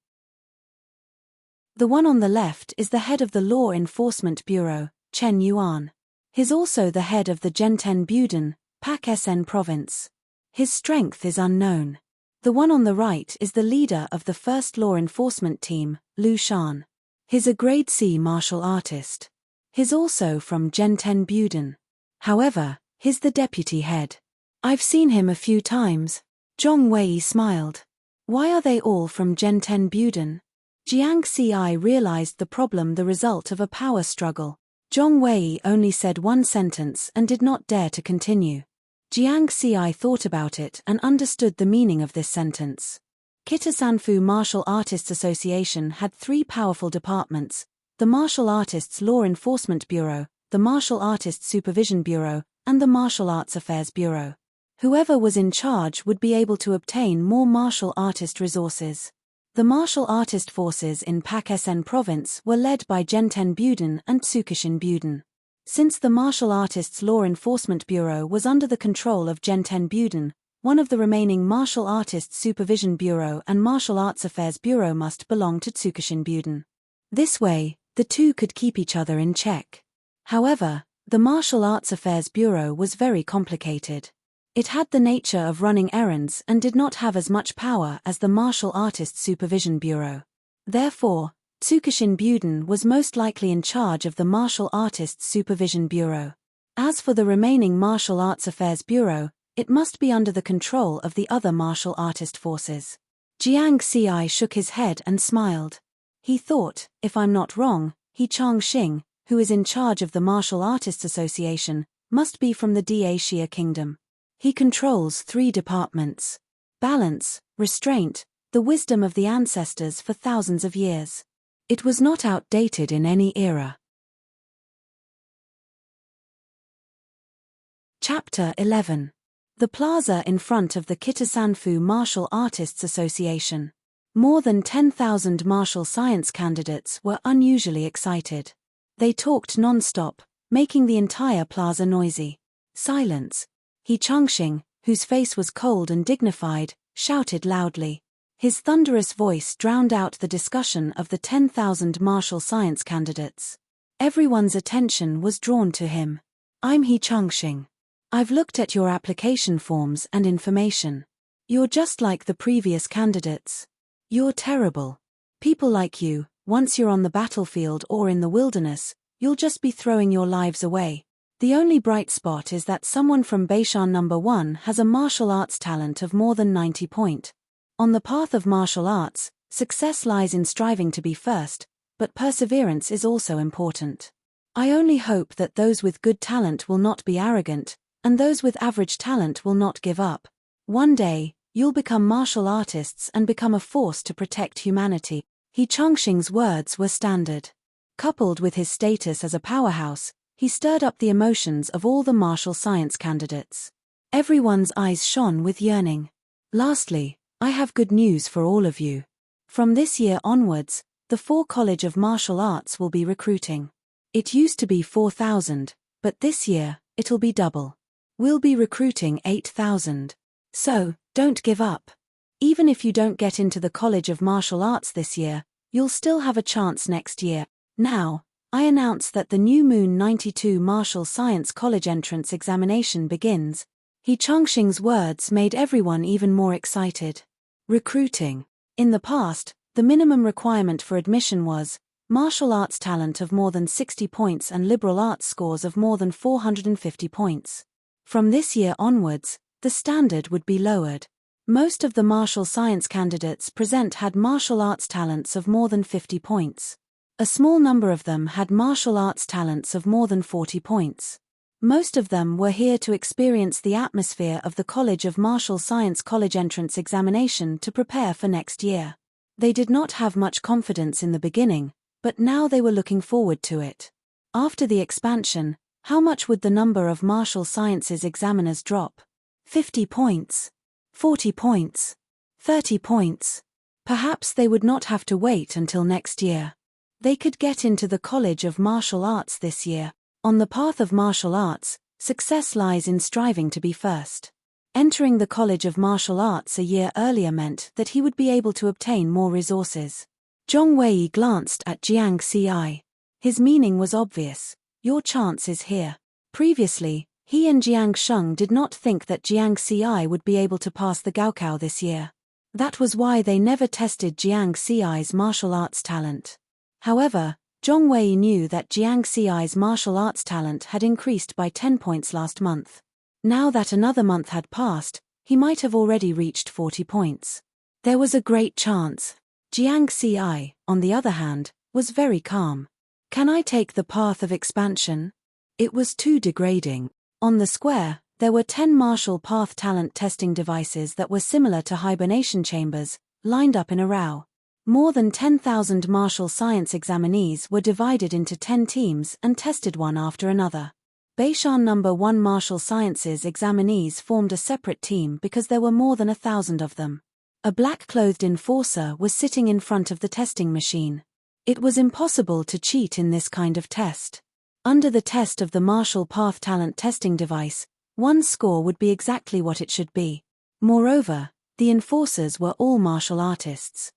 The one on the left is the head of the Law Enforcement Bureau, Chen Yuan. He's also the head of the Genten Buden, Pak-Sen province. His strength is unknown. The one on the right is the leader of the first law enforcement team, Lu Shan. He's a grade C martial artist. He's also from Genten Buden. However, he's the deputy head. I've seen him a few times. Zhong Wei smiled. Why are they all from Genten Buden? Jiang Ci realized the problem, the result of a power struggle. Zhong Wei only said one sentence and did not dare to continue. Jiang Ci thought about it and understood the meaning of this sentence. Kitasanfu Martial Artists Association had three powerful departments: the Martial Artists Law Enforcement Bureau, the Martial Artists Supervision Bureau, and the Martial Arts Affairs Bureau. Whoever was in charge would be able to obtain more martial artist resources. The martial artist forces in Pak-Sen province were led by Genten Buden and Tsukishin Buden. Since the Martial Artists Law Enforcement Bureau was under the control of Genten Buden, one of the remaining Martial Artists Supervision Bureau and Martial Arts Affairs Bureau must belong to Tsukishin Buden. This way, the two could keep each other in check. However, the Martial Arts Affairs Bureau was very complicated. It had the nature of running errands and did not have as much power as the Martial Artists Supervision Bureau. Therefore, Tsukishin Buden was most likely in charge of the Martial Artists Supervision Bureau. As for the remaining Martial Arts Affairs Bureau, it must be under the control of the other martial artist forces. Jiang Ci shook his head and smiled. He thought, if I'm not wrong, He Changxing, who is in charge of the Martial Artists Association, must be from the Dacia Kingdom. He controls three departments: balance, restraint, the wisdom of the ancestors for thousands of years. It was not outdated in any era. Chapter 11. The plaza in front of the Kitasanfu Martial Artists Association. More than 10,000 martial science candidates were unusually excited. They talked non-stop, making the entire plaza noisy. Silence. He Changxing, whose face was cold and dignified, shouted loudly. His thunderous voice drowned out the discussion of the 10,000 martial science candidates. Everyone's attention was drawn to him. I'm He Changxing. I've looked at your application forms and information. You're just like the previous candidates. You're terrible. People like you, once you're on the battlefield or in the wilderness, you'll just be throwing your lives away. The only bright spot is that someone from Beishan No. 1 has a martial arts talent of more than 90 points. On the path of martial arts, success lies in striving to be first, but perseverance is also important. I only hope that those with good talent will not be arrogant, and those with average talent will not give up. One day, you'll become martial artists and become a force to protect humanity. He Changxing's words were standard. Coupled with his status as a powerhouse, he stirred up the emotions of all the martial science candidates. Everyone's eyes shone with yearning. Lastly, I have good news for all of you. From this year onwards, the 4 College of Martial Arts will be recruiting. It used to be 4,000, but this year, it'll be double. We'll be recruiting 8,000. So, don't give up. Even if you don't get into the College of Martial Arts this year, you'll still have a chance next year. Now, I announce that the New Moon 92 Martial Science College entrance examination begins. He Changxing's words made everyone even more excited. Recruiting. In the past, the minimum requirement for admission was martial arts talent of more than 60 points and liberal arts scores of more than 450 points. From this year onwards, the standard would be lowered. Most of the martial science candidates present had martial arts talents of more than 50 points. A small number of them had martial arts talents of more than 40 points. Most of them were here to experience the atmosphere of the College of Martial Science College entrance examination to prepare for next year. They did not have much confidence in the beginning, but now they were looking forward to it. After the expansion, how much would the number of martial sciences examiners drop? 50 points? 40 points? 30 points? Perhaps they would not have to wait until next year. They could get into the College of Martial Arts this year. On the path of martial arts, Success lies in striving to be first. Entering the College of Martial Arts a year earlier meant that he would be able to obtain more resources. Zhong Wei glanced at Jiang Ci. His meaning was obvious. Your chance is here. Previously, he and Jiang Sheng did not think that Jiang Ci would be able to pass the Gaokao this year. That was why they never tested Jiang Ci's martial arts talent. However, Zhong Wei knew that Jiang Ci's martial arts talent had increased by 10 points last month. Now that another month had passed, he might have already reached 40 points. There was a great chance. Jiang Ci, on the other hand, was very calm. Can I take the path of expansion? It was too degrading. On the square, there were 10 martial path talent testing devices that were similar to hibernation chambers, lined up in a row. More than 10,000 martial science examinees were divided into 10 teams and tested one after another. Beishan No. 1 Martial Sciences examinees formed a separate team because there were more than 1,000 of them. A black-clothed enforcer was sitting in front of the testing machine. It was impossible to cheat in this kind of test. Under the test of the Martial Path Talent testing device, one's score would be exactly what it should be. Moreover, the enforcers were all martial artists.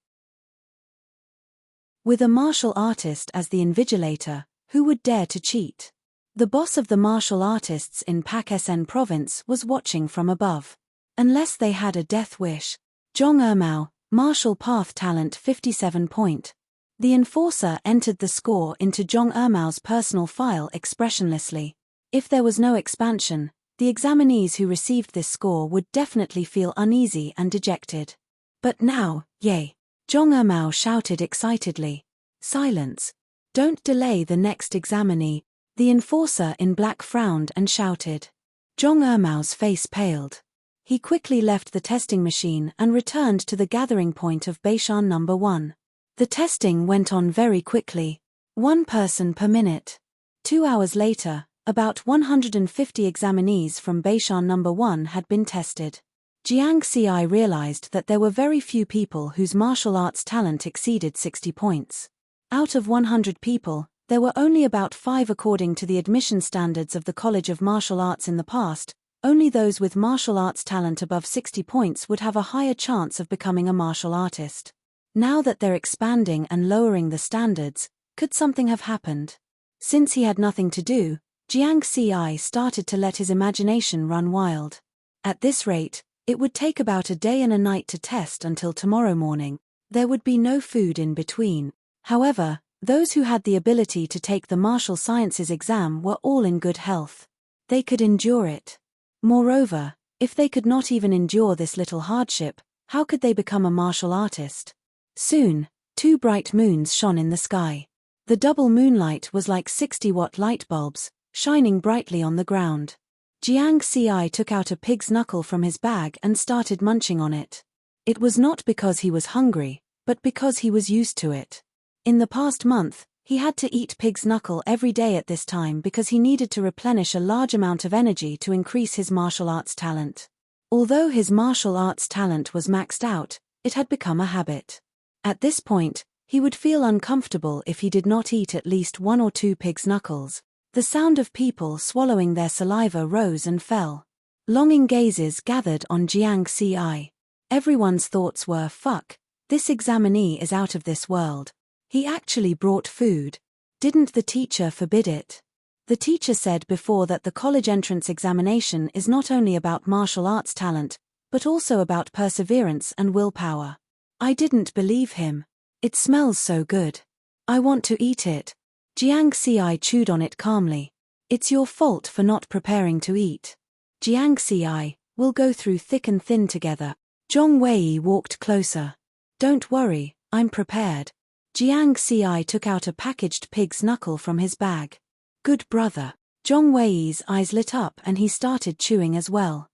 With a martial artist as the invigilator, who would dare to cheat? The boss of the martial artists in Pakistan province was watching from above. Unless they had a death wish. Zhong Ermao, martial path talent 57 point. The enforcer entered the score into Zhong Ermao's personal file expressionlessly. If there was no expansion, the examinees who received this score would definitely feel uneasy and dejected. But now, yay! Zhong Ermao shouted excitedly. Silence. Don't delay the next examinee. The enforcer in black frowned and shouted. Zhong Ermao's face paled. He quickly left the testing machine and returned to the gathering point of Beishan No. 1. The testing went on very quickly. 1 person per minute. 2 hours later, about 150 examinees from Beishan No. 1 had been tested. Jiang Ci realized that there were very few people whose martial arts talent exceeded 60 points. Out of 100 people, there were only about 5 according to the admission standards of the College of Martial Arts in the past. Only those with martial arts talent above 60 points would have a higher chance of becoming a martial artist. Now that they're expanding and lowering the standards, could something have happened? Since he had nothing to do, Jiang Ci started to let his imagination run wild. At this rate, it would take about a day and a night to test until tomorrow morning. There would be no food in between. However, those who had the ability to take the martial sciences exam were all in good health. They could endure it. Moreover, if they could not even endure this little hardship, how could they become a martial artist? Soon, 2 bright moons shone in the sky. The double moonlight was like 60-watt light bulbs, shining brightly on the ground. Jiang Ci took out a pig's knuckle from his bag and started munching on it. It was not because he was hungry, but because he was used to it. In the past month, he had to eat pig's knuckle every day at this time because he needed to replenish a large amount of energy to increase his martial arts talent. Although his martial arts talent was maxed out, it had become a habit. At this point, he would feel uncomfortable if he did not eat at least 1 or 2 pig's knuckles. The sound of people swallowing their saliva rose and fell. Longing gazes gathered on Jiang Ci. Everyone's thoughts were, fuck, this examinee is out of this world. He actually brought food. Didn't the teacher forbid it? The teacher said before that the college entrance examination is not only about martial arts talent, but also about perseverance and willpower. I didn't believe him. It smells so good. I want to eat it. Jiang Ci chewed on it calmly. It's your fault for not preparing to eat. Jiang Ci, we'll go through thick and thin together. Zhong Wei walked closer. Don't worry, I'm prepared. Jiang Ci took out a packaged pig's knuckle from his bag. Good brother. Zhong Wei's eyes lit up and he started chewing as well.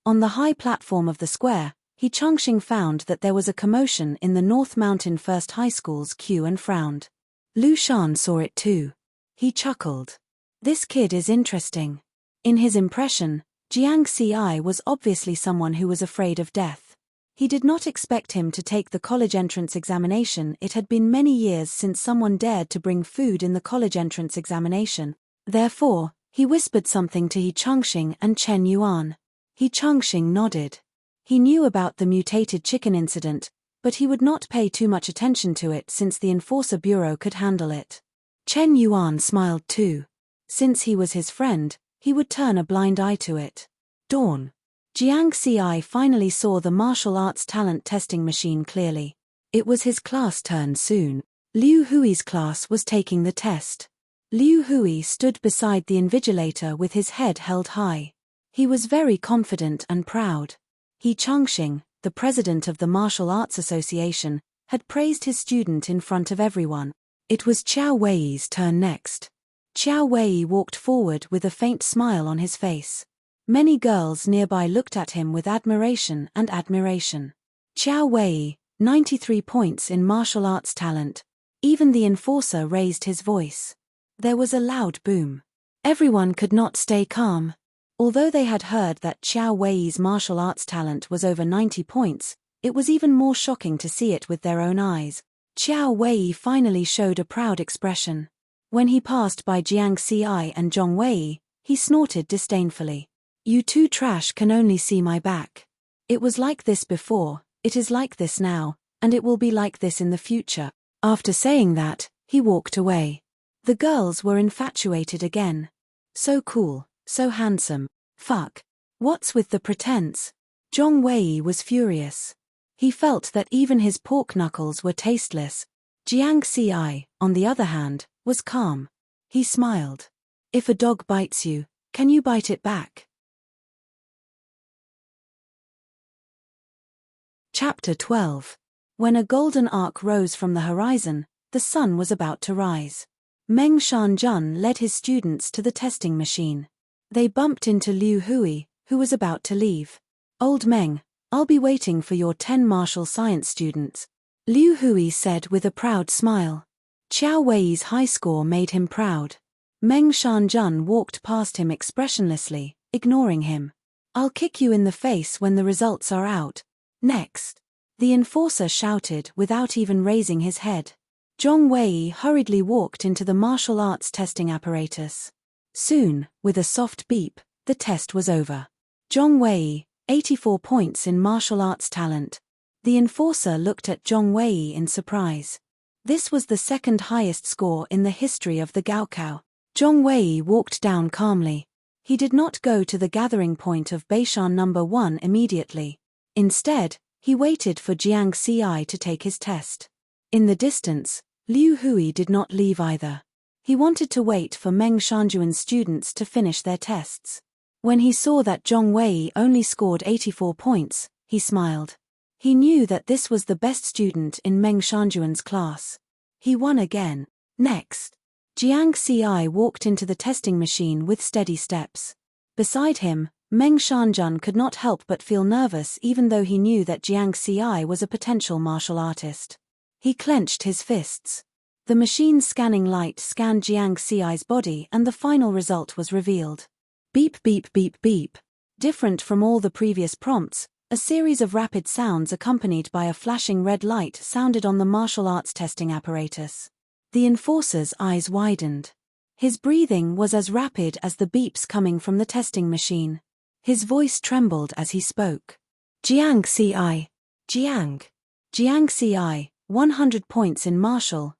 On the high platform of the square, He Chongqing found that there was a commotion in the North Mountain First High School's queue and frowned. Lu Shan saw it too. He chuckled. This kid is interesting. In his impression, Jiang Ci was obviously someone who was afraid of death. He did not expect him to take the college entrance examination. It had been many years since someone dared to bring food in the college entrance examination. Therefore, He whispered something to He Changxing and Chen Yuan. He Changxing nodded. He knew about the mutated chicken incident, but he would not pay too much attention to it since the Enforcer Bureau could handle it. Chen Yuan smiled too. Since he was his friend, he would turn a blind eye to it. Dawn. Jiang Xi finally saw the martial arts talent testing machine clearly. It was his class turn soon. Liu Hui's class was taking the test. Liu Hui stood beside the invigilator with his head held high. He was very confident and proud. He Changxing, the president of the Martial Arts Association, had praised his student in front of everyone. It was Qiao Wei's turn next. Qiao Wei walked forward with a faint smile on his face. Many girls nearby looked at him with admiration and admiration. Qiao Wei, 93 points in martial arts talent. Even the enforcer raised his voice. There was a loud boom. Everyone could not stay calm. Although they had heard that Qiao Wei's martial arts talent was over 90 points, it was even more shocking to see it with their own eyes. Qiao Wei finally showed a proud expression. When he passed by Jiang Xi and Zhong Wei, he snorted disdainfully. "You two trash can only see my back. It was like this before, it is like this now, and it will be like this in the future." After saying that, he walked away. The girls were infatuated again. So cool, so handsome. Fuck. What's with the pretense? Zhong Wei was furious. He felt that even his pork knuckles were tasteless. Jiang Xi, on the other hand, was calm. He smiled. If a dog bites you, can you bite it back? Chapter 12. When a golden arc rose from the horizon, the sun was about to rise. Meng Shanjun led his students to the testing machine. They bumped into Liu Hui, who was about to leave. "Old Meng, I'll be waiting for your 10 martial science students," Liu Hui said with a proud smile. Qiao Wei's high score made him proud. Meng Shanjun walked past him expressionlessly, ignoring him. "I'll kick you in the face when the results are out. Next," the enforcer shouted without even raising his head. Zhong Wei hurriedly walked into the martial arts testing apparatus. Soon, with a soft beep, the test was over. Zhong Wei, 84 points in martial arts talent. The enforcer looked at Zhong Wei in surprise. This was the second highest score in the history of the Gaokao. Zhong Wei walked down calmly. He did not go to the gathering point of Beishan number 1 immediately. Instead, he waited for Jiang Xi to take his test. In the distance, Liu Hui did not leave either. He wanted to wait for Meng Shanjuan's students to finish their tests. When he saw that Zhong Wei only scored 84 points, he smiled. He knew that this was the best student in Meng Shanjuan's class. He won again. Next, Jiang Xi walked into the testing machine with steady steps. Beside him, Meng Shanjun could not help but feel nervous even though he knew that Jiang Xi was a potential martial artist. He clenched his fists. The machine's scanning light scanned Jiang Xi's body and the final result was revealed. Beep beep beep beep. Different from all the previous prompts, a series of rapid sounds accompanied by a flashing red light sounded on the martial arts testing apparatus. The enforcer's eyes widened. His breathing was as rapid as the beeps coming from the testing machine. His voice trembled as he spoke. "Jiang Xi. Jiang. Jiang Xi, 100 points in martial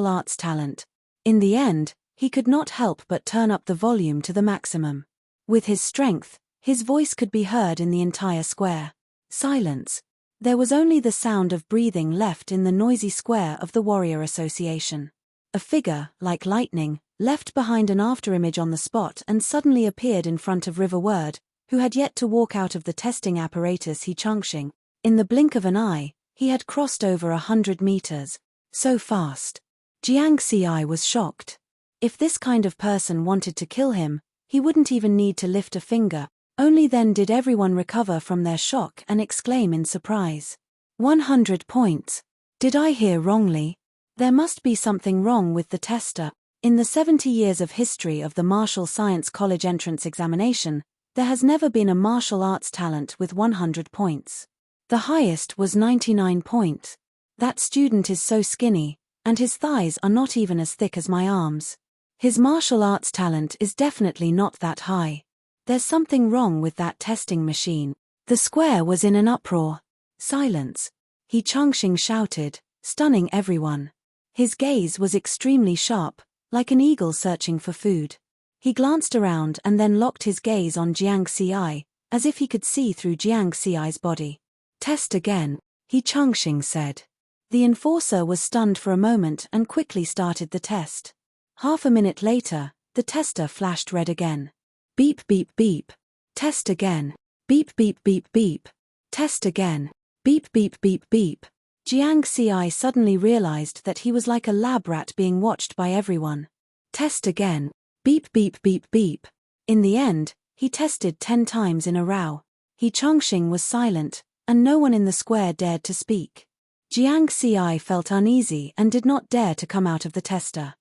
arts talent." In the end, he could not help but turn up the volume to the maximum. With his strength, his voice could be heard in the entire square. Silence. There was only the sound of breathing left in the noisy square of the Warrior Association. A figure, like lightning, left behind an afterimage on the spot and suddenly appeared in front of River Word, who had yet to walk out of the testing apparatus He Changxing. In the blink of an eye, he had crossed over 100 meters. So fast. Jiang Xi was shocked. If this kind of person wanted to kill him, he wouldn't even need to lift a finger. Only then did everyone recover from their shock and exclaim in surprise. 100 points. Did I hear wrongly? There must be something wrong with the tester. In the 70 years of history of the Martial Science College entrance examination, there has never been a martial arts talent with 100 points. The highest was 99 points. That student is so skinny, and his thighs are not even as thick as my arms. His martial arts talent is definitely not that high. There's something wrong with that testing machine. The square was in an uproar. Silence. He Changxing shouted, stunning everyone. His gaze was extremely sharp, like an eagle searching for food. He glanced around and then locked his gaze on Jiang Xi, as if he could see through Jiang Xi's body. Test again, he Changxing said. The enforcer was stunned for a moment and quickly started the test. Half a minute later, the tester flashed red again. Beep beep beep. Test again. Beep beep beep beep. Test again. Beep beep beep beep. Jiang Xi suddenly realized that he was like a lab rat being watched by everyone. Test again. Beep beep beep beep. In the end, he tested 10 times in a row. He Changxing was silent, and no one in the square dared to speak. Jiang Xi felt uneasy and did not dare to come out of the tester.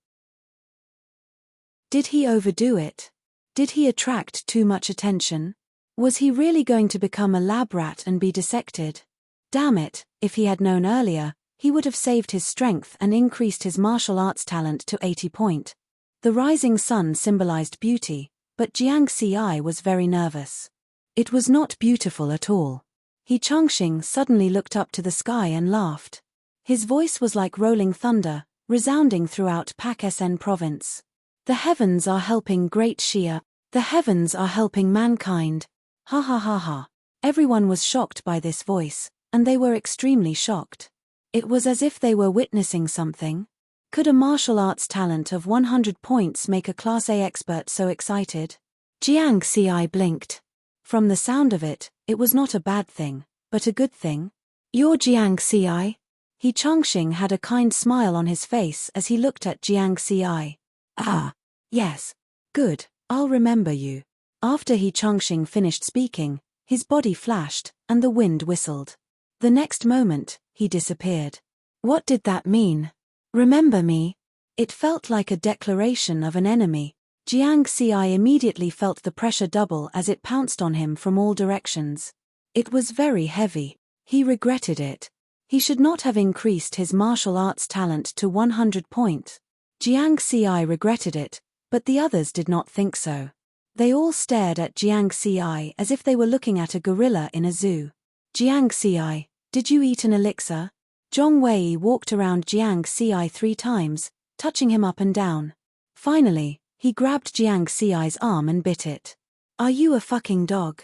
Did he overdo it? Did he attract too much attention? Was he really going to become a lab rat and be dissected? Damn it, if he had known earlier, he would have saved his strength and increased his martial arts talent to 80 point. The rising sun symbolized beauty, but Jiang Xi was very nervous. It was not beautiful at all. He Changxing suddenly looked up to the sky and laughed. His voice was like rolling thunder, resounding throughout Pakistan province. The heavens are helping Great Xia. The heavens are helping mankind. Ha ha ha ha. Everyone was shocked by this voice, and they were extremely shocked. It was as if they were witnessing something. Could a martial arts talent of 100 points make a Class A expert so excited? Jiang Xi blinked. From the sound of it, it was not a bad thing, but a good thing. You're Jiang Xi? He Changxing had a kind smile on his face as he looked at Jiang Xi. Ah. Yes. Good, I'll remember you. After he Changxing finished speaking, his body flashed, and the wind whistled. The next moment, he disappeared. What did that mean? Remember me? It felt like a declaration of an enemy. Jiang Xi immediately felt the pressure double as it pounced on him from all directions. It was very heavy. He regretted it. He should not have increased his martial arts talent to 100 points. Jiang Xi regretted it, but the others did not think so. They all stared at Jiang Xi as if they were looking at a gorilla in a zoo. Jiang Xi, did you eat an elixir? Zhong Wei walked around Jiang Xi 3 times, touching him up and down. Finally, he grabbed Jiang Xi's arm and bit it. Are you a fucking dog?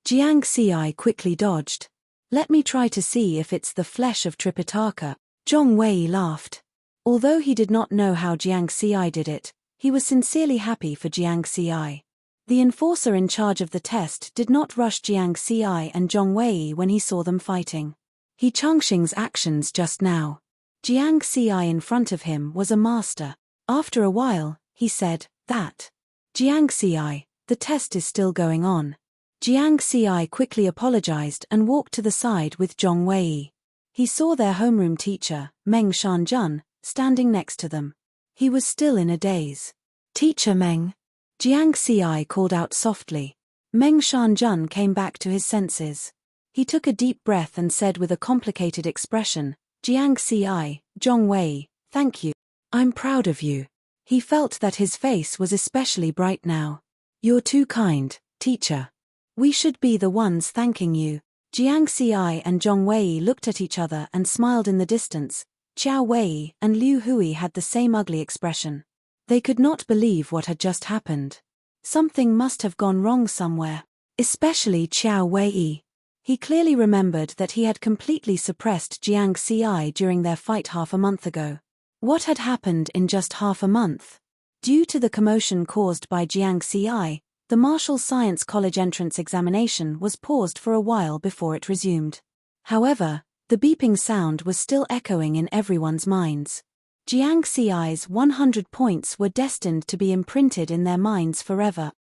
Jiang Xi quickly dodged. Let me try to see if it's the flesh of Tripitaka. Zhong Wei laughed. Although he did not know how Jiang Xi did it, he was sincerely happy for Jiang Xi. The enforcer in charge of the test did not rush Jiang Xi and Zhong Wei when he saw them fighting. He Changxing's actions just now. Jiang Xi in front of him was a master. After a while, he said, that. Jiang Xi, the test is still going on. Jiang Xi quickly apologized and walked to the side with Zhong Wei. He saw their homeroom teacher, Meng Shanjun, standing next to them. He was still in a daze. Teacher Meng. Jiang Xi called out softly. Meng Shanjun came back to his senses. He took a deep breath and said with a complicated expression, Jiang Xi, Zhong Wei, thank you. I'm proud of you. He felt that his face was especially bright now. You're too kind, teacher. We should be the ones thanking you. Jiang Xi and Zhong Wei looked at each other and smiled in the distance. Qiao Wei and Liu Hui had the same ugly expression. They could not believe what had just happened. Something must have gone wrong somewhere. Especially Qiao Wei. He clearly remembered that he had completely suppressed Jiang Xi during their fight half a month ago. What had happened in just half a month? Due to the commotion caused by Jiang Xi, the Martial Science College entrance examination was paused for a while before it resumed. However, the beeping sound was still echoing in everyone's minds. Jiang Xi's 100 points were destined to be imprinted in their minds forever.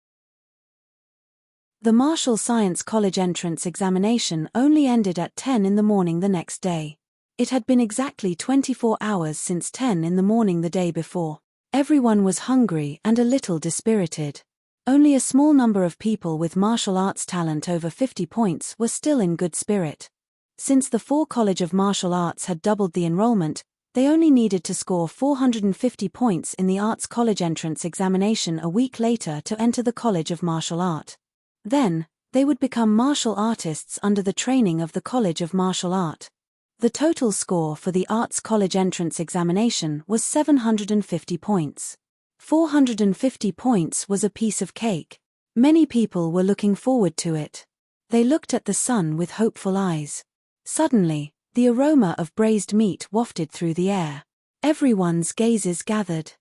The Martial Science College entrance examination only ended at 10 in the morning the next day. It had been exactly 24 hours since 10 in the morning the day before. Everyone was hungry and a little dispirited. Only a small number of people with martial arts talent over 50 points were still in good spirit. Since the 4 College of Martial Arts had doubled the enrollment, They only needed to score 450 points in the Arts College entrance examination a week later to enter the College of Martial Art. Then, they would become martial artists under the training of the College of Martial Art. The total score for the Arts College entrance examination was 750 points. 450 points was a piece of cake. Many people were looking forward to it. They looked at the sun with hopeful eyes. Suddenly, the aroma of braised meat wafted through the air. Everyone's gazes gathered.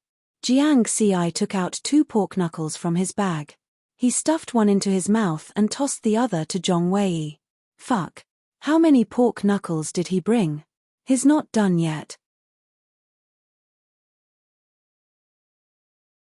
Jiang Xi took out 2 pork knuckles from his bag. He stuffed one into his mouth and tossed the other to Zhong Wei. Fuck. How many pork knuckles did he bring? He's not done yet.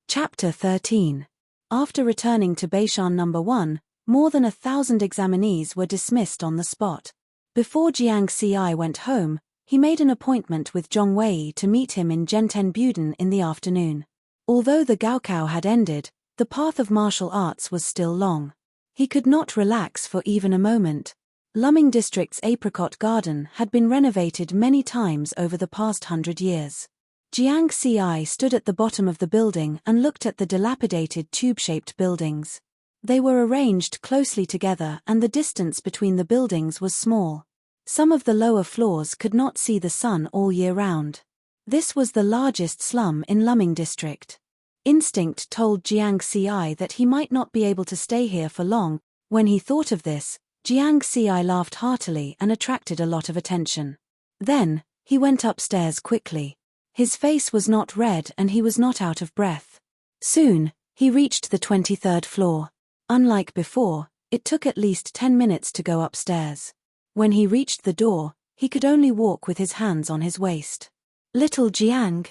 Chapter 13. After returning to Beishan No. 1, more than 1,000 examinees were dismissed on the spot. Before Jiang Xi went home, he made an appointment with Zhong Wei to meet him in Zhenten Buden in the afternoon. Although the Gaokao had ended, the path of martial arts was still long. He could not relax for even a moment. Luming District's apricot garden had been renovated many times over the past 100 years. Jiang Xi stood at the bottom of the building and looked at the dilapidated tube-shaped buildings. They were arranged closely together and the distance between the buildings was small. Some of the lower floors could not see the sun all year round. This was the largest slum in Luming District. Instinct told Jiang Xi that he might not be able to stay here for long. When he thought of this, Jiang Xi laughed heartily and attracted a lot of attention. Then, he went upstairs quickly. His face was not red and he was not out of breath. Soon, he reached the 23rd floor. Unlike before, it took at least 10 minutes to go upstairs. When he reached the door, he could only walk with his hands on his waist. Little Jiang.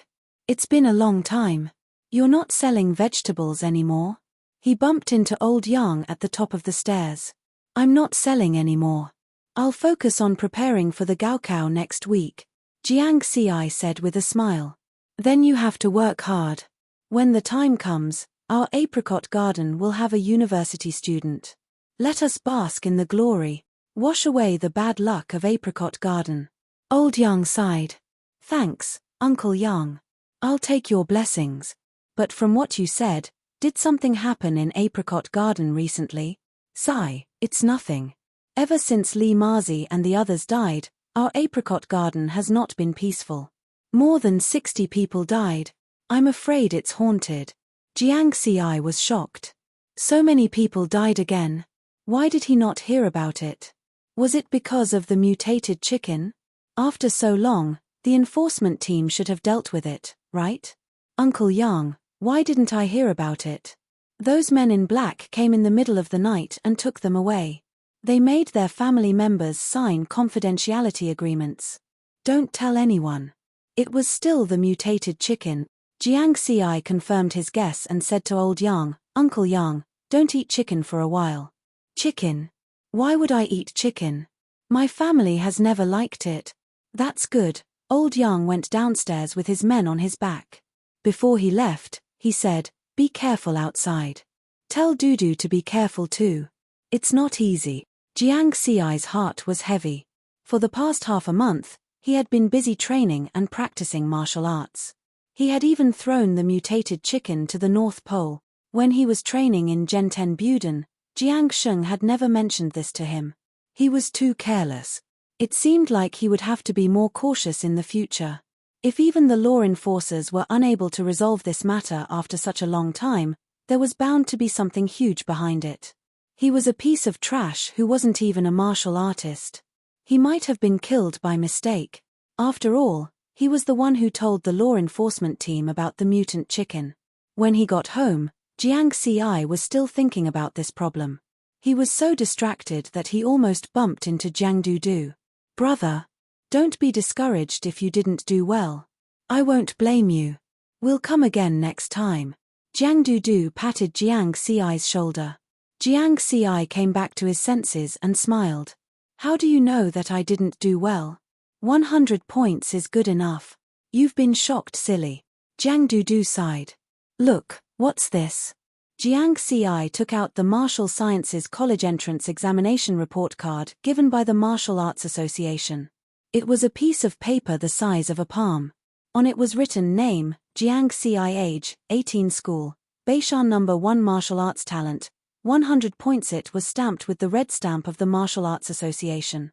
It's been a long time. You're not selling vegetables anymore? He bumped into old Yang at the top of the stairs. I'm not selling anymore. I'll focus on preparing for the Gaokao next week, Jiang Xi said with a smile. Then you have to work hard. When the time comes, our apricot garden will have a university student. Let us bask in the glory. Wash away the bad luck of apricot garden. Old Yang sighed. Thanks, Uncle Yang. I'll take your blessings. But from what you said, did something happen in Apricot Garden recently? Sigh, it's nothing. Ever since Li Mazi and the others died, our Apricot Garden has not been peaceful. More than 60 people died. I'm afraid it's haunted. Jiang Xi was shocked. So many people died again. Why did he not hear about it? Was it because of the mutated chicken? After so long, the enforcement team should have dealt with it, right? Uncle Yang, why didn't I hear about it? Those men in black came in the middle of the night and took them away. They made their family members sign confidentiality agreements. Don't tell anyone. It was still the mutated chicken. Jiang Xi confirmed his guess and said to old Yang, Uncle Yang, don't eat chicken for a while. Chicken? Why would I eat chicken? My family has never liked it. That's good. Old Yang went downstairs with his men on his back. Before he left, he said, be careful outside. Tell Dudu to be careful too. It's not easy. Jiang Xi's heart was heavy. For the past half a month, he had been busy training and practicing martial arts. He had even thrown the mutated chicken to the North Pole. When he was training in Zhenten Buden, Jiang Sheng had never mentioned this to him. He was too careless. It seemed like he would have to be more cautious in the future. If even the law enforcers were unable to resolve this matter after such a long time, there was bound to be something huge behind it. He was a piece of trash who wasn't even a martial artist. He might have been killed by mistake. After all, he was the one who told the law enforcement team about the mutant chicken. When he got home, Jiang Xi was still thinking about this problem. He was so distracted that he almost bumped into Jiang Dudu. Brother, don't be discouraged if you didn't do well. I won't blame you. We'll come again next time. Jiang Dudu patted Jiang Xi's shoulder. Jiang Xi came back to his senses and smiled. How do you know that I didn't do well? 100 points is good enough. You've been shocked, silly. Jiang Dudu sighed. Look, what's this? Jiang Xi took out the Martial Sciences College Entrance Examination Report card given by the Martial Arts Association. It was a piece of paper the size of a palm. On it was written name, Jiang Ci age, 18 school, Beishan number 1 martial arts talent, 100 points. It was stamped with the red stamp of the Martial Arts Association.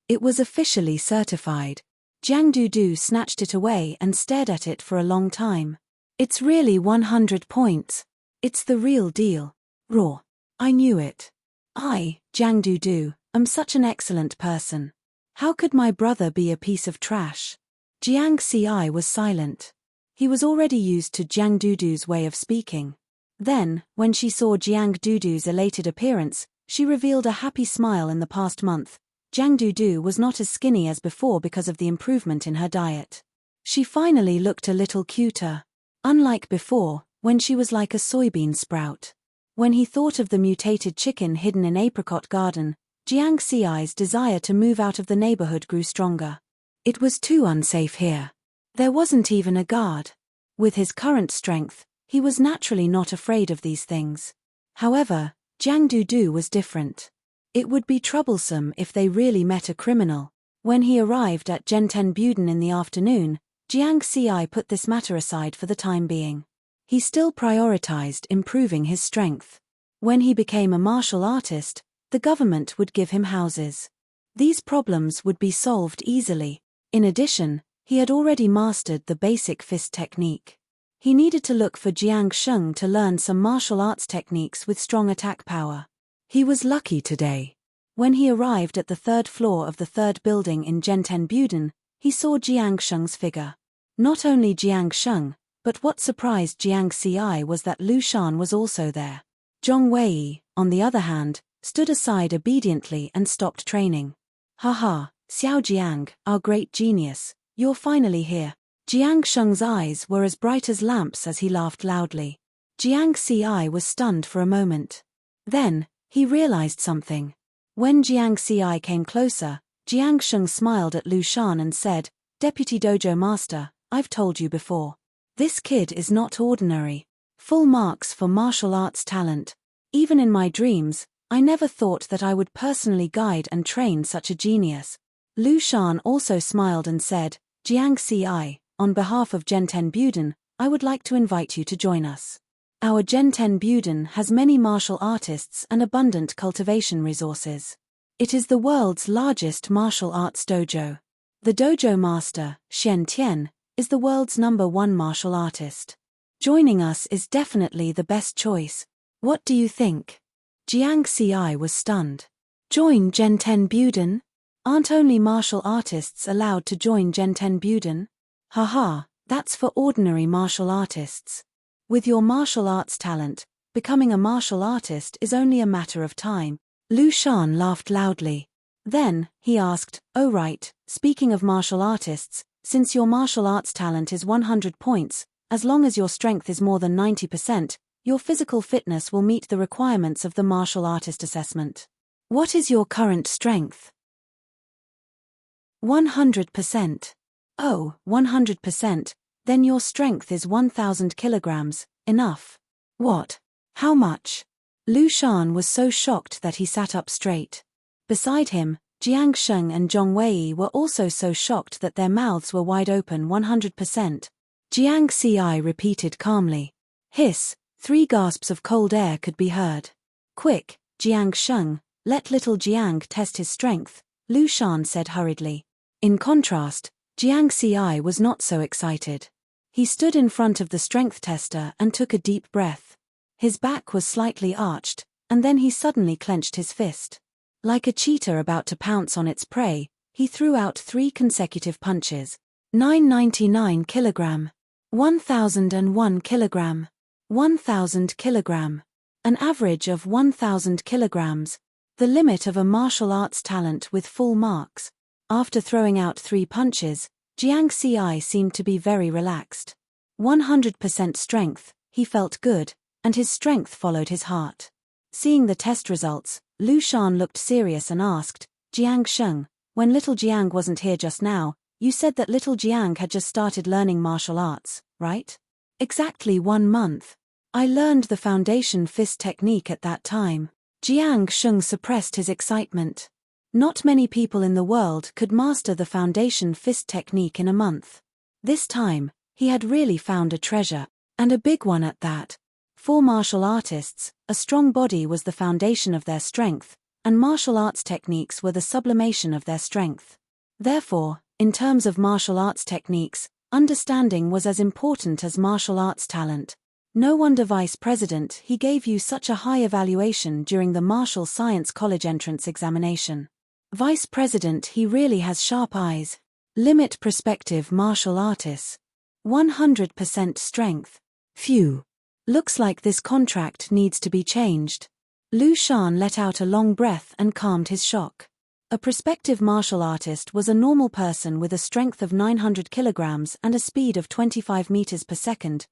It was officially certified. Jiang Dudu snatched it away and stared at it for a long time. It's really 100 points. It's the real deal. Raw. I knew it. I, Jiang Dudu, am such an excellent person. How could my brother be a piece of trash? Jiang Ci was silent. He was already used to Jiang Dudu's way of speaking. Then, when she saw Jiang Dudu's elated appearance, she revealed a happy smile. In the past month, Jiang Dudu was not as skinny as before because of the improvement in her diet. She finally looked a little cuter. Unlike before, when she was like a soybean sprout. When he thought of the mutated chicken hidden in Apricot Garden, Jiang Ci's desire to move out of the neighborhood grew stronger. It was too unsafe here. There wasn't even a guard. With his current strength, he was naturally not afraid of these things. However, Jiang Dudu was different. It would be troublesome if they really met a criminal. When he arrived at Genten Buden in the afternoon, Jiang Ci put this matter aside for the time being. He still prioritized improving his strength. When he became a martial artist, the government would give him houses. These problems would be solved easily. In addition, he had already mastered the basic fist technique. He needed to look for Jiang Sheng to learn some martial arts techniques with strong attack power. He was lucky today. When he arrived at the 3rd floor of the 3rd building in Genten Buden, he saw Jiang Sheng's figure. Not only Jiang Sheng, but what surprised Jiang Ci was that Lu Shan was also there. Zhong Wei, on the other hand, stood aside obediently and stopped training. Haha, Xiao Jiang, our great genius, you're finally here. Jiang Sheng's eyes were as bright as lamps as he laughed loudly. Jiang Ci was stunned for a moment. Then, he realized something. When Jiang Ci came closer, Jiang Sheng smiled at Lu Shan and said, Deputy Dojo Master, I've told you before. This kid is not ordinary. Full marks for martial arts talent. Even in my dreams, I never thought that I would personally guide and train such a genius. Lu Shan also smiled and said, Jiang Ci, on behalf of Genten Buden, I would like to invite you to join us. Our Genten Buden has many martial artists and abundant cultivation resources. It is the world's largest martial arts dojo. The dojo master, Shen Tian, is the world's #1 martial artist. Joining us is definitely the best choice. What do you think? Jiang Ci was stunned. Join Genten Buden? Aren't only martial artists allowed to join Genten Buden? Haha, that's for ordinary martial artists. With your martial arts talent, becoming a martial artist is only a matter of time. Lu Shan laughed loudly. Then, he asked, oh right, speaking of martial artists, since your martial arts talent is 100 points, as long as your strength is more than 90%, your physical fitness will meet the requirements of the martial artist assessment. What is your current strength? 100%. Oh, 100%. Then your strength is 1,000 kilograms, enough. What? How much? Lu Shan was so shocked that he sat up straight. Beside him, Jiang Sheng and Zhong Wei were also so shocked that their mouths were wide open. 100%. Jiang Ci repeated calmly. Hiss, 3 gasps of cold air could be heard. Quick, Jiang Sheng, let little Jiang test his strength, Lu Shan said hurriedly. In contrast, Jiang Ci was not so excited. He stood in front of the strength tester and took a deep breath. His back was slightly arched, and then he suddenly clenched his fist. Like a cheetah about to pounce on its prey, he threw out 3 consecutive punches. 999 kilogram. 1001 kilogram. 1000 kilogram. An average of 1000 kilograms. The limit of a martial arts talent with full marks. After throwing out 3 punches, Jiang Ci seemed to be very relaxed. 100% strength, he felt good, and his strength followed his heart. Seeing the test results, Lu Shan looked serious and asked, Jiang Sheng, when little Jiang wasn't here just now, you said that little Jiang had just started learning martial arts, right? Exactly 1 month. I learned the foundation fist technique at that time. Jiang Sheng suppressed his excitement. Not many people in the world could master the foundation fist technique in a month. This time, he had really found a treasure, and a big one at that. For martial artists, a strong body was the foundation of their strength, and martial arts techniques were the sublimation of their strength. Therefore, in terms of martial arts techniques, understanding was as important as martial arts talent. No wonder Vice President he gave you such a high evaluation during the Martial Science College entrance examination. Vice President he really has sharp eyes. Limit perspective martial artists. 100% strength. Phew. Looks like this contract needs to be changed. Lu Shan let out a long breath and calmed his shock. A prospective martial artist was a normal person with a strength of 900 kilograms and a speed of 25 meters per second.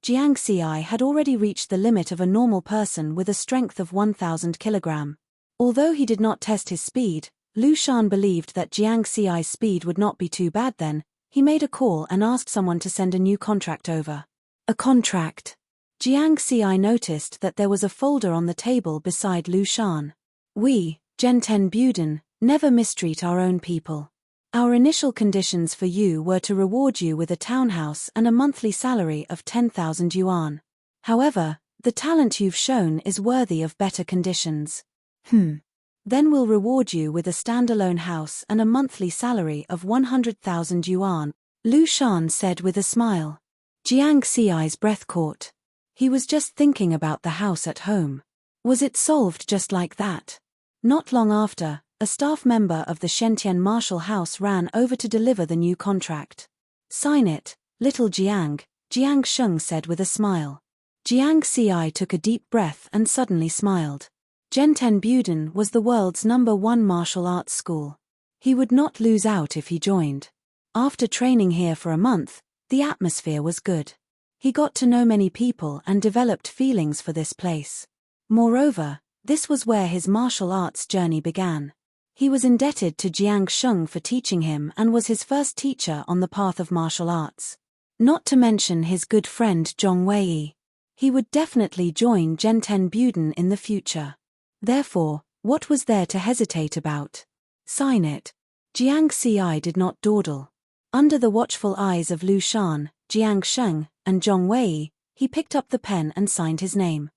Jiang Xi had already reached the limit of a normal person with a strength of 1000 kilogram. Although he did not test his speed, Lu Shan believed that Jiang Xi's speed would not be too bad then. He made a call and asked someone to send a new contract over. A contract. Jiang Xi noticed that there was a folder on the table beside Lu Shan. We, Genten Buden, never mistreat our own people. Our initial conditions for you were to reward you with a townhouse and a monthly salary of 10,000 yuan. However, the talent you've shown is worthy of better conditions. Then we'll reward you with a standalone house and a monthly salary of 100,000 yuan, Lu Shan said with a smile. Jiang Xi's breath caught. He was just thinking about the house at home. Was it solved just like that? Not long after, a staff member of the Shentian Martial House ran over to deliver the new contract. Sign it, little Jiang, Jiang Sheng said with a smile. Jiang Xi took a deep breath and suddenly smiled. Genten Buden was the world's #1 martial arts school. He would not lose out if he joined. After training here for a month, the atmosphere was good. He got to know many people and developed feelings for this place. Moreover, this was where his martial arts journey began. He was indebted to Jiang Sheng for teaching him and was his first teacher on the path of martial arts. Not to mention his good friend Zhong Wei. He would definitely join Genten Buden in the future. Therefore, what was there to hesitate about? Sign it. Jiang Xi did not dawdle. Under the watchful eyes of Lu Shan, Jiang Sheng, and Zhong Wei, he picked up the pen and signed his name.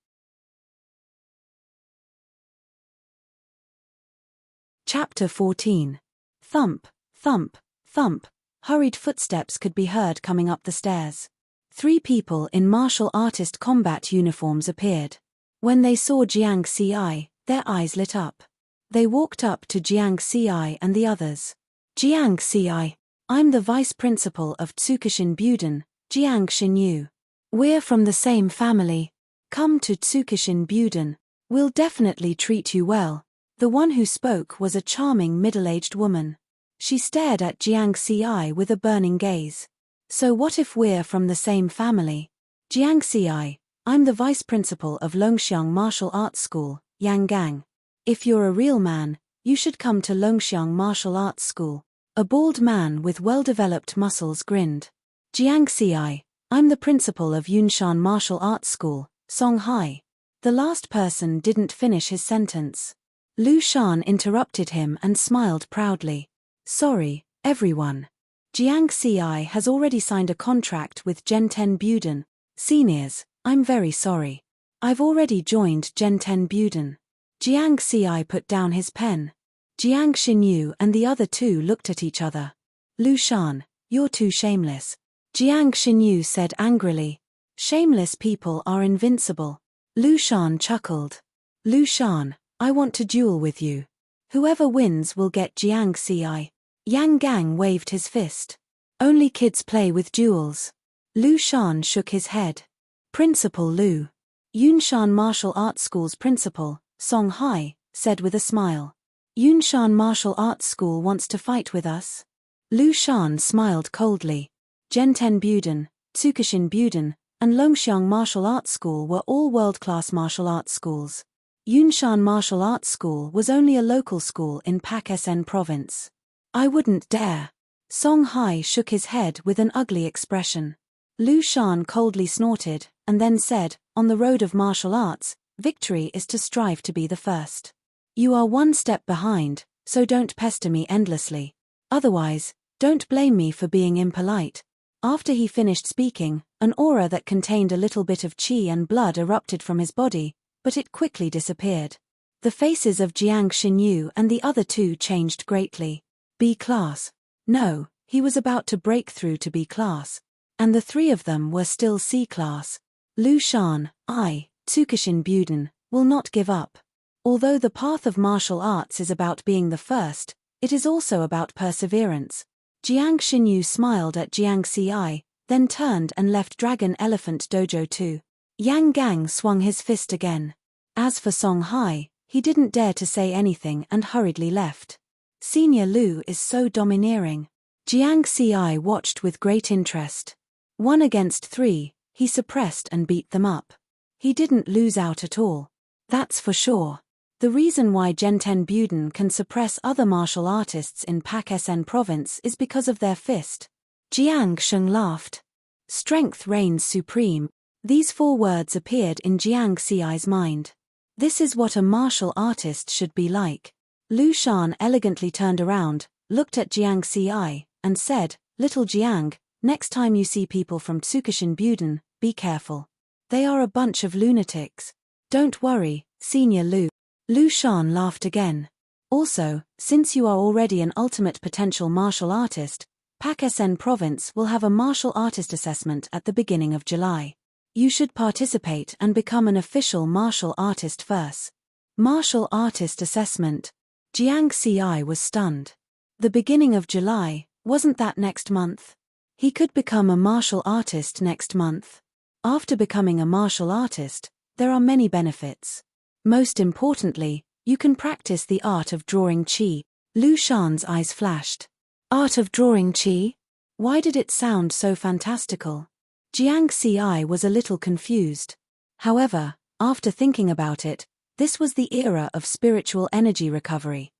Chapter 14. Thump, thump, thump. Hurried footsteps could be heard coming up the stairs. 3 people in martial artist combat uniforms appeared. When they saw Jiang Xi, their eyes lit up. They walked up to Jiang Xi and the others. Jiang Xi, I'm the vice principal of Tsukishin Buden, Jiang Xinyu. We're from the same family. Come to Tsukishin Buden. We'll definitely treat you well. The one who spoke was a charming middle-aged woman. She stared at Jiang Xi with a burning gaze. So what if we're from the same family? Jiang Xi, I'm the vice principal of Longxiang Martial Arts School, Yanggang. If you're a real man, you should come to Longxiang Martial Arts School. A bald man with well-developed muscles grinned. Jiang Xi, I'm the principal of Yunshan Martial Arts School, Songhai. The last person didn't finish his sentence. Lu Shan interrupted him and smiled proudly. Sorry, everyone. Jiang Xi has already signed a contract with Genten Buden. Seniors, I'm very sorry. I've already joined Genten Buden. Jiang Xi put down his pen. Jiang Xinyu and the other 2 looked at each other. Lu Shan, you're too shameless. Jiang Xinyu said angrily. Shameless people are invincible. Lu Shan chuckled. Lu Shan, I want to duel with you. Whoever wins will get Jiang Xi. Yang Gang waved his fist. Only kids play with duels. Lu Shan shook his head. Principal Lu. Yunshan Martial Arts School's principal, Song Hai, said with a smile. Yunshan Martial Arts School wants to fight with us? Lu Shan smiled coldly. Genten Buden, Tsukishin Buden, and Longxiang Martial Arts School were all world-class martial arts schools. Yunshan Martial Arts School was only a local school in Pak-Sen province. I wouldn't dare. Song Hai shook his head with an ugly expression. Lu Shan coldly snorted, and then said, on the road of martial arts, victory is to strive to be the first. You are 1 step behind, so don't pester me endlessly. Otherwise, don't blame me for being impolite. After he finished speaking, an aura that contained a little bit of qi and blood erupted from his body, but it quickly disappeared. The faces of Jiang Xinyu and the other two changed greatly. B class. No, he was about to break through to B class. And the three of them were still C class. Lu Shan, Tsukushin Buden, will not give up. Although the path of martial arts is about being the first, it is also about perseverance. Jiang Xinyu smiled at Jiang Ci, then turned and left Dragon Elephant Dojo 2. Yang Gang swung his fist again. As for Song Hai, he didn't dare to say anything and hurriedly left. Senior Lu is so domineering. Jiang Ci watched with great interest. 1 against 3, he suppressed and beat them up. He didn't lose out at all. That's for sure. The reason why Genten Buden can suppress other martial artists in Pak-Sen province is because of their fist. Jiang Sheng laughed. Strength reigns supreme. These 4 words appeared in Jiang Ci's mind. This is what a martial artist should be like. Lu Shan elegantly turned around, looked at Jiang Ci, and said, Little Jiang, next time you see people from Tsukushin Buden, be careful. They are a bunch of lunatics. Don't worry, Senior Lu. Lu Shan laughed again. Also, since you are already an ultimate potential martial artist, Pak-Sen province will have a martial artist assessment at the beginning of July. You should participate and become an official martial artist first. Martial artist assessment. Jiang Ci was stunned. The beginning of July, wasn't that next month? He could become a martial artist next month. After becoming a martial artist, there are many benefits. Most importantly, you can practice the art of drawing qi. Lu Shan's eyes flashed. Art of drawing qi? Why did it sound so fantastical? Jiang Ci was a little confused. However, after thinking about it, this was the era of spiritual energy recovery.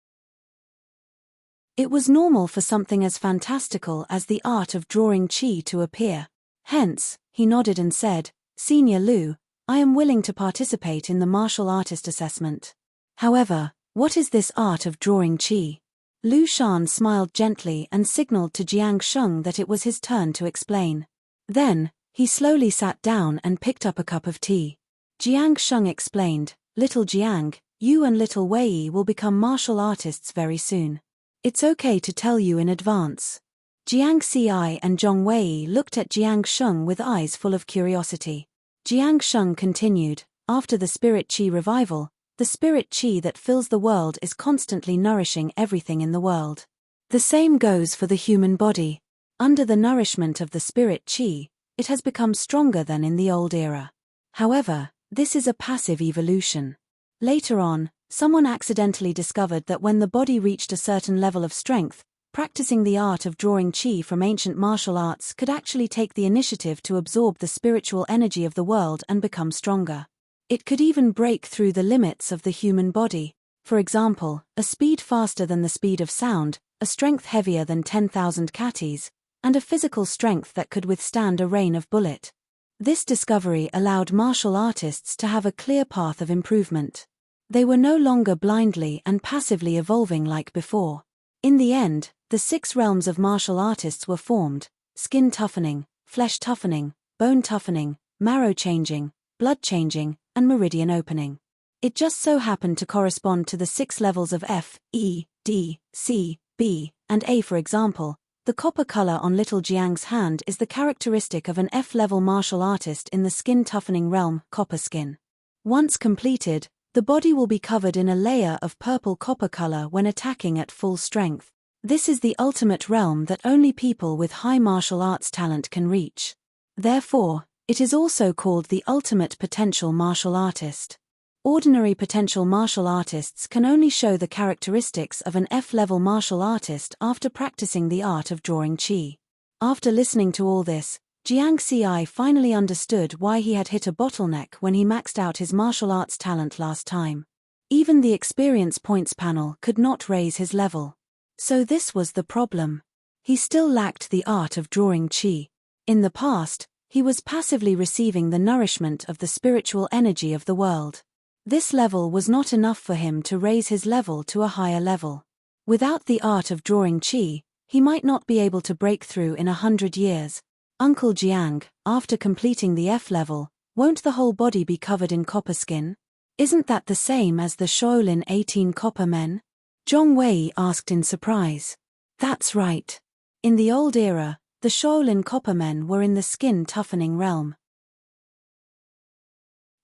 It was normal for something as fantastical as the art of drawing qi to appear. Hence, he nodded and said, Senior Lu, I am willing to participate in the martial artist assessment. However, what is this art of drawing qi? Lu Shan smiled gently and signaled to Jiang Sheng that it was his turn to explain. Then, he slowly sat down and picked up a cup of tea. Jiang Sheng explained, Little Jiang, you and Little Wei will become martial artists very soon. It's okay to tell you in advance. Jiang Ci and Zhong Wei looked at Jiang Sheng with eyes full of curiosity. Jiang Sheng continued, after the spirit qi revival, the spirit qi that fills the world is constantly nourishing everything in the world. The same goes for the human body. Under the nourishment of the spirit qi, it has become stronger than in the old era. However, this is a passive evolution. Later on, someone accidentally discovered that when the body reached a certain level of strength, practicing the art of drawing qi from ancient martial arts could actually take the initiative to absorb the spiritual energy of the world and become stronger. It could even break through the limits of the human body. For example, a speed faster than the speed of sound, a strength heavier than 10,000 katis, and a physical strength that could withstand a rain of bullet. This discovery allowed martial artists to have a clear path of improvement. They were no longer blindly and passively evolving like before. In the end, the 6 realms of martial artists were formed: skin toughening, flesh toughening, bone toughening, marrow changing, blood changing, and meridian opening. It just so happened to correspond to the 6 levels of F, E, D, C, B, and A. For example, the copper color on Little Jiang's hand is the characteristic of an F-level martial artist in the skin toughening realm, copper skin. Once completed, the body will be covered in a layer of purple copper color when attacking at full strength. This is the ultimate realm that only people with high martial arts talent can reach. Therefore, it is also called the ultimate potential martial artist. Ordinary potential martial artists can only show the characteristics of an F-level martial artist after practicing the art of drawing qi. After listening to all this, Jiang Ci finally understood why he had hit a bottleneck when he maxed out his martial arts talent last time. Even the experience points panel could not raise his level. So this was the problem. He still lacked the art of drawing qi. In the past, he was passively receiving the nourishment of the spiritual energy of the world. This level was not enough for him to raise his level to a higher level. Without the art of drawing qi, he might not be able to break through in 100 years. Uncle Jiang, after completing the F level, won't the whole body be covered in copper skin? Isn't that the same as the Shaolin 18 copper men? Zhong Wei asked in surprise. That's right. In the old era, the Shaolin copper men were in the skin-toughening realm.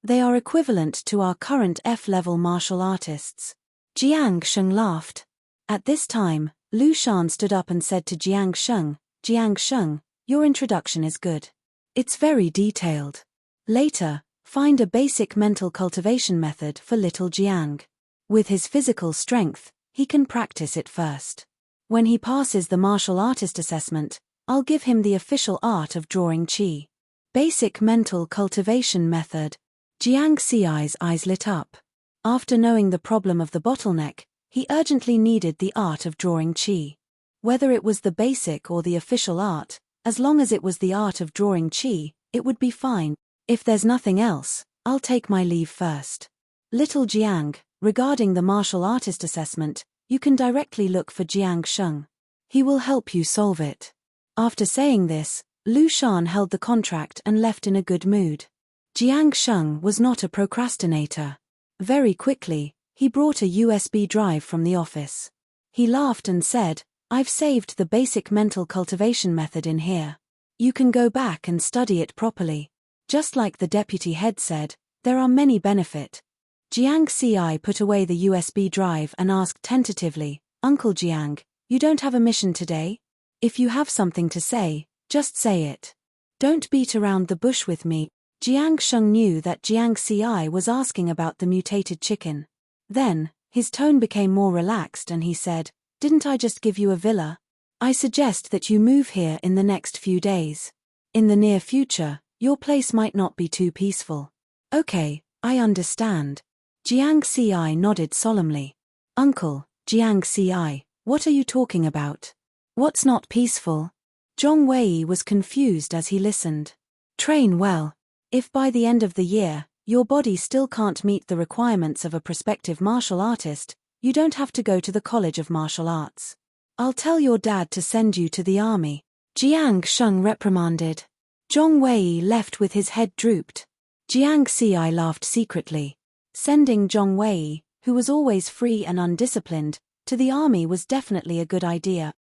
They are equivalent to our current F-level martial artists. Jiang Sheng laughed. At this time, Lu Shan stood up and said to Jiang Sheng, your introduction is good. It's very detailed. Later, find a basic mental cultivation method for little Jiang. With his physical strength, he can practice it first. When he passes the martial artist assessment, I'll give him the official art of drawing qi. Basic mental cultivation method. Jiang Xi's eyes lit up. After knowing the problem of the bottleneck, he urgently needed the art of drawing qi. Whether it was the basic or the official art, as long as it was the art of drawing qi, it would be fine. If there's nothing else, I'll take my leave first. Little Jiang, regarding the martial artist assessment, you can directly look for Jiang Sheng. He will help you solve it. After saying this, Lu Shan held the contract and left in a good mood. Jiang Sheng was not a procrastinator. Very quickly, he brought a USB drive from the office. He laughed and said, I've saved the basic mental cultivation method in here. You can go back and study it properly. Just like the deputy head said, there are many benefits. Jiang Xi put away the USB drive and asked tentatively, Uncle Jiang, you don't have a mission today? If you have something to say, just say it. Don't beat around the bush with me. Jiang Sheng knew that Jiang Xi was asking about the mutated chicken. Then, his tone became more relaxed and he said, didn't I just give you a villa? I suggest that you move here in the next few days. In the near future, your place might not be too peaceful. Okay, I understand. Jiang Xi nodded solemnly. Uncle, Jiang Xi, what are you talking about? What's not peaceful? Zhong Wei was confused as he listened. Train well. If by the end of the year, your body still can't meet the requirements of a prospective martial artist, you don't have to go to the College of Martial Arts. I'll tell your dad to send you to the army. Jiang Sheng reprimanded. Zhong Wei left with his head drooped. Jiang Xi laughed secretly. Sending Zhong Wei, who was always free and undisciplined, to the army was definitely a good idea.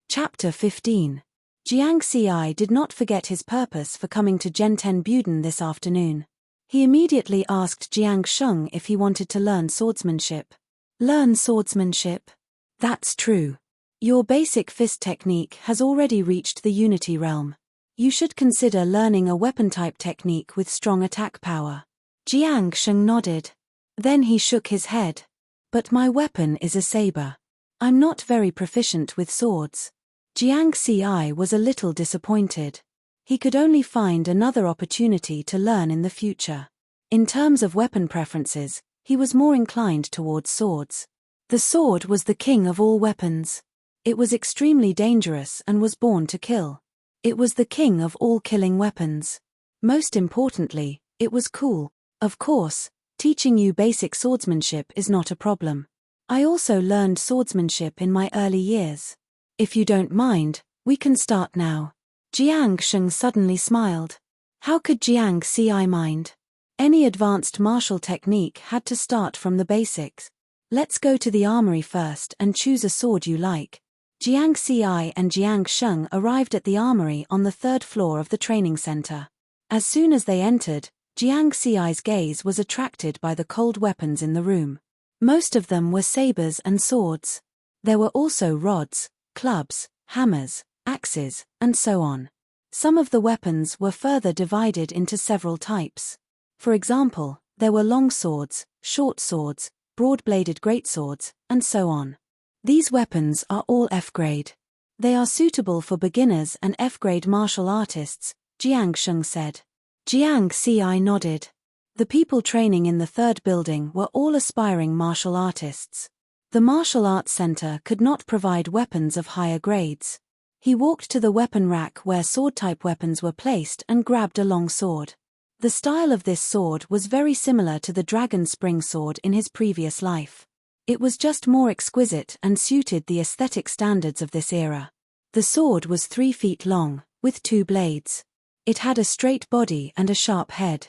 Chapter 15. Jiang Xi did not forget his purpose for coming to Zhenten Buden this afternoon. He immediately asked Jiang Sheng if he wanted to learn swordsmanship. Learn swordsmanship? That's true. Your basic fist technique has already reached the unity realm. You should consider learning a weapon-type technique with strong attack power. Jiang Sheng nodded. Then he shook his head. But my weapon is a saber. I'm not very proficient with swords. Jiang Xi was a little disappointed. He could only find another opportunity to learn in the future. In terms of weapon preferences, he was more inclined towards swords. The sword was the king of all weapons. It was extremely dangerous and was born to kill. It was the king of all killing weapons. Most importantly, it was cool. Of course, teaching you basic swordsmanship is not a problem. I also learned swordsmanship in my early years. If you don't mind, we can start now. Jiang Sheng suddenly smiled. How could Jiang Xi mind? Any advanced martial technique had to start from the basics. Let's go to the armory first and choose a sword you like. Jiang Xi and Jiang Sheng arrived at the armory on the 3rd floor of the training center. As soon as they entered, Jiang Xi's gaze was attracted by the cold weapons in the room. Most of them were sabers and swords. There were also rods, clubs, hammers, axes, and so on. Some of the weapons were further divided into several types. For example, there were long swords, short swords, broad-bladed greatswords, and so on. These weapons are all F-grade. They are suitable for beginners and F-grade martial artists, Jiang Sheng said. Jiang Xi nodded. The people training in the 3rd building were all aspiring martial artists. The martial arts center could not provide weapons of higher grades. He walked to the weapon rack where sword-type weapons were placed and grabbed a long sword. The style of this sword was very similar to the dragon spring sword in his previous life. It was just more exquisite and suited the aesthetic standards of this era. The sword was 3 feet long, with 2 blades. It had a straight body and a sharp head.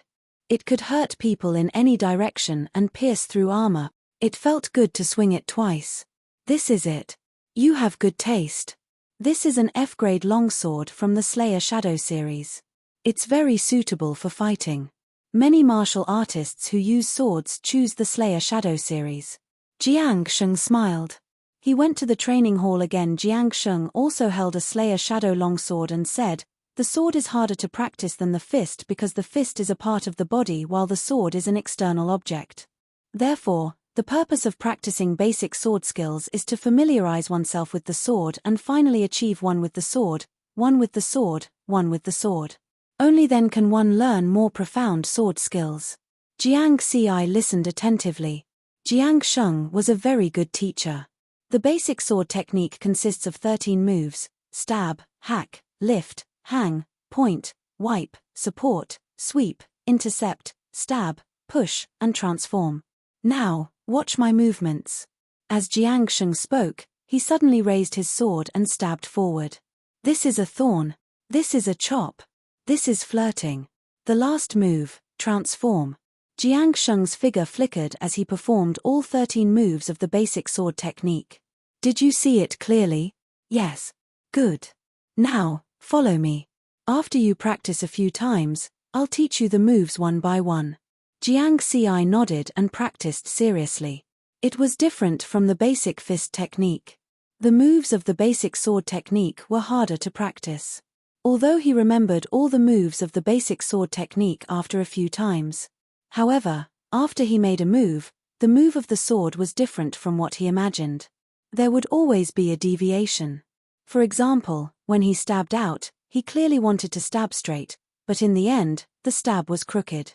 It could hurt people in any direction and pierce through armor. It felt good to swing it twice. This is it. You have good taste. This is an F-grade longsword from the Slayer Shadow series. It's very suitable for fighting. Many martial artists who use swords choose the Slayer Shadow series. Jiang Sheng smiled. He went to the training hall again. Jiang Sheng also held a Slayer Shadow longsword and said, "The sword is harder to practice than the fist because the fist is a part of the body while the sword is an external object. Therefore, the purpose of practicing basic sword skills is to familiarize oneself with the sword and finally achieve one with the sword, one with the sword, one with the sword. Only then can one learn more profound sword skills." Jiang Xi listened attentively. Jiang Sheng was a very good teacher. The basic sword technique consists of 13 moves: stab, hack, lift, hang, point, wipe, support, sweep, intercept, stab, push, and transform. "Now, watch my movements." As Jiang Sheng spoke, he suddenly raised his sword and stabbed forward. This is a thorn. This is a chop. This is flirting. The last move, transform. Jiang Sheng's figure flickered as he performed all 13 moves of the basic sword technique. Did you see it clearly? Yes. Good. Now, follow me. After you practice a few times, I'll teach you the moves one by one. Jiang Xi nodded and practiced seriously. It was different from the basic fist technique. The moves of the basic sword technique were harder to practice. Although he remembered all the moves of the basic sword technique after a few times. However, after he made a move, the move of the sword was different from what he imagined. There would always be a deviation. For example, when he stabbed out, he clearly wanted to stab straight, but in the end, the stab was crooked.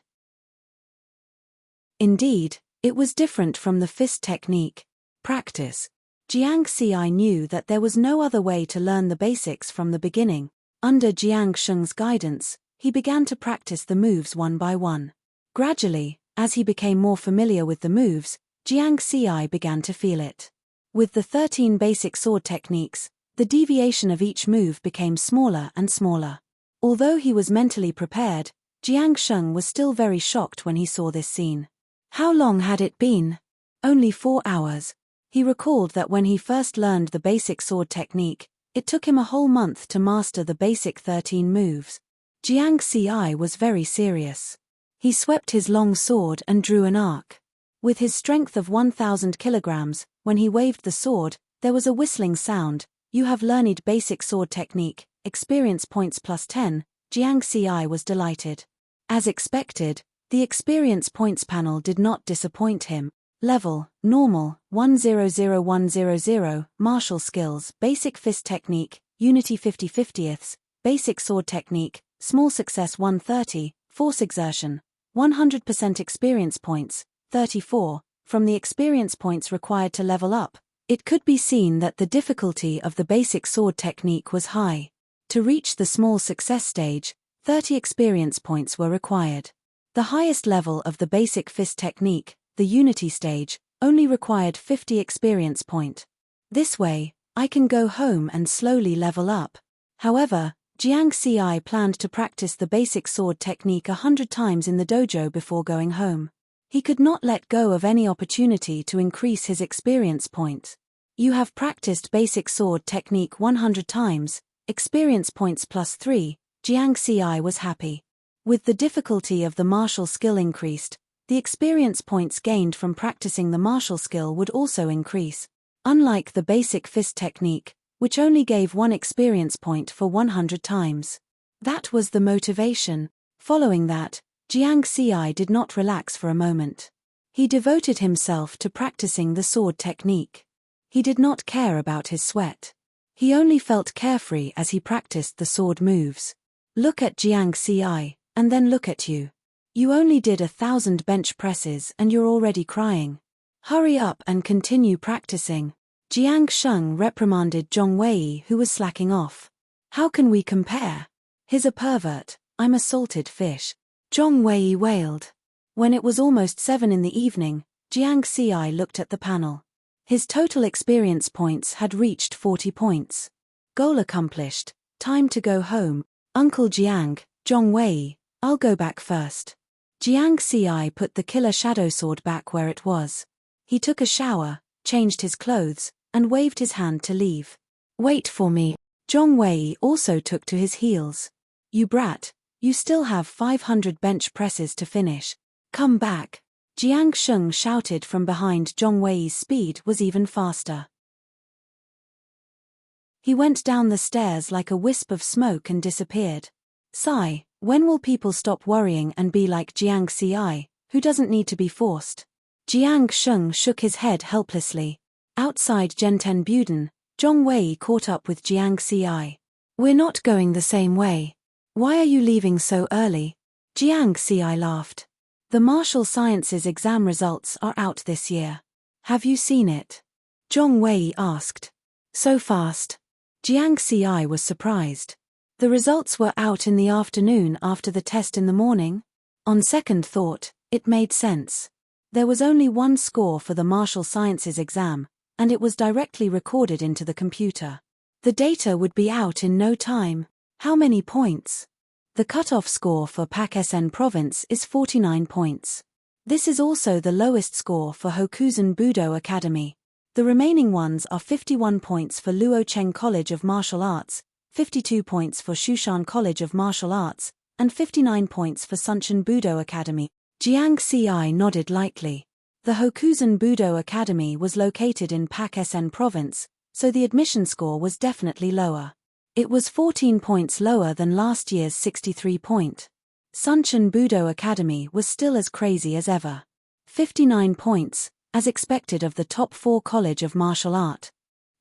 Indeed, it was different from the fist technique. Practice. Jiang Xi knew that there was no other way to learn the basics from the beginning. Under Jiang Sheng's guidance, he began to practice the moves one by one. Gradually, as he became more familiar with the moves, Jiang Xi began to feel it. With the 13 basic sword techniques, the deviation of each move became smaller and smaller. Although he was mentally prepared, Jiang Sheng was still very shocked when he saw this scene. How long had it been? Only 4 hours. He recalled that when he first learned the basic sword technique, it took him a whole month to master the basic 13 moves. Jiang Xi was very serious. He swept his long sword and drew an arc. With his strength of 1,000 kilograms, when he waved the sword, there was a whistling sound. "You have learned basic sword technique, experience points +10, Jiang Xi was delighted. As expected, the experience points panel did not disappoint him. Level, normal, 100100, martial skills, basic fist technique, unity 50/50ths, basic sword technique, small success 130, force exertion, 100% experience points, 34. From the experience points required to level up, it could be seen that the difficulty of the basic sword technique was high. To reach the small success stage, 30 experience points were required. The highest level of the basic fist technique, the unity stage, only required 50 experience point. This way, I can go home and slowly level up. However, Jiang Xi planned to practice the basic sword technique 100 times in the dojo before going home. He could not let go of any opportunity to increase his experience point. You have practiced basic sword technique 100 times, experience points +3, Jiang Xi was happy. With the difficulty of the martial skill increased, the experience points gained from practicing the martial skill would also increase. Unlike the basic fist technique, which only gave 1 experience point for 100 times. That was the motivation. Following that, Jiang Xi did not relax for a moment. He devoted himself to practicing the sword technique. He did not care about his sweat. He only felt carefree as he practiced the sword moves. Look at Jiang Xi, and then look at you. You only did 1,000 bench presses and you're already crying. Hurry up and continue practicing. Jiang Sheng reprimanded Zhong Wei, who was slacking off. How can we compare? He's a pervert, I'm a salted fish. Zhong Wei wailed. When it was almost 7 in the evening, Jiang Xi looked at the panel. His total experience points had reached 40 points. Goal accomplished. Time to go home. Uncle Jiang, Zhong Wei, I'll go back first. Jiang Xi put the killer shadow sword back where it was. He took a shower, changed his clothes, and waved his hand to leave. Wait for me. Zhong Wei also took to his heels. You brat, you still have 500 bench presses to finish. Come back. Jiang Sheng shouted from behind. Zhong Wei's speed was even faster. He went down the stairs like a wisp of smoke and disappeared. Sigh, when will people stop worrying and be like Jiang Xi, who doesn't need to be forced? Jiang Sheng shook his head helplessly. Outside Genten Buden, Zhong Wei caught up with Jiang Xi. We're not going the same way. Why are you leaving so early? Jiang Xi laughed. The martial sciences exam results are out this year. Have you seen it? Zhong Wei asked. So fast. Jiang Xi was surprised. The results were out in the afternoon after the test in the morning? On second thought, it made sense. There was only one score for the martial sciences exam, and it was directly recorded into the computer. The data would be out in no time. How many points? The cutoff score for Pakistan province is 49 points. This is also the lowest score for Hokusen Budo Academy. The remaining ones are 51 points for Luocheng College of Martial Arts, 52 points for Shushan College of Martial Arts, and 59 points for Suncheon Budo Academy. Jiang Xi nodded lightly. The Hokusen Budo Academy was located in Pakistan province, so the admission score was definitely lower. It was 14 points lower than last year's 63 point. Suncheon Budo Academy was still as crazy as ever. 59 points, as expected of the top 4 College of Martial Art.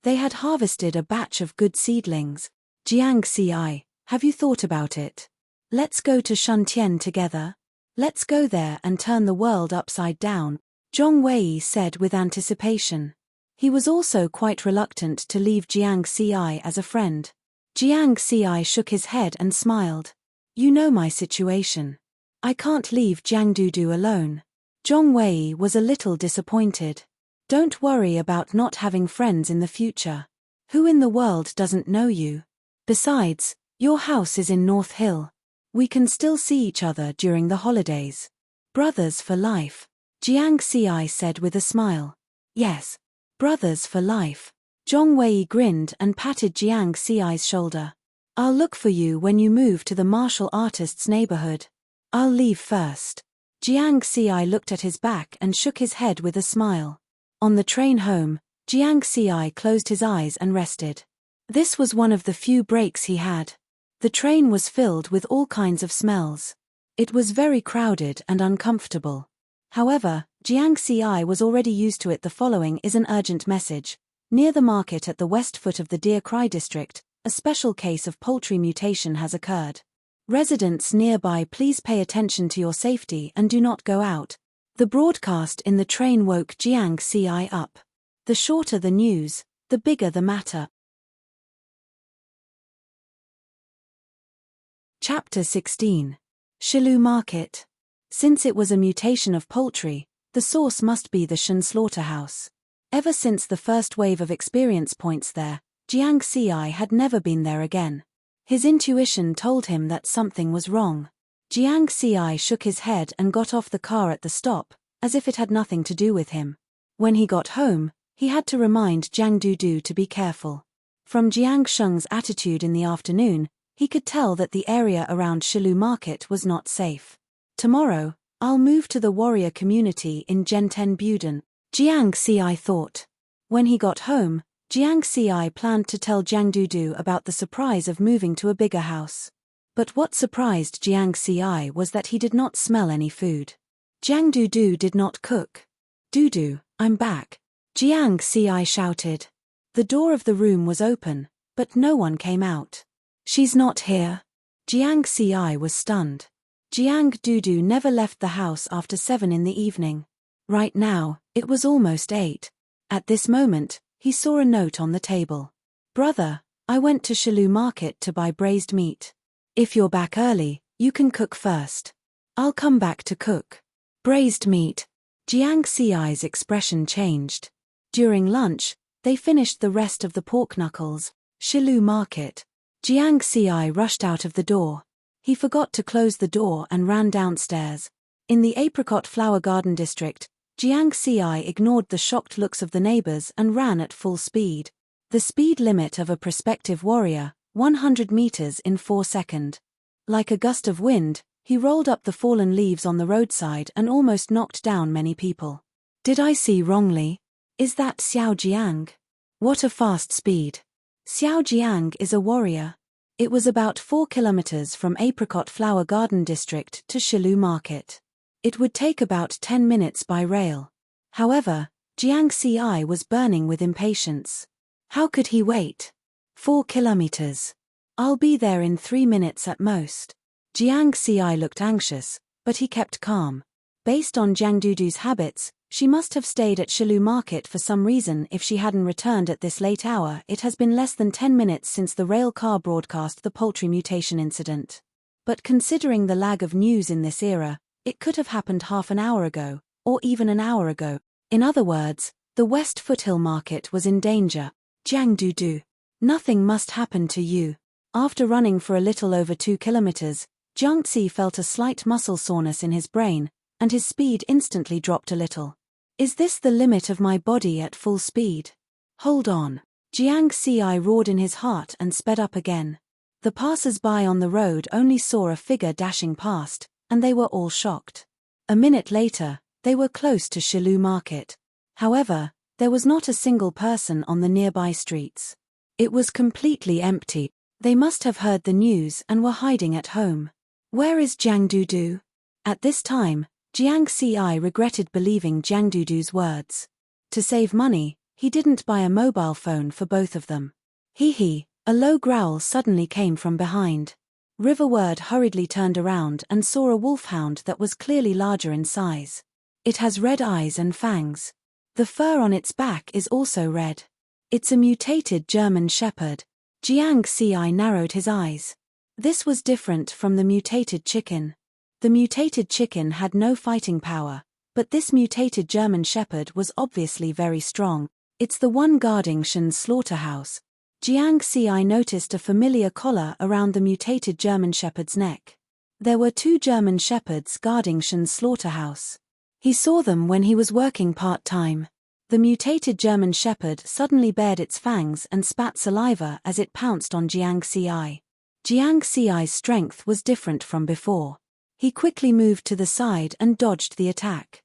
They had harvested a batch of good seedlings. Jiang Xi, have you thought about it? Let's go to Shuntian together. Let's go there and turn the world upside down, Zhong Wei said with anticipation. He was also quite reluctant to leave Jiang Xi as a friend. Jiang Xi shook his head and smiled. You know my situation. I can't leave Jiang Dudu alone. Zhong Wei was a little disappointed. Don't worry about not having friends in the future. Who in the world doesn't know you? Besides, your house is in North Hill. We can still see each other during the holidays. Brothers for life. Jiang Xi said with a smile. Yes. Brothers for life. Zhong Wei grinned and patted Jiang Xi's shoulder. I'll look for you when you move to the martial artists' neighborhood. I'll leave first. Jiang Xi looked at his back and shook his head with a smile. On the train home, Jiang Xi closed his eyes and rested. This was one of the few breaks he had. The train was filled with all kinds of smells. It was very crowded and uncomfortable. However, Jiang Xi was already used to it. The following is an urgent message. Near the market at the west foot of the Deer Cry district, a special case of poultry mutation has occurred. Residents nearby, please pay attention to your safety and do not go out. The broadcast in the train woke Jiang Xi up. The shorter the news, the bigger the matter. Chapter 16. Shilu Market. Since it was a mutation of poultry, the source must be the Shen slaughterhouse. Ever since the first wave of experience points there, Jiang Xi had never been there again. His intuition told him that something was wrong. Jiang Xi shook his head and got off the car at the stop, as if it had nothing to do with him. When he got home, he had to remind Jiang Dudu to be careful. From Jiang Sheng's attitude in the afternoon, he could tell that the area around Shilu Market was not safe. Tomorrow, I'll move to the warrior community in Genten Buden, Jiang Xi thought. When he got home, Jiang Xi planned to tell Jiang Dudu about the surprise of moving to a bigger house. But what surprised Jiang Xi was that he did not smell any food. Jiang Dudu did not cook. Dudu, I'm back. Jiang Xi shouted. The door of the room was open, but no one came out. She's not here. Jiang Xi was stunned. Jiang Dudu never left the house after 7 in the evening. Right now, it was almost 8. At this moment, he saw a note on the table. Brother, I went to Shilu Market to buy braised meat. If you're back early, you can cook first. I'll come back to cook. Braised meat. Jiang Xi's expression changed. During lunch, they finished the rest of the pork knuckles. Shilu Market. Jiang Xi rushed out of the door. He forgot to close the door and ran downstairs. In the apricot flower garden district, Jiang Xi ignored the shocked looks of the neighbors and ran at full speed. The speed limit of a prospective warrior, 100 meters in 4 seconds. Like a gust of wind, he rolled up the fallen leaves on the roadside and almost knocked down many people. Did I see wrongly? Is that Xiao Jiang? What a fast speed. Xiao Jiang is a warrior. It was about 4 kilometers from Apricot Flower Garden District to Shilu Market. It would take about 10 minutes by rail. However, Jiang Xi was burning with impatience. How could he wait? 4 kilometers. I'll be there in 3 minutes at most. Jiang Xi looked anxious, but he kept calm. Based on Jiang Dudu's habits, she must have stayed at Shilu Market for some reason if she hadn't returned at this late hour. It has been less than 10 minutes since the rail car broadcast the poultry mutation incident. But considering the lag of news in this era, it could have happened half an hour ago, or even an hour ago. In other words, the West Foothill Market was in danger. Jiang Dudu. Nothing must happen to you. After running for a little over 2 kilometers, Jiang Xi felt a slight muscle soreness in his brain, and his speed instantly dropped a little. Is this the limit of my body at full speed? Hold on. Jiang Xi roared in his heart and sped up again. The passers-by on the road only saw a figure dashing past, and they were all shocked. A minute later, they were close to Shilu Market. However, there was not a single person on the nearby streets. It was completely empty. They must have heard the news and were hiding at home. Where is Jiang Dudu? At this time, Jiang Xi regretted believing Jiang Dudu's words. To save money, he didn't buy a mobile phone for both of them. Hee, a low growl suddenly came from behind. Riverward hurriedly turned around and saw a wolfhound that was clearly larger in size. It has red eyes and fangs. The fur on its back is also red. It's a mutated German Shepherd. Jiang Xi narrowed his eyes. This was different from the mutated chicken. The mutated chicken had no fighting power, but this mutated German Shepherd was obviously very strong. It's the one guarding Shen's slaughterhouse. Jiang Xi noticed a familiar collar around the mutated German Shepherd's neck. There were 2 German Shepherds guarding Shen's slaughterhouse. He saw them when he was working part-time. The mutated German Shepherd suddenly bared its fangs and spat saliva as it pounced on Jiang Xi. Jiang Xi's strength was different from before. He quickly moved to the side and dodged the attack.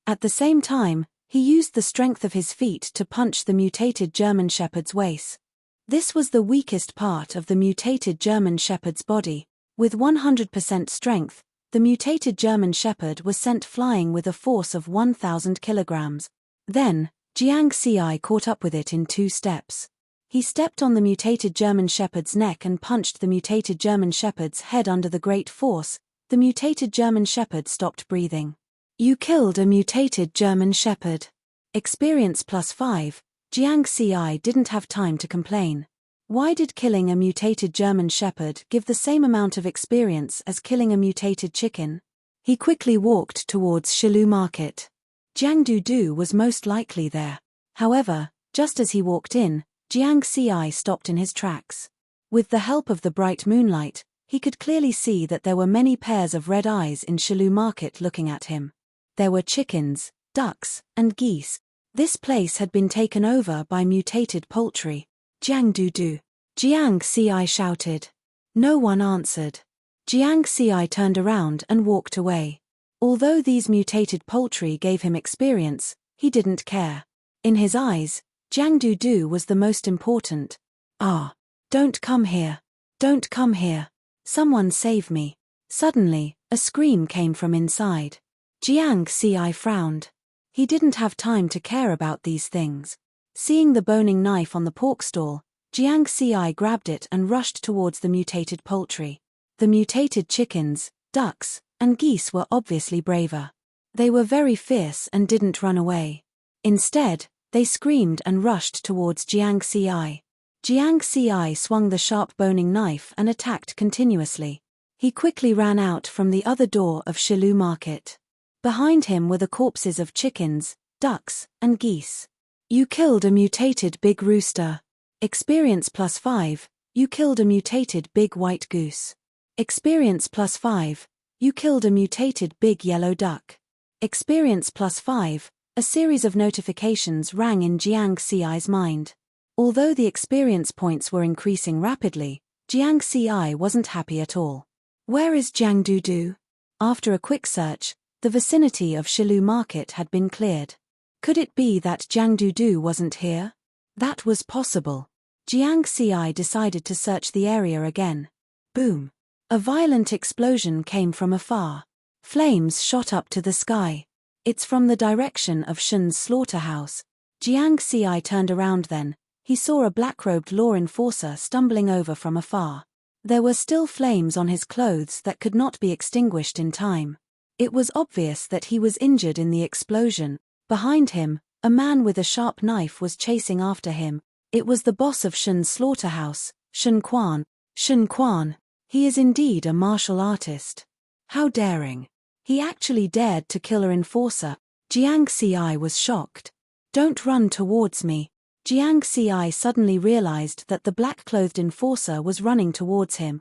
At the same time, he used the strength of his feet to punch the mutated German Shepherd's waist. This was the weakest part of the mutated German Shepherd's body. With 100% strength, the mutated German Shepherd was sent flying with a force of 1,000 kilograms. Then, Jiang Xi caught up with it in 2 steps. He stepped on the mutated German Shepherd's neck and punched the mutated German Shepherd's head under the great force. The mutated German Shepherd stopped breathing. You killed a mutated German Shepherd. Experience +5, Jiang Xi didn't have time to complain. Why did killing a mutated German Shepherd give the same amount of experience as killing a mutated chicken? He quickly walked towards Shilu Market. Jiang Dudu was most likely there. However, just as he walked in, Jiang Xi stopped in his tracks. With the help of the bright moonlight, he could clearly see that there were many pairs of red eyes in Shilu Market looking at him. There were chickens, ducks, and geese. This place had been taken over by mutated poultry. Jiang Dudu. Jiang Xi shouted. No one answered. Jiang Xi turned around and walked away. Although these mutated poultry gave him experience, he didn't care. In his eyes, Jiang Dudu was the most important. Don't come here. Don't come here. Someone save me. Suddenly, a scream came from inside. Jiang Xi frowned. He didn't have time to care about these things. Seeing the boning knife on the pork stall, Jiang Xi grabbed it and rushed towards the mutated poultry. The mutated chickens, ducks, and geese were obviously braver. They were very fierce and didn't run away. Instead, they screamed and rushed towards Jiang Xi. Jiang Xi swung the sharp boning knife and attacked continuously. He quickly ran out from the other door of Shilu Market. Behind him were the corpses of chickens, ducks, and geese. You killed a mutated big rooster. Experience +5, you killed a mutated big white goose. Experience +5, you killed a mutated big yellow duck. Experience +5, a series of notifications rang in Jiang Xi's mind. Although the experience points were increasing rapidly, Jiang Xi wasn't happy at all. Where is Jiang Dudu? After a quick search, the vicinity of Shilu Market had been cleared. Could it be that Jiang Dudu wasn't here? That was possible. Jiang Xi decided to search the area again. Boom! A violent explosion came from afar. Flames shot up to the sky. It's from the direction of Shun's slaughterhouse. Jiang Xi turned around then. He saw a black-robed law enforcer stumbling over from afar. There were still flames on his clothes that could not be extinguished in time. It was obvious that he was injured in the explosion. Behind him, a man with a sharp knife was chasing after him. It was the boss of Shun's slaughterhouse, Shun Quan. Shun Quan. He is indeed a martial artist. How daring. He actually dared to kill an enforcer. Jiang Xi was shocked. Don't run towards me. Jiang Xi suddenly realized that the black-clothed enforcer was running towards him.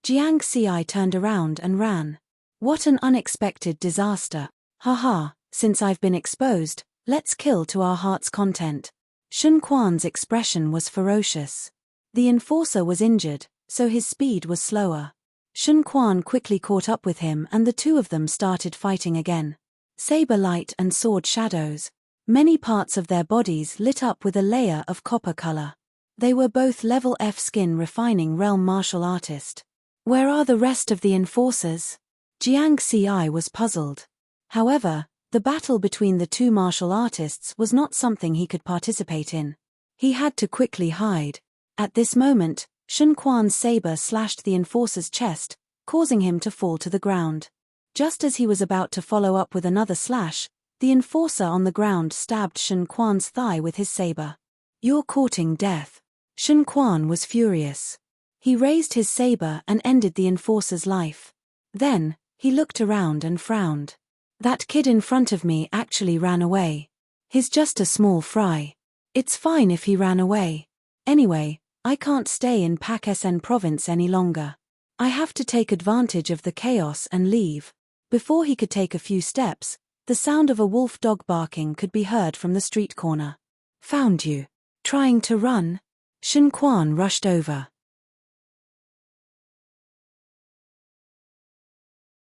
Jiang Xi turned around and ran. What an unexpected disaster. Haha, since I've been exposed, let's kill to our heart's content. Shun Quan's expression was ferocious. The enforcer was injured, so his speed was slower. Shun Quan quickly caught up with him and the two of them started fighting again. Saber light and sword shadows. Many parts of their bodies lit up with a layer of copper color. They were both level F skin refining realm martial artist. Where are the rest of the enforcers? Jiang Xi was puzzled. However, the battle between the two martial artists was not something he could participate in. He had to quickly hide. At this moment, Shun Quan's saber slashed the enforcer's chest, causing him to fall to the ground. Just as he was about to follow up with another slash, the enforcer on the ground stabbed Shun Quan's thigh with his saber. You're courting death. Shun Quan was furious. He raised his saber and ended the enforcer's life. Then, he looked around and frowned. That kid in front of me actually ran away. He's just a small fry. It's fine if he ran away. Anyway, I can't stay in Pakistan province any longer. I have to take advantage of the chaos and leave. Before he could take a few steps, the sound of a wolf dog barking could be heard from the street corner. Found you. Trying to run? Shun Quan rushed over.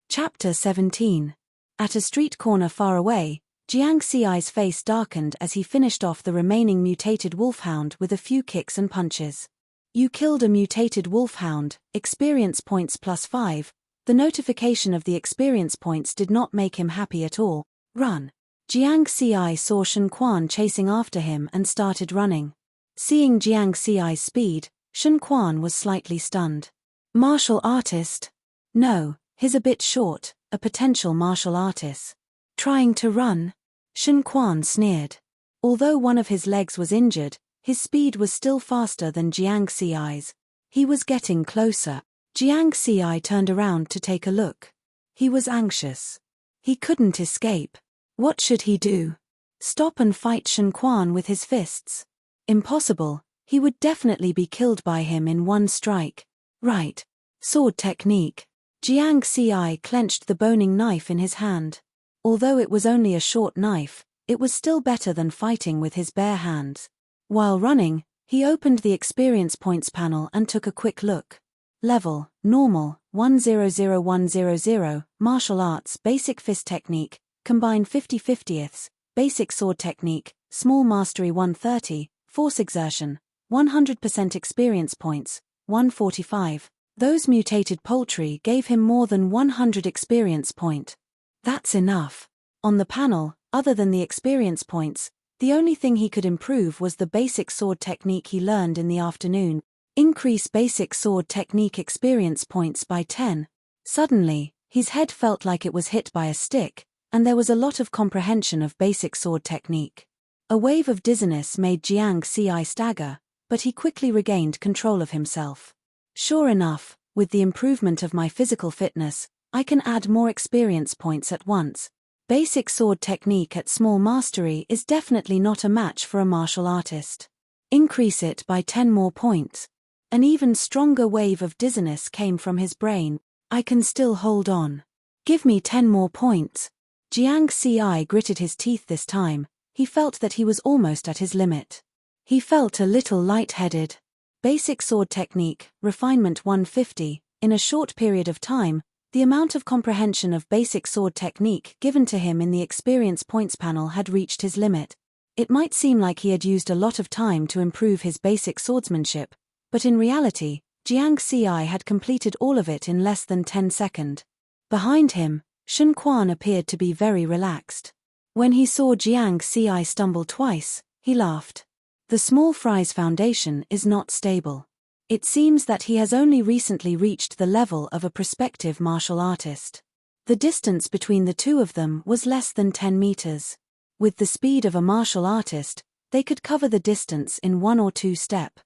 Chapter 17. At a street corner far away, Jiang Xi's face darkened as he finished off the remaining mutated wolfhound with a few kicks and punches. You killed a mutated wolfhound, experience points +5. The notification of the experience points did not make him happy at all. Run. Jiang Xi saw Shun Quan chasing after him and started running. Seeing Jiang Xi's speed, Shun Quan was slightly stunned. Martial artist? No, he's a bit short, a potential martial artist. Trying to run? Shun Quan sneered. Although one of his legs was injured, his speed was still faster than Jiang Xi's. He was getting closer. Jiang Xi turned around to take a look. He was anxious. He couldn't escape. What should he do? Stop and fight Shun Quan with his fists? Impossible. He would definitely be killed by him in one strike. Right. Sword technique. Jiang Xi clenched the boning knife in his hand. Although it was only a short knife, it was still better than fighting with his bare hands. While running, he opened the experience points panel and took a quick look. Level, Normal, 100100, Martial Arts, Basic Fist Technique, Combine 50/50ths, Basic Sword Technique, Small Mastery 130, Force Exertion, 100% Experience Points, 145. Those mutated poultry gave him more than 100 experience point. That's enough. On the panel, other than the experience points, the only thing he could improve was the basic sword technique he learned in the afternoon. Increase basic sword technique experience points by 10. Suddenly, his head felt like it was hit by a stick, and there was a lot of comprehension of basic sword technique. A wave of dizziness made Jiang Xi stagger, but he quickly regained control of himself. Sure enough, With the improvement of my physical fitness, I can add more experience points at once. Basic sword technique at small mastery is definitely not a match for a martial artist. Increase it by 10 more points. An even stronger wave of dizziness came from his brain. I can still hold on. Give me 10 more points. Jiang Ci gritted his teeth this time. He felt that he was almost at his limit. He felt a little lightheaded. Basic sword technique, refinement 150. In a short period of time, the amount of comprehension of basic sword technique given to him in the experience points panel had reached his limit. It might seem like he had used a lot of time to improve his basic swordsmanship, but in reality, Jiang Ci had completed all of it in less than 10 seconds. Behind him, Shun Quan appeared to be very relaxed. When he saw Jiang Ci stumble twice, he laughed. The small fry's foundation is not stable. It seems that he has only recently reached the level of a prospective martial artist. The distance between the two of them was less than 10 meters. With the speed of a martial artist, they could cover the distance in 1 or 2 steps.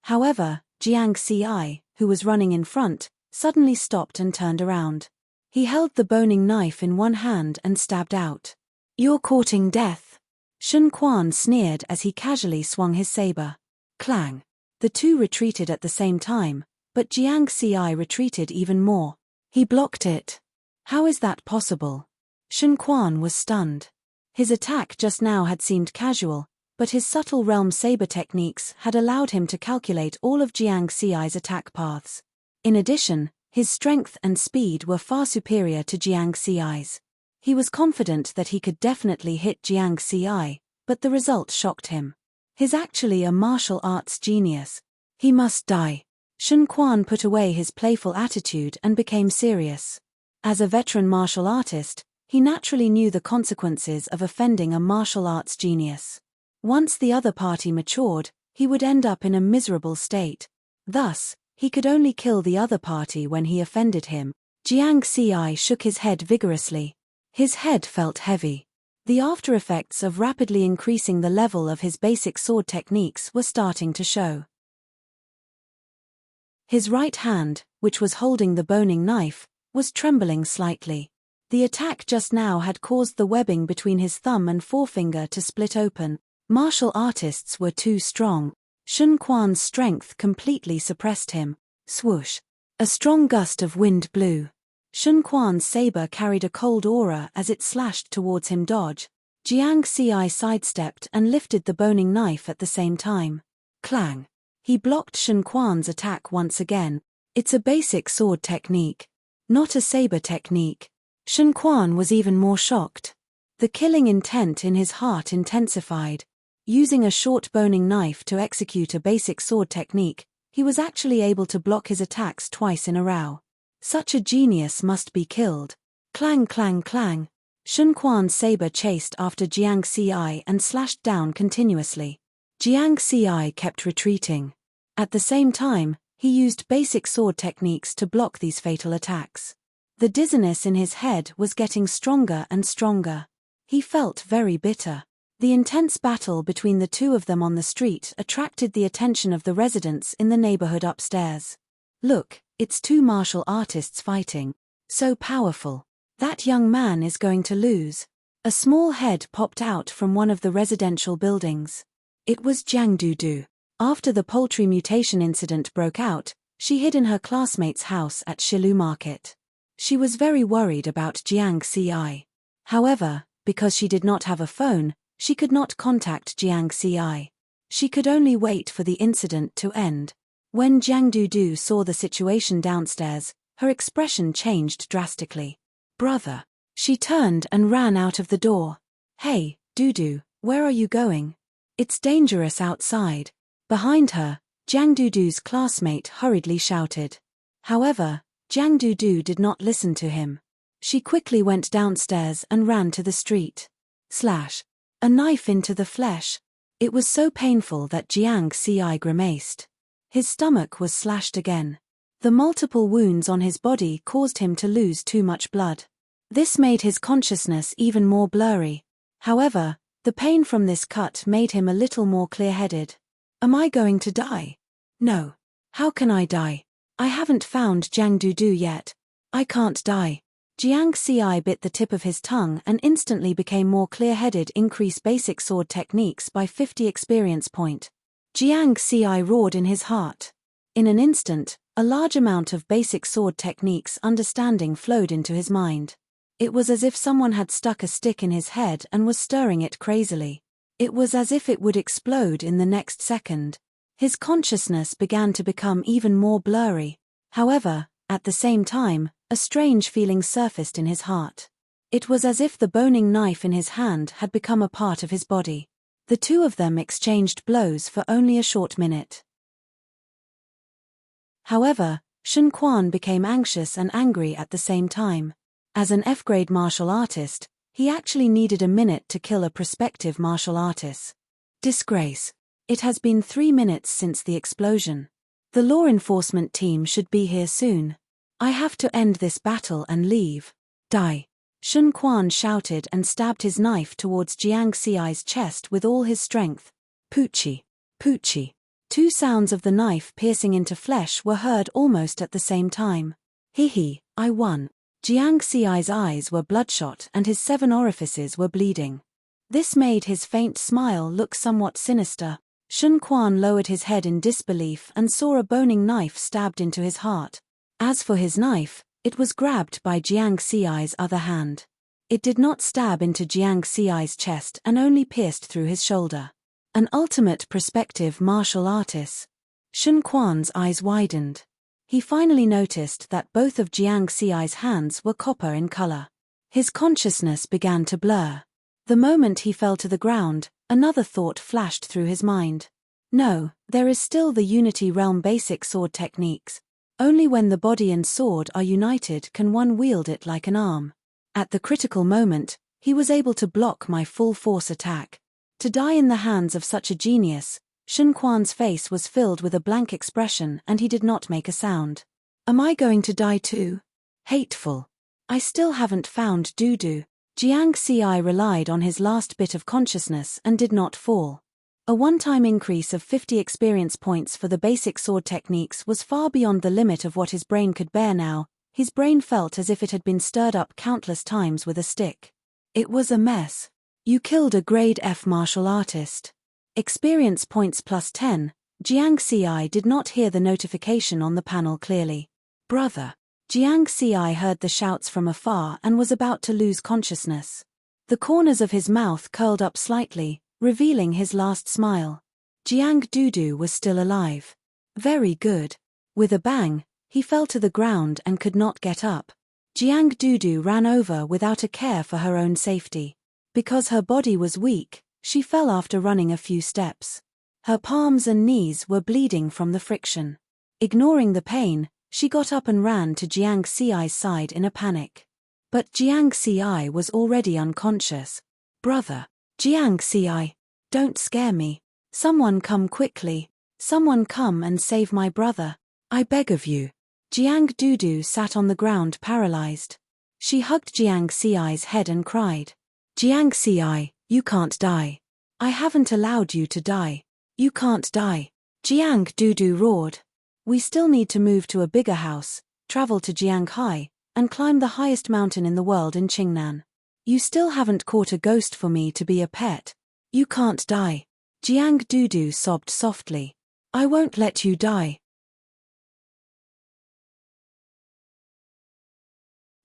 However, Jiang Ci, who was running in front, suddenly stopped and turned around. He held the boning knife in one hand and stabbed out. "You're courting death." Shun Quan sneered as he casually swung his saber. Clang. The two retreated at the same time, but Jiang Ci retreated even more. He blocked it. How is that possible? Shun Quan was stunned. His attack just now had seemed casual, but his subtle realm saber techniques had allowed him to calculate all of Jiang Ci's attack paths. In addition, his strength and speed were far superior to Jiang Ci's. He was confident that he could definitely hit Jiang Ci, but the result shocked him. He's actually a martial arts genius. He must die. Shun Quan put away his playful attitude and became serious. As a veteran martial artist, he naturally knew the consequences of offending a martial arts genius. Once the other party matured, he would end up in a miserable state. Thus, he could only kill the other party when he offended him. Jiang Ci shook his head vigorously. His head felt heavy. The after effects of rapidly increasing the level of his basic sword techniques were starting to show. His right hand, which was holding the boning knife, was trembling slightly. The attack just now had caused the webbing between his thumb and forefinger to split open. Martial artists were too strong. Shun Quan's strength completely suppressed him. Swoosh. A strong gust of wind blew. Shun Quan's saber carried a cold aura as it slashed towards him. Dodge. Jiang Ci sidestepped and lifted the boning knife at the same time. Clang. He blocked Shun Quan's attack once again. It's a basic sword technique, not a saber technique. Shun Quan was even more shocked. The killing intent in his heart intensified. Using a short boning knife to execute a basic sword technique, he was actually able to block his attacks twice in a row. Such a genius must be killed. Clang clang clang. Shun Quan's saber chased after Jiang Ci and slashed down continuously. Jiang Ci kept retreating. At the same time, he used basic sword techniques to block these fatal attacks. The dizziness in his head was getting stronger and stronger. He felt very bitter. The intense battle between the two of them on the street attracted the attention of the residents in the neighborhood upstairs. Look, it's two martial artists fighting. So powerful. That young man is going to lose. A small head popped out from one of the residential buildings. It was Jiang Dudu. After the poultry mutation incident broke out, she hid in her classmate's house at Shilu Market. She was very worried about Jiang Ci. However, because she did not have a phone, she could not contact Jiang Ci. She could only wait for the incident to end. When Jiang Dudu saw the situation downstairs, her expression changed drastically. Brother. She turned and ran out of the door. Hey, Dudu, where are you going? It's dangerous outside. Behind her, Jiang Dudu's classmate hurriedly shouted. However, Jiang Dudu did not listen to him. She quickly went downstairs and ran to the street. Slash. A knife into the flesh. It was so painful that Jiang Ci grimaced. His stomach was slashed again. The multiple wounds on his body caused him to lose too much blood. This made his consciousness even more blurry. However, the pain from this cut made him a little more clear-headed. Am I going to die? No. How can I die? I haven't found Jiang Dudu yet. I can't die. Jiang Xi bit the tip of his tongue and instantly became more clear-headed. Increase basic sword techniques by 50 experience point. Jiang Xi roared in his heart. In an instant, a large amount of basic sword techniques understanding flowed into his mind. It was as if someone had stuck a stick in his head and was stirring it crazily. It was as if it would explode in the next second. His consciousness began to become even more blurry. However, at the same time, a strange feeling surfaced in his heart. It was as if the boning knife in his hand had become a part of his body. The two of them exchanged blows for only a short minute. However, Shen Quan became anxious and angry at the same time. As an F-grade martial artist, he actually needed a minute to kill a prospective martial artist. Disgrace. It has been 3 minutes since the explosion. The law enforcement team should be here soon. I have to end this battle and leave. Die. Shen Quan shouted and stabbed his knife towards Jiang Xi's chest with all his strength. Poochie. Poochie. Two sounds of the knife piercing into flesh were heard almost at the same time. Hee, I won. Jiang Xi's eyes were bloodshot and his 7 orifices were bleeding. This made his faint smile look somewhat sinister. Shen Quan lowered his head in disbelief and saw a boning knife stabbed into his heart. As for his knife, it was grabbed by Jiang Xi's other hand. It did not stab into Jiang Xi's chest and only pierced through his shoulder. An ultimate prospective martial artist. Shen Quan's eyes widened. He finally noticed that both of Jiang Xi's hands were copper in color. His consciousness began to blur. The moment he fell to the ground, another thought flashed through his mind. No, there is still the Unity Realm basic sword techniques. Only when the body and sword are united can one wield it like an arm. At the critical moment, he was able to block my full force attack. To die in the hands of such a genius, Shen Quan's face was filled with a blank expression and he did not make a sound. Am I going to die too? Hateful. I still haven't found Dudu. Jiang Xi relied on his last bit of consciousness and did not fall. A one-time increase of 50 experience points for the basic sword techniques was far beyond the limit of what his brain could bear now. His brain felt as if it had been stirred up countless times with a stick. It was a mess. You killed a grade F martial artist. Experience points plus 10. Jiang Xi did not hear the notification on the panel clearly. Brother. Jiang Xi heard the shouts from afar and was about to lose consciousness. The corners of his mouth curled up slightly, revealing his last smile. Jiang Dudu was still alive. Very good. With a bang, he fell to the ground and could not get up. Jiang Dudu ran over without a care for her own safety. Because her body was weak, she fell after running a few steps. Her palms and knees were bleeding from the friction. Ignoring the pain, she got up and ran to Jiang Xi's side in a panic. But Jiang Xi was already unconscious. Brother. Jiang Xi, don't scare me. Someone come quickly. Someone come and save my brother. I beg of you. Jiang Dudu sat on the ground paralyzed. She hugged Jiang Xi's head and cried. Jiang Xi, you can't die. I haven't allowed you to die. You can't die. Jiang Dudu roared. We still need to move to a bigger house, travel to Jianghai, and climb the highest mountain in the world in Qingnan. You still haven't caught a ghost for me to be a pet. You can't die. Jiang Dudu sobbed softly. I won't let you die.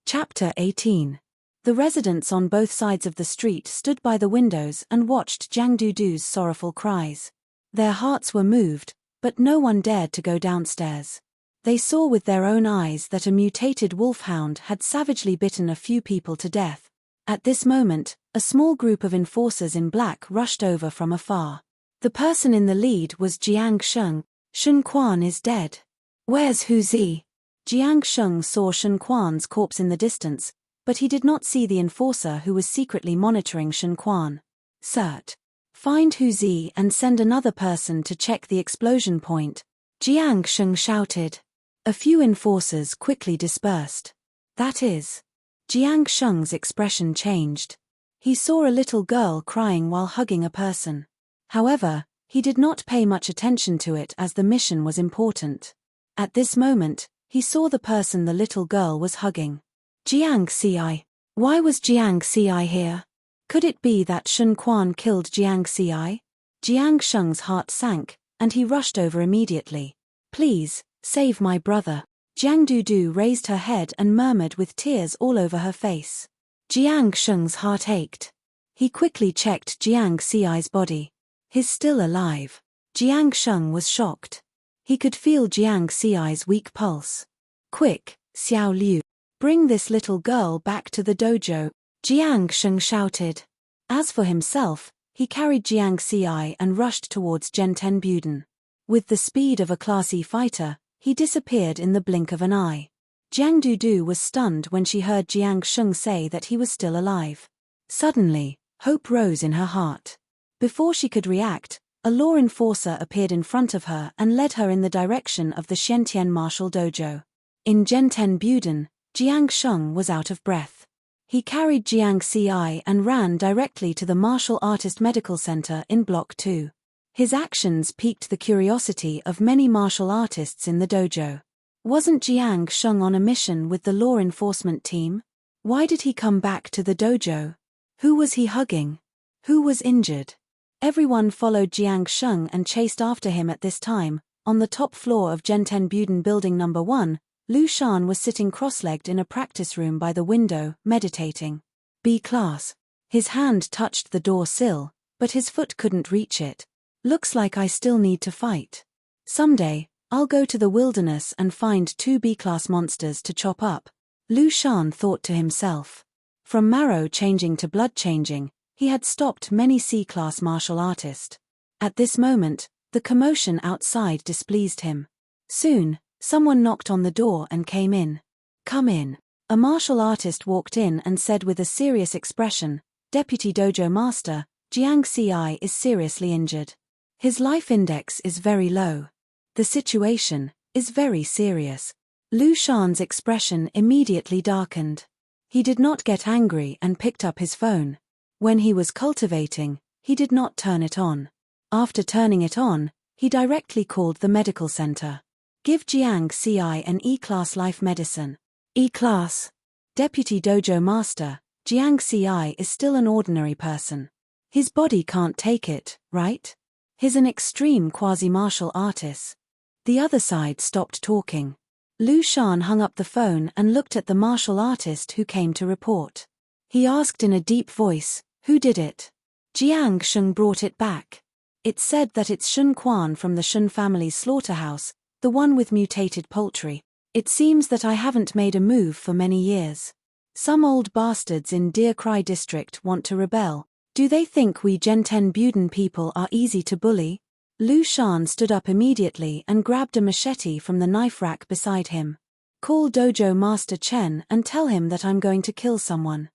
Chapter 18. The residents on both sides of the street stood by the windows and watched Jiang Dudu's sorrowful cries. Their hearts were moved, but no one dared to go downstairs. They saw with their own eyes that a mutated wolfhound had savagely bitten a few people to death. At this moment, a small group of enforcers in black rushed over from afar. The person in the lead was Jiang Sheng. Shen Quan is dead. Where's Hu Zi? Jiang Sheng saw Shen Quan's corpse in the distance, but he did not see the enforcer who was secretly monitoring Shen Quan. Cert. Find Hu Zi and send another person to check the explosion point. Jiang Sheng shouted. A few enforcers quickly dispersed. That is. Jiang Sheng's expression changed. He saw a little girl crying while hugging a person. However, he did not pay much attention to it as the mission was important. At this moment, he saw the person the little girl was hugging. Jiang Xi. Why was Jiang Xi here? Could it be that Shun Quan killed Jiang Xi? Jiang Sheng's heart sank, and he rushed over immediately. Please, save my brother. Jiang Dudu raised her head and murmured with tears all over her face. Jiang Sheng's heart ached. He quickly checked Jiang Xi's body. He's still alive. Jiang Sheng was shocked. He could feel Jiang Xi's weak pulse. Quick, Xiao Liu. Bring this little girl back to the dojo, Jiang Sheng shouted. As for himself, he carried Jiang Xi and rushed towards Zhenten Buden. With the speed of a Class E fighter, he disappeared in the blink of an eye. Jiang Dudu was stunned when she heard Jiang Sheng say that he was still alive. Suddenly, hope rose in her heart. Before she could react, a law enforcer appeared in front of her and led her in the direction of the Xiantian martial dojo. In Zhenten Buden, Jiang Sheng was out of breath. He carried Jiang Xi and ran directly to the Martial Artist Medical Center in Block 2. His actions piqued the curiosity of many martial artists in the dojo. Wasn't Jiang Sheng on a mission with the law enforcement team? Why did he come back to the dojo? Who was he hugging? Who was injured? Everyone followed Jiang Sheng and chased after him at this time. On the top floor of Zhenten Buden Building No. 1, Lu Shan was sitting cross-legged in a practice room by the window, meditating. B-class. His hand touched the door sill, but his foot couldn't reach it. Looks like I still need to fight. Someday, I'll go to the wilderness and find 2 B-class monsters to chop up. Lu Shan thought to himself. From marrow changing to blood changing, he had stopped many C-class martial artists. At this moment, the commotion outside displeased him. Soon, someone knocked on the door and came in. Come in. A martial artist walked in and said with a serious expression, Deputy Dojo Master, Jiang Xi is seriously injured. His life index is very low. The situation is very serious. Lu Shan's expression immediately darkened. He did not get angry and picked up his phone. When he was cultivating, he did not turn it on. After turning it on, he directly called the medical center. Give Jiang Xi an E-class life medicine. E-class. Deputy Dojo Master, Jiang Xi is still an ordinary person. His body can't take it, right? He's an extreme quasi-martial artist. The other side stopped talking. Lu Shan hung up the phone and looked at the martial artist who came to report. He asked in a deep voice, who did it? Jiang Sheng brought it back. It said that it's Shun Quan from the Shun family's slaughterhouse, the one with mutated poultry. It seems that I haven't made a move for many years. Some old bastards in Deer Cry district want to rebel. Do they think we Zhenten Buden people are easy to bully? Lu Shan stood up immediately and grabbed a machete from the knife rack beside him. Call Dojo Master Chen and tell him that I'm going to kill someone.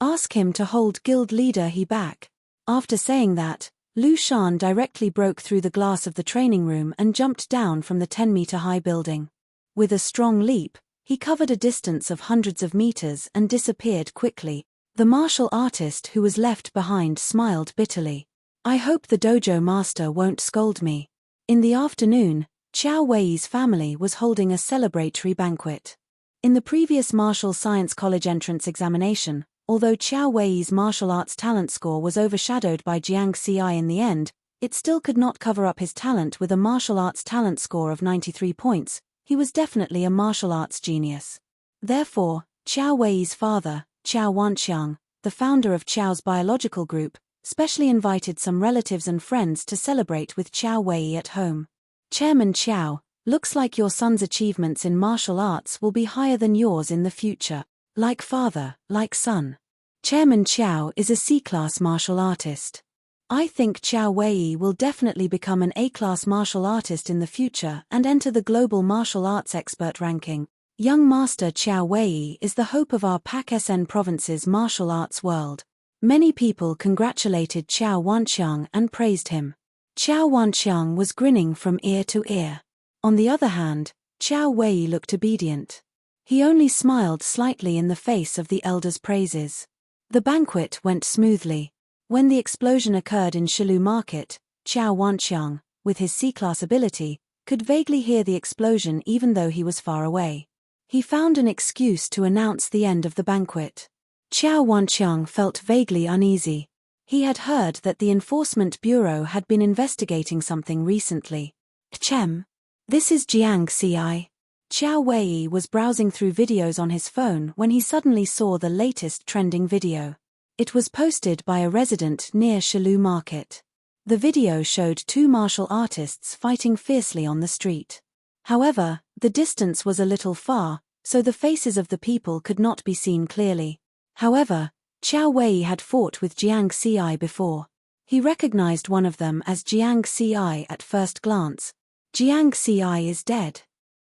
Ask him to hold guild leader He back. After saying that, Lu Shan directly broke through the glass of the training room and jumped down from the 10-meter-high building. With a strong leap, he covered a distance of hundreds of meters and disappeared quickly. The martial artist who was left behind smiled bitterly. I hope the dojo master won't scold me. In the afternoon, Qiao Wei's family was holding a celebratory banquet. In the previous Martial Science College entrance examination, although Qiao Wei's martial arts talent score was overshadowed by Jiang Xi in the end, it still could not cover up his talent with a martial arts talent score of 93 points. He was definitely a martial arts genius. Therefore, Qiao Wei's father, Qiao Wanqiang, the founder of Qiao's biological group, specially invited some relatives and friends to celebrate with Qiao Wei at home. Chairman Qiao, looks like your son's achievements in martial arts will be higher than yours in the future. Like father, like son. Chairman Qiao is a C-class martial artist. I think Qiao Wei will definitely become an A-class martial artist in the future and enter the global martial arts expert ranking. Young Master Qiao Wei is the hope of our PAC-SN province's martial arts world. Many people congratulated Qiao Wanqiang and praised him. Qiao Wanqiang was grinning from ear to ear. On the other hand, Qiao Wei looked obedient. He only smiled slightly in the face of the elder's praises. The banquet went smoothly. When the explosion occurred in Shilu Market, Qiao Wanqiang, with his C-class ability, could vaguely hear the explosion even though he was far away. He found an excuse to announce the end of the banquet. Qiao Wanqiang felt vaguely uneasy. He had heard that the Enforcement Bureau had been investigating something recently. Chem. This is Jiang Ci. Qiao Wei was browsing through videos on his phone when he suddenly saw the latest trending video. It was posted by a resident near Shilu Market. The video showed two martial artists fighting fiercely on the street. However, the distance was a little far, so the faces of the people could not be seen clearly. However, Qiao Wei had fought with Jiang Ci before. He recognized one of them as Jiang Ci at first glance. Jiang Ci is dead.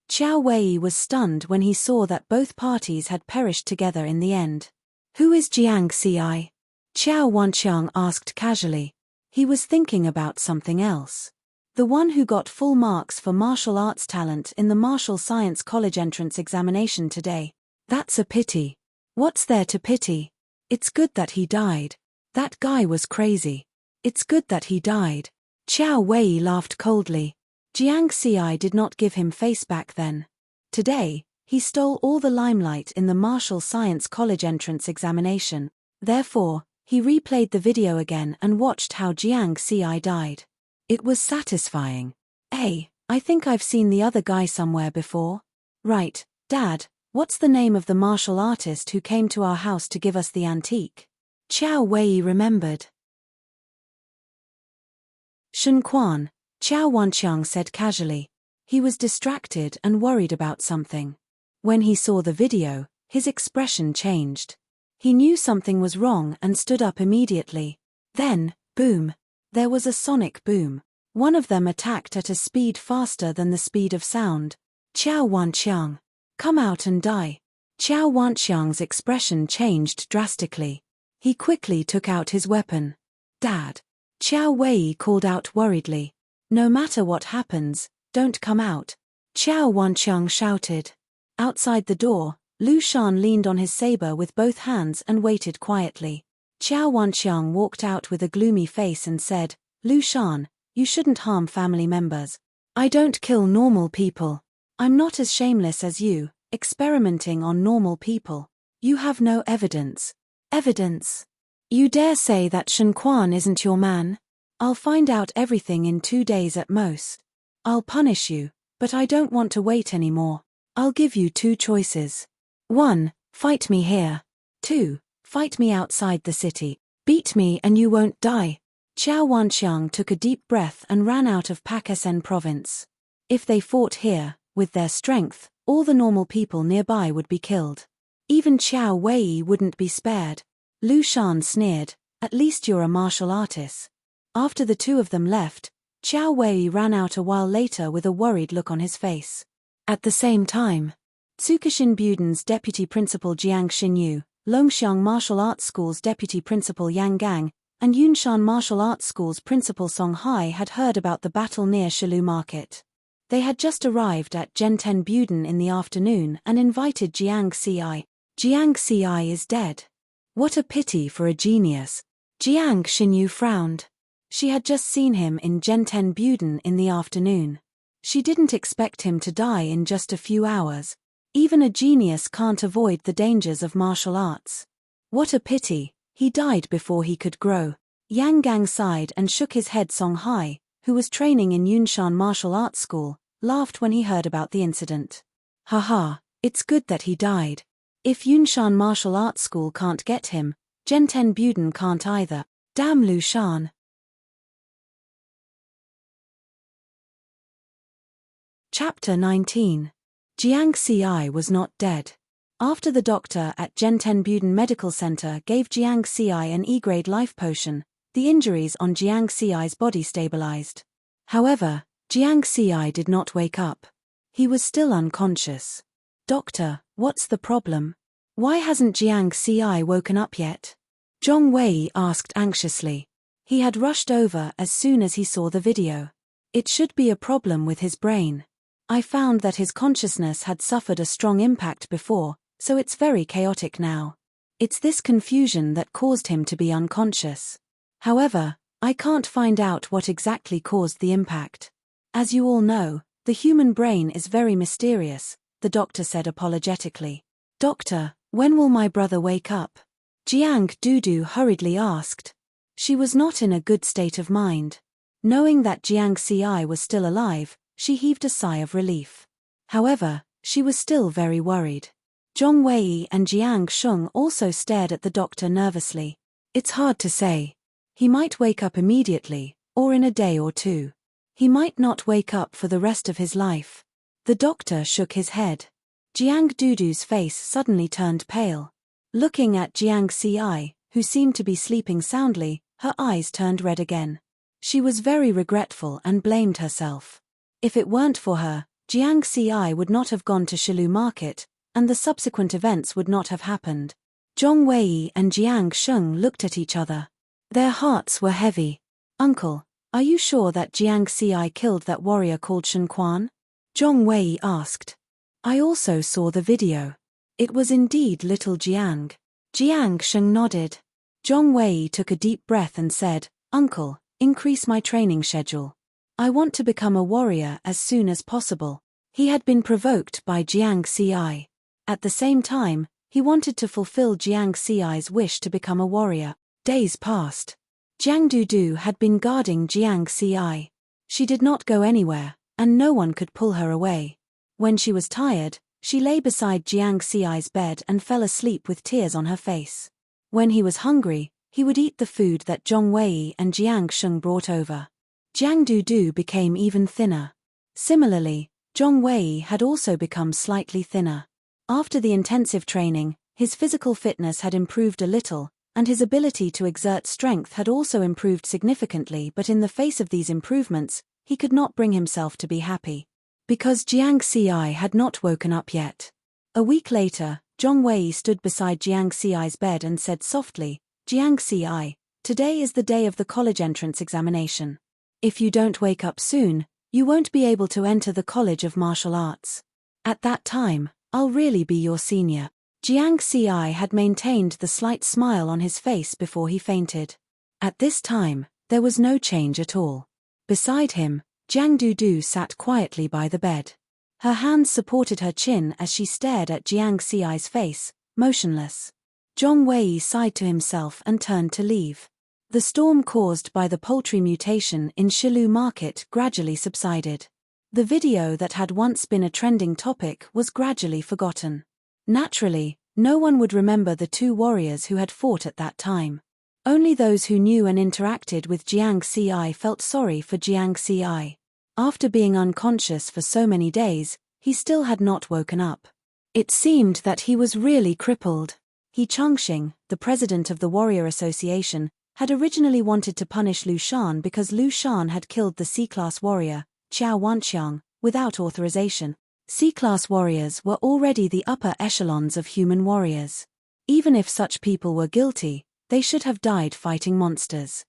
Qiao Wei was stunned when he saw that both parties had perished together in the end. Who is Jiang Ci? Qiao Wanqiang asked casually. He was thinking about something else. The one who got full marks for martial arts talent in the Martial Science College entrance examination today. That's a pity. What's there to pity? It's good that he died. That guy was crazy. It's good that he died. Qiao Wei laughed coldly. Jiang Ci did not give him face back then. Today, he stole all the limelight in the Martial Science College entrance examination. Therefore, he replayed the video again and watched how Jiang Ci died. It was satisfying. Hey, I think I've seen the other guy somewhere before. Right, Dad, what's the name of the martial artist who came to our house to give us the antique? Qiao Wei remembered. Shen Quan, Qiao Wanqiang said casually. He was distracted and worried about something. When he saw the video, his expression changed. He knew something was wrong and stood up immediately. Then, boom. There was a sonic boom. One of them attacked at a speed faster than the speed of sound. Qiao Wanqiang. Come out and die. Qiao Wanqiang's expression changed drastically. He quickly took out his weapon. Dad. Qiao Wei called out worriedly. No matter what happens, don't come out. Qiao Wanqiang shouted. Outside the door, Lu Shan leaned on his saber with both hands and waited quietly. Qiao Wanqiang walked out with a gloomy face and said, Lu Shan, you shouldn't harm family members. I don't kill normal people. I'm not as shameless as you, experimenting on normal people. You have no evidence. Evidence? You dare say that Shen Quan isn't your man? I'll find out everything in 2 days at most. I'll punish you, but I don't want to wait anymore. I'll give you 2 choices. 1, fight me here. 2, fight me outside the city. Beat me and you won't die. Qiao Wanqiang took a deep breath and ran out of Pakistan province. If they fought here, with their strength, all the normal people nearby would be killed. Even Qiao Wei wouldn't be spared. Lu Shan sneered, at least you're a martial artist. After the two of them left, Qiao Wei ran out a while later with a worried look on his face. At the same time, Tsukishin Buden's deputy principal Jiang Xinyu, Longxiang Martial Arts School's deputy principal Yang Gang, and Yunshan Martial Arts School's principal Song Hai had heard about the battle near Shilu Market. They had just arrived at Zhenten Buden in the afternoon and invited Jiang Ci. Jiang Ci is dead. What a pity for a genius. Jiang Xinyu frowned. She had just seen him in Zhenten Buden in the afternoon. She didn't expect him to die in just a few hours. Even a genius can't avoid the dangers of martial arts. What a pity, he died before he could grow. Yang Gang sighed and shook his head. Song Hai, who was training in Yunshan Martial Arts School, laughed when he heard about the incident. Haha, it's good that he died. If Yunshan Martial Arts School can't get him, Zhenten Buden can't either. Damn Lu Shan. Chapter 19. Jiang Ci was not dead. After the doctor at Zhenten Buden Medical Center gave Jiang Ci an E-grade life potion, the injuries on Jiang Ci's body stabilized. However, Jiang Ci did not wake up. He was still unconscious. Doctor, what's the problem? Why hasn't Jiang Ci woken up yet? Zhong Wei asked anxiously. He had rushed over as soon as he saw the video. It should be a problem with his brain. I found that his consciousness had suffered a strong impact before, so it's very chaotic now. It's this confusion that caused him to be unconscious. However, I can't find out what exactly caused the impact. As you all know, The human brain is very mysterious, the doctor said apologetically. Doctor, when will my brother wake up? Jiang Dudu hurriedly asked. She was not in a good state of mind. Knowing that Jiang Ci was still alive, she heaved a sigh of relief. However, she was still very worried. Zhong Wei and Jiang Sheng also stared at the doctor nervously. It's hard to say. He might wake up immediately, or in a day or two. He might not wake up for the rest of his life. The doctor shook his head. Jiang Dudu's face suddenly turned pale. Looking at Jiang Ci, who seemed to be sleeping soundly, her eyes turned red again. She was very regretful and blamed herself. If it weren't for her, Jiang Ci would not have gone to Shilu Market, and the subsequent events would not have happened. Zhong Wei and Jiang Sheng looked at each other. Their hearts were heavy. Uncle, are you sure that Jiang Ci killed that warrior called Shen Quan? Zhong Wei asked. I also saw the video. It was indeed little Jiang. Jiang Sheng nodded. Zhong Wei took a deep breath and said, Uncle, increase my training schedule. I want to become a warrior as soon as possible. He had been provoked by Jiang Ci. At the same time, he wanted to fulfill Jiang Ci's wish to become a warrior. Days passed. Jiang Dudu had been guarding Jiang Ci. She did not go anywhere, and no one could pull her away. When she was tired, she lay beside Jiang Ci's bed and fell asleep with tears on her face. When he was hungry, he would eat the food that Zhong Wei and Jiang Sheng brought over. Jiang Dudu became even thinner. Similarly, Zhong Wei had also become slightly thinner. After the intensive training, his physical fitness had improved a little, and his ability to exert strength had also improved significantly, but in the face of these improvements, he could not bring himself to be happy. Because Jiang Ci had not woken up yet. A week later, Zhong Wei stood beside Jiang Ci's bed and said softly, Jiang Ci, today is the day of the college entrance examination. If you don't wake up soon, you won't be able to enter the College of Martial Arts. At that time, I'll really be your senior. Jiang Ci had maintained the slight smile on his face before he fainted. At this time, there was no change at all. Beside him, Jiang Dudu sat quietly by the bed. Her hands supported her chin as she stared at Jiang Ci's face, motionless. Zhong Wei sighed to himself and turned to leave. The storm caused by the poultry mutation in Shilu Market gradually subsided. The video that had once been a trending topic was gradually forgotten. Naturally, no one would remember the two warriors who had fought at that time. Only those who knew and interacted with Jiang Ci felt sorry for Jiang Ci. After being unconscious for so many days, he still had not woken up. It seemed that he was really crippled. He Chongqing, the president of the Warrior Association, had originally wanted to punish Lu Shan because Lu Shan had killed the C-class warrior, Qiao Wanqiang, without authorization. C-class warriors were already the upper echelons of human warriors. Even if such people were guilty, they should have died fighting monsters.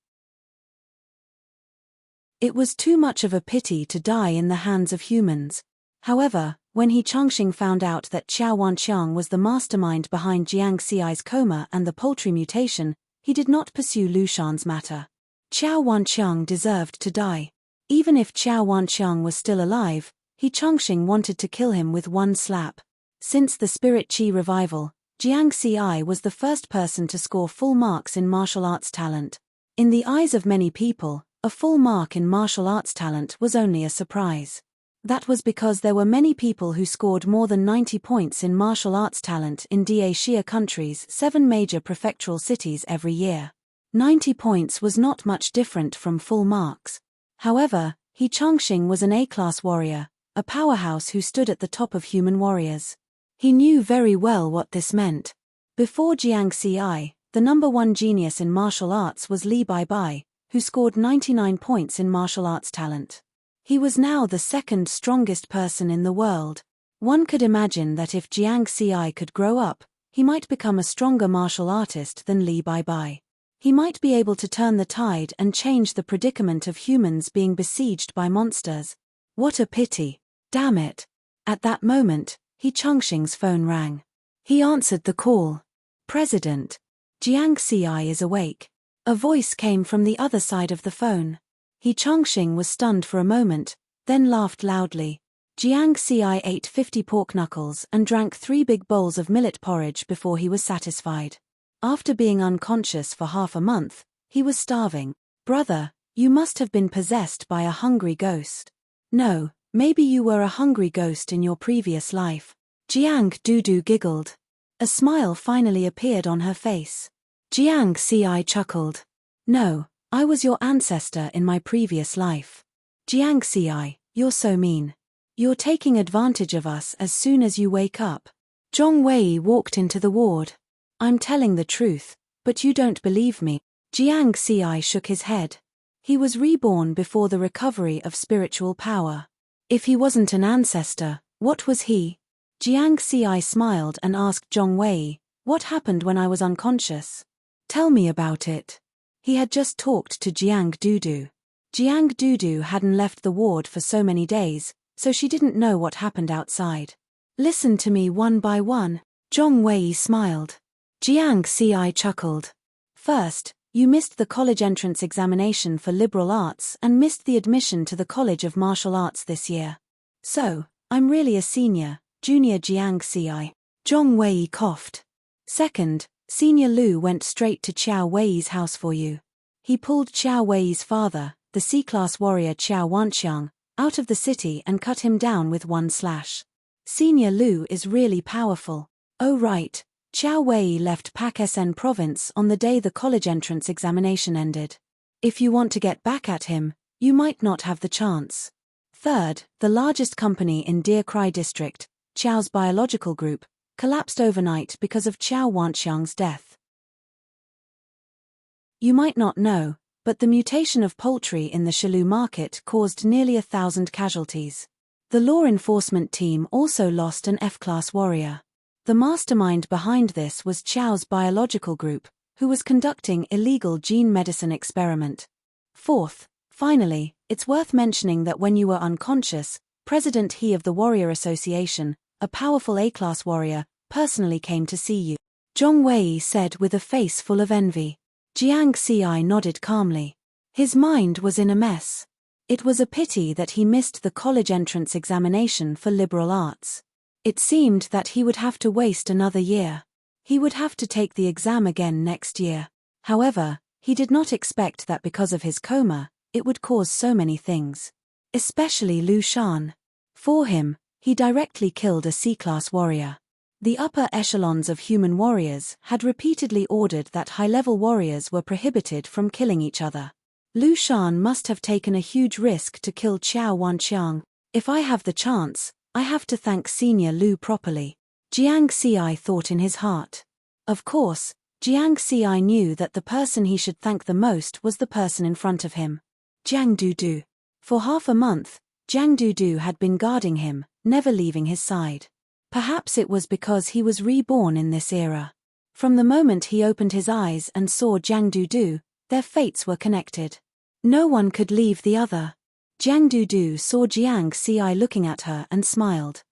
It was too much of a pity to die in the hands of humans. However, when He Chongqing found out that Qiao Wanqiang was the mastermind behind Jiang Ci's coma and the poultry mutation, he did not pursue Lu Shan's matter. Qiao Wanqiang deserved to die. Even if Qiao Wanqiang was still alive, He Chongqing wanted to kill him with one slap. Since the Spirit Qi revival, Jiang Ci was the first person to score full marks in martial arts talent. In the eyes of many people, a full mark in martial arts talent was only a surprise. That was because there were many people who scored more than 90 points in martial arts talent in Dacia countries' 7 major prefectural cities every year. 90 points was not much different from full marks. However, He Chongqing was an A-class warrior, a powerhouse who stood at the top of human warriors. He knew very well what this meant. Before Jiang Ci, the number one genius in martial arts was Li Baibai, who scored 99 points in martial arts talent. He was now the second strongest person in the world. One could imagine that if Jiang Ci could grow up, he might become a stronger martial artist than Li Baibai. He might be able to turn the tide and change the predicament of humans being besieged by monsters. What a pity. Damn it. At that moment, He Chongqing's phone rang. He answered the call. President. Jiang Ci is awake. A voice came from the other side of the phone. He Chongqing was stunned for a moment, then laughed loudly. Jiang Xi ate 50 pork knuckles and drank 3 big bowls of millet porridge before he was satisfied. After being unconscious for half a month, he was starving. Brother, you must have been possessed by a hungry ghost. No, maybe you were a hungry ghost in your previous life. Jiang Dudu giggled. A smile finally appeared on her face. Jiang Xi chuckled. No, I was your ancestor in my previous life. Jiang Xi, you're so mean. You're taking advantage of us as soon as you wake up. Zhong Wei walked into the ward. I'm telling the truth, but you don't believe me. Jiang Xi shook his head. He was reborn before the recovery of spiritual power. If he wasn't an ancestor, what was he? Jiang Xi smiled and asked Zhong Wei, what happened when I was unconscious? Tell me about it. He had just talked to Jiang Dudu. Jiang Dudu hadn't left the ward for so many days, so she didn't know what happened outside. Listen to me one by one. Zhong Wei smiled. Jiang Xi chuckled. First, you missed the college entrance examination for liberal arts and missed the admission to the College of Martial Arts this year. So, I'm really a senior, junior Jiang Xi. Zhong Wei coughed. Second, Senior Lu went straight to Qiao Wei's house for you. He pulled Qiao Wei's father, the C-class warrior Qiao Wanxiang, out of the city and cut him down with one slash. Senior Lu is really powerful. Oh right, Qiao Wei left Pakistan province on the day the college entrance examination ended. If you want to get back at him, you might not have the chance. Third, the largest company in Deer Cry district, Qiao's biological group, collapsed overnight because of Qiao Wanxiang's death. You might not know, but the mutation of poultry in the Shilu market caused nearly 1,000 casualties. The law enforcement team also lost an F-class warrior. The mastermind behind this was Qiao's biological group, who was conducting illegal gene medicine experiment. Fourth, finally, it's worth mentioning that when you were unconscious, President He of the Warrior Association, a powerful A-class warrior, personally came to see you. Zhong Wei said with a face full of envy. Jiang Xi nodded calmly. His mind was in a mess. It was a pity that he missed the college entrance examination for liberal arts. It seemed that he would have to waste another year. He would have to take the exam again next year. However, he did not expect that because of his coma, it would cause so many things. Especially Lu Shan. For him, he directly killed a C-class warrior. The upper echelons of human warriors had repeatedly ordered that high-level warriors were prohibited from killing each other. Lu Shan must have taken a huge risk to kill Qiao Wanxiang. If I have the chance, I have to thank Senior Lu properly. Jiang Xi thought in his heart. Of course, Jiang Xi knew that the person he should thank the most was the person in front of him. Jiang Dudu. For half a month, Jiang Dudu had been guarding him, never leaving his side. Perhaps it was because he was reborn in this era. From the moment he opened his eyes and saw Jiang Dudu, their fates were connected. No one could leave the other. Jiang Dudu saw Jiang Xi looking at her and smiled.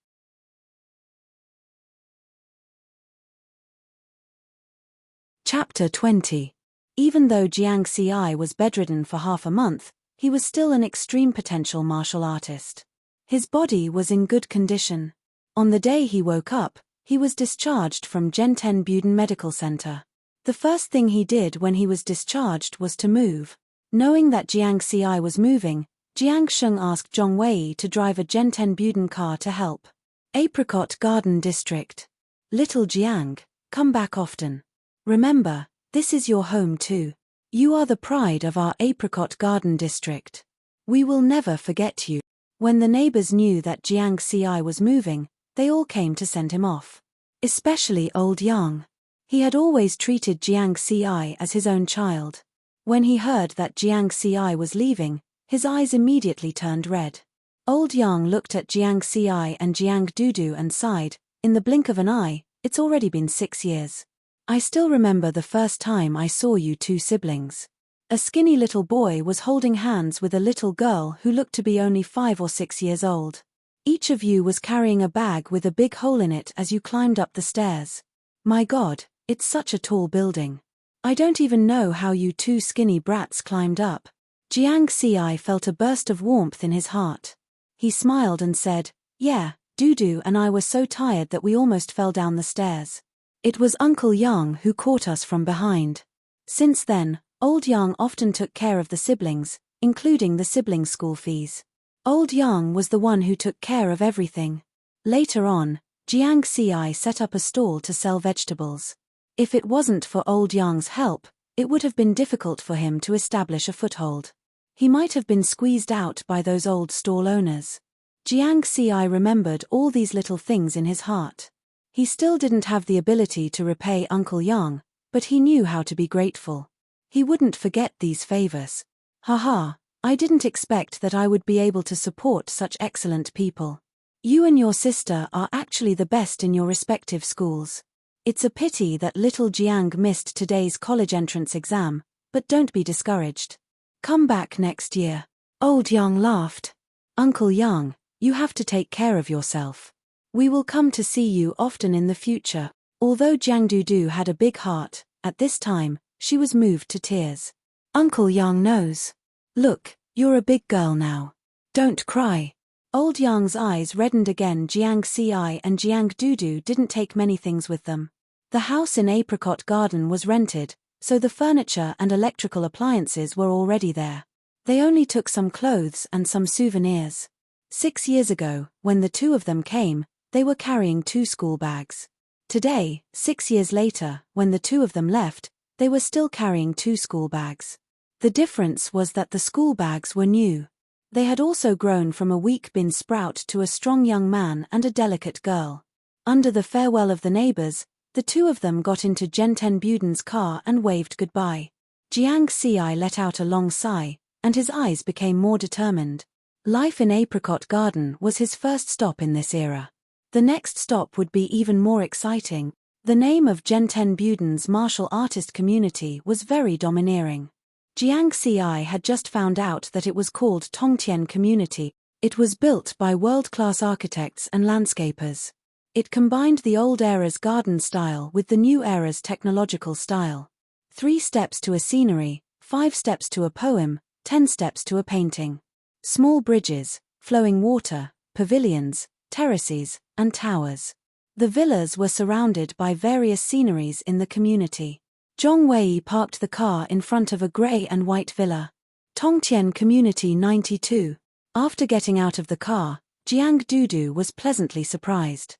Chapter 20. Even though Jiang Xi was bedridden for half a month, he was still an extreme potential martial artist. His body was in good condition. On the day he woke up, he was discharged from Genten Buden Medical Center. The first thing he did when he was discharged was to move. Knowing that Jiang Xi was moving, Jiang Sheng asked Zhong Wei to drive a Genten Buden car to help. Apricot Garden District. Little Jiang, come back often. Remember, this is your home too. You are the pride of our Apricot Garden District. We will never forget you. When the neighbors knew that Jiang Xi was moving, they all came to send him off. Especially old Yang. He had always treated Jiang Xi as his own child. When he heard that Jiang Xi was leaving, his eyes immediately turned red. Old Yang looked at Jiang Xi and Jiang Dudu and sighed, in the blink of an eye, it's already been 6 years. I still remember the first time I saw you two siblings. A skinny little boy was holding hands with a little girl who looked to be only 5 or 6 years old. Each of you was carrying a bag with a big hole in it as you climbed up the stairs. My God, it's such a tall building. I don't even know how you two skinny brats climbed up. Jiang Xi felt a burst of warmth in his heart. He smiled and said, Yeah, Dudu and I were so tired that we almost fell down the stairs. It was Uncle Yang who caught us from behind. Since then, Old Yang often took care of the siblings, including the siblings' school fees. Old Yang was the one who took care of everything. Later on, Jiang Xi set up a stall to sell vegetables. If it wasn't for Old Yang's help, it would have been difficult for him to establish a foothold. He might have been squeezed out by those old stall owners. Jiang Xi remembered all these little things in his heart. He still didn't have the ability to repay Uncle Yang, but he knew how to be grateful. He wouldn't forget these favors. Haha, I didn't expect that I would be able to support such excellent people. You and your sister are actually the best in your respective schools. It's a pity that little Jiang missed today's college entrance exam, but don't be discouraged. Come back next year. Old Yang laughed. Uncle Yang, you have to take care of yourself. We will come to see you often in the future. Although Jiang Dudu had a big heart, at this time, she was moved to tears. Uncle Yang knows. Look, you're a big girl now. Don't cry. Old Yang's eyes reddened again. Jiang Xi and Jiang Dudu didn't take many things with them. The house in Apricot Garden was rented, so the furniture and electrical appliances were already there. They only took some clothes and some souvenirs. 6 years ago, when the two of them came, they were carrying 2 school bags. Today, 6 years later, when the two of them left, they were still carrying 2 school bags. The difference was that the school bags were new. They had also grown from a weak bean sprout to a strong young man and a delicate girl. Under the farewell of the neighbors, the two of them got into Genten Buden's car and waved goodbye. Jiang Xi let out a long sigh, and his eyes became more determined. Life in Apricot Garden was his first stop in this era. The next stop would be even more exciting. The name of Genten Buden's martial artist community was very domineering. Jiang Xi had just found out that it was called Tongtian Community. It was built by world-class architects and landscapers. It combined the old era's garden style with the new era's technological style. 3 steps to a scenery, 5 steps to a poem, 10 steps to a painting. Small bridges, flowing water, pavilions, terraces, and towers. The villas were surrounded by various sceneries in the community. Zhong Wei parked the car in front of a grey and white villa. Tongtian Community 92. After getting out of the car, Jiang Dudu was pleasantly surprised.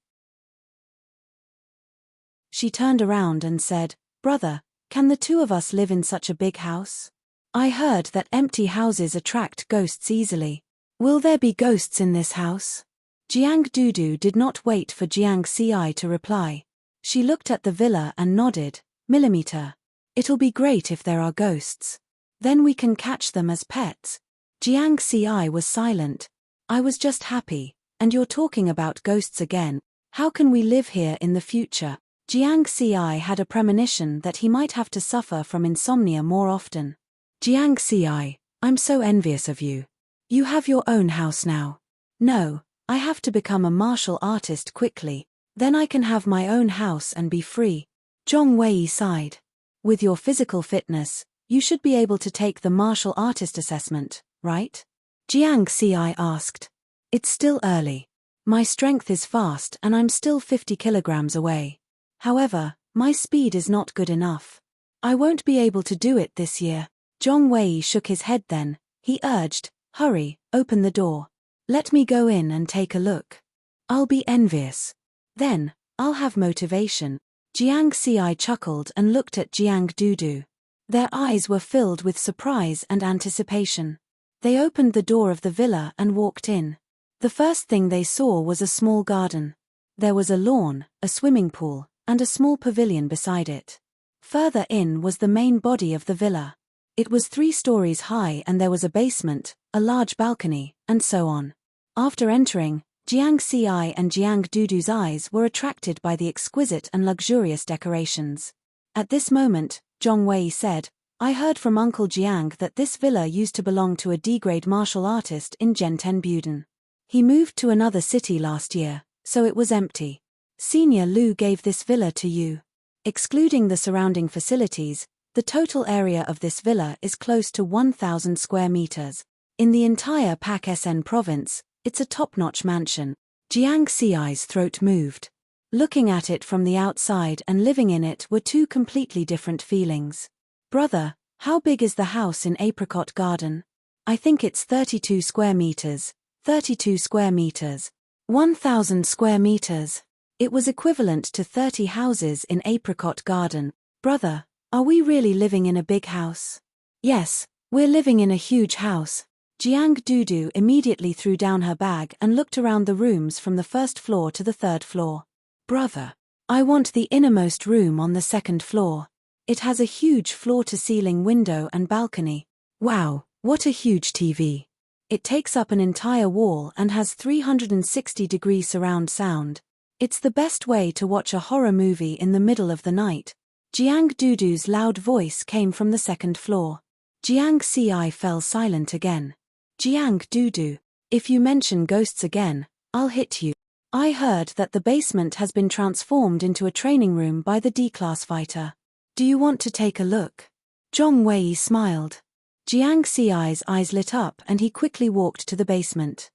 She turned around and said, "Brother, can the two of us live in such a big house? I heard that empty houses attract ghosts easily. Will there be ghosts in this house?" Jiang Dudu did not wait for Jiang Xi to reply. She looked at the villa and nodded. "Millimeter. It'll be great if there are ghosts. Then we can catch them as pets." Jiang Xi was silent. "I was just happy, and you're talking about ghosts again. How can we live here in the future?" Jiang Xi had a premonition that he might have to suffer from insomnia more often. "Jiang Xi, I'm so envious of you. You have your own house now. No, I have to become a martial artist quickly, then I can have my own house and be free." Zhong Wei sighed. "With your physical fitness, you should be able to take the martial artist assessment, right?" Jiang Xi asked. "It's still early. My strength is fast and I'm still 50 kilograms away. However, my speed is not good enough. I won't be able to do it this year." Zhong Wei shook his head then. He urged, "Hurry, open the door. Let me go in and take a look. I'll be envious. Then, I'll have motivation." Jiang Xi chuckled and looked at Jiang Dudu. Their eyes were filled with surprise and anticipation. They opened the door of the villa and walked in. The first thing they saw was a small garden. There was a lawn, a swimming pool, and a small pavilion beside it. Further in was the main body of the villa. It was 3 stories high and there was a basement, a large balcony, and so on. After entering, Jiang Xi and Jiang Dudu's eyes were attracted by the exquisite and luxurious decorations. At this moment, Zhong Wei said, "I heard from Uncle Jiang that this villa used to belong to a D-grade martial artist in Genten Buden. He moved to another city last year, so it was empty. Senior Lu gave this villa to you. Excluding the surrounding facilities, the total area of this villa is close to 1,000 square meters. In the entire Pak-SN province, it's a top-notch mansion. Jiang Xi's throat moved. Looking at it from the outside and living in it were two completely different feelings. Brother, how big is the house in Apricot Garden? I think it's 32 square meters. 32 square meters. 1,000 square meters. It was equivalent to 30 houses in Apricot Garden. Brother, are we really living in a big house? Yes, we're living in a huge house. Jiang Dudu immediately threw down her bag and looked around the rooms from the first floor to the third floor. Brother, I want the innermost room on the second floor. It has a huge floor-to-ceiling window and balcony. Wow, what a huge TV. It takes up an entire wall and has 360-degree surround sound. It's the best way to watch a horror movie in the middle of the night. Jiang Dudu's loud voice came from the second floor. Jiang Xi fell silent again. Jiang Dudu, if you mention ghosts again, I'll hit you. I heard that the basement has been transformed into a training room by the D-class fighter. Do you want to take a look? Zhong Wei smiled. Jiang Xi's eyes lit up and he quickly walked to the basement.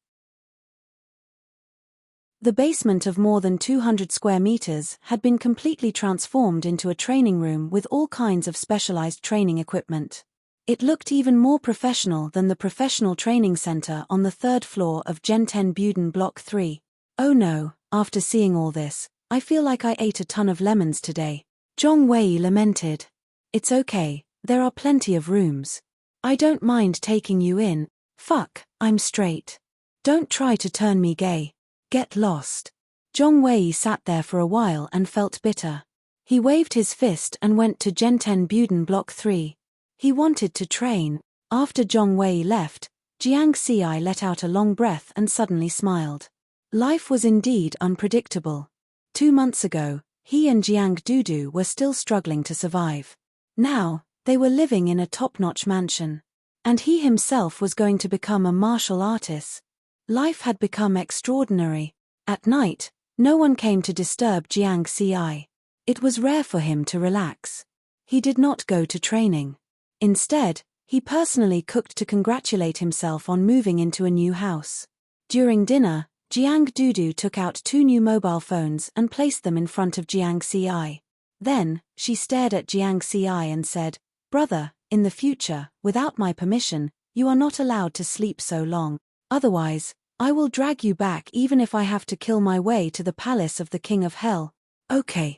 The basement of more than 200 square meters had been completely transformed into a training room with all kinds of specialized training equipment. It looked even more professional than the professional training center on the third floor of Gen 10 Buden Block 3. Oh no, after seeing all this, I feel like I ate a ton of lemons today. Zhong Wei lamented. It's okay, there are plenty of rooms. I don't mind taking you in. Fuck, I'm straight. Don't try to turn me gay. Get lost. Zhong Wei sat there for a while and felt bitter. He waved his fist and went to Gen 10 Buden Block 3. He wanted to train. After Zhong Wei left, Jiang Xi let out a long breath and suddenly smiled. Life was indeed unpredictable. 2 months ago, he and Jiang Dudu were still struggling to survive. Now, they were living in a top-notch mansion. And he himself was going to become a martial artist. Life had become extraordinary. At night, no one came to disturb Jiang Xi. It was rare for him to relax. He did not go to training. Instead, he personally cooked to congratulate himself on moving into a new house. During dinner, Jiang Dudu took out 2 new mobile phones and placed them in front of Jiang Xi. Then, she stared at Jiang Xi and said, "Brother, in the future, without my permission, you are not allowed to sleep so long. Otherwise, I will drag you back even if I have to kill my way to the palace of the King of Hell." Okay.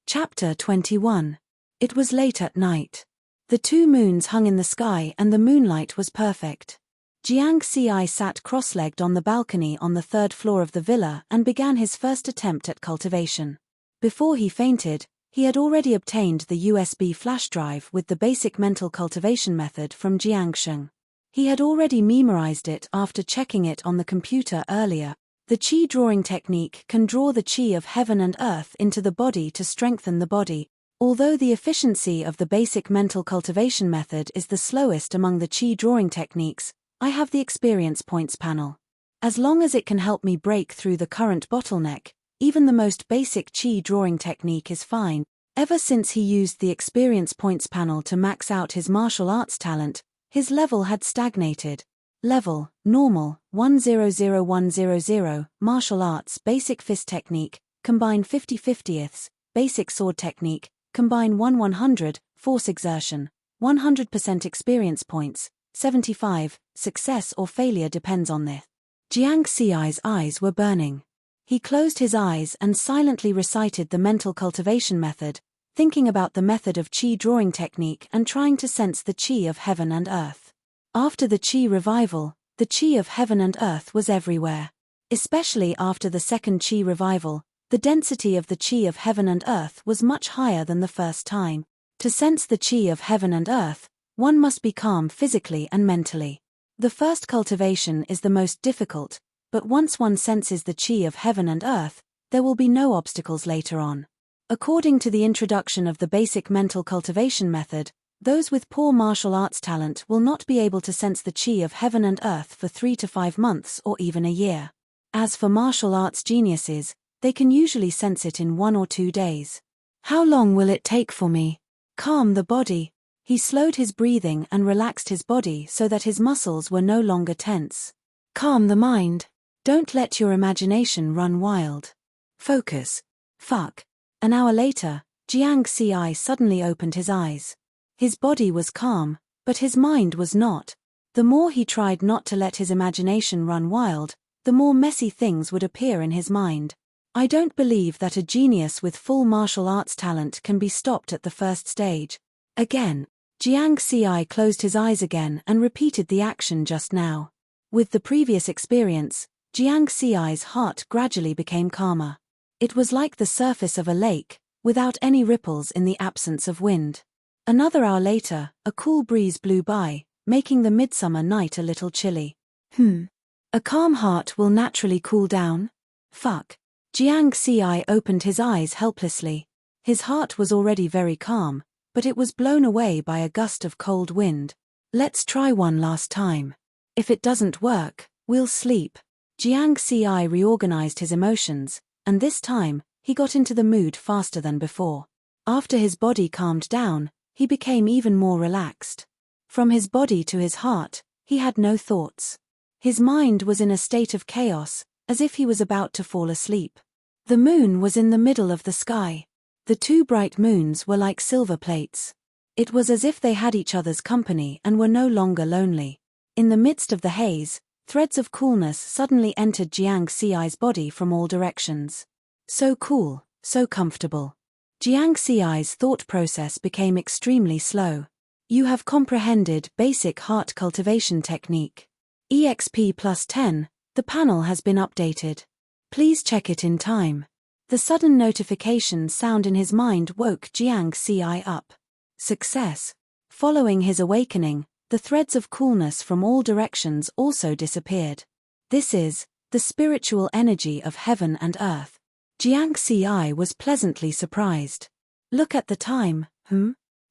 Chapter 21. It was late at night. The 2 moons hung in the sky and the moonlight was perfect. Jiang Xi sat cross-legged on the balcony on the 3rd floor of the villa and began his first attempt at cultivation. Before he fainted, he had already obtained the USB flash drive with the basic mental cultivation method from Jiang Sheng. He had already memorized it after checking it on the computer earlier. The qi drawing technique can draw the qi of heaven and earth into the body to strengthen the body. Although the efficiency of the basic mental cultivation method is the slowest among the qi drawing techniques, I have the experience points panel. As long as it can help me break through the current bottleneck, even the most basic qi drawing technique is fine. Ever since he used the experience points panel to max out his martial arts talent, his level had stagnated. Level, normal, 100100, martial arts, basic fist technique, combine 50/50ths, basic sword technique, combine 1/100, force exertion, 100% experience points, 75, success or failure depends on this. Jiang Xi's eyes were burning. He closed his eyes and silently recited the mental cultivation method, thinking about the method of qi drawing technique and trying to sense the qi of heaven and earth. After the qi revival, the qi of heaven and earth was everywhere. Especially after the second qi revival, the density of the qi of heaven and earth was much higher than the first time. To sense the qi of heaven and earth, one must be calm physically and mentally. The first cultivation is the most difficult, but once one senses the qi of heaven and earth, there will be no obstacles later on. According to the introduction of the basic mental cultivation method, those with poor martial arts talent will not be able to sense the qi of heaven and earth for 3 to 5 months or even a year. As for martial arts geniuses, they can usually sense it in 1 or 2 days. How long will it take for me? Calm the body. He slowed his breathing and relaxed his body so that his muscles were no longer tense. Calm the mind. Don't let your imagination run wild. Focus. Fuck. An hour later, Jiang Ci suddenly opened his eyes. His body was calm, but his mind was not. The more he tried not to let his imagination run wild, the more messy things would appear in his mind. I don't believe that a genius with full martial arts talent can be stopped at the first stage. Again. Jiang Ci closed his eyes again and repeated the action just now. With the previous experience, Jiang Ci's heart gradually became calmer. It was like the surface of a lake, without any ripples in the absence of wind. Another hour later, a cool breeze blew by, making the midsummer night a little chilly. A calm heart will naturally cool down? Fuck. Jiang Ci opened his eyes helplessly. His heart was already very calm, but it was blown away by a gust of cold wind. Let's try one last time. If it doesn't work, we'll sleep. Jiang Ci reorganized his emotions, and this time, he got into the mood faster than before. After his body calmed down, he became even more relaxed. From his body to his heart, he had no thoughts. His mind was in a state of chaos, as if he was about to fall asleep. The moon was in the middle of the sky. The two bright moons were like silver plates. It was as if they had each other's company and were no longer lonely. In the midst of the haze, threads of coolness suddenly entered Jiang Ci's body from all directions. So cool, so comfortable. Jiang Ci's thought process became extremely slow. You have comprehended basic heart cultivation technique. EXP plus 10, the panel has been updated. Please check it in time. The sudden notification sound in his mind woke Jiang Ci up. Success. Following his awakening, the threads of coolness from all directions also disappeared. This is the spiritual energy of heaven and earth. Jiang Ci was pleasantly surprised. Look at the time,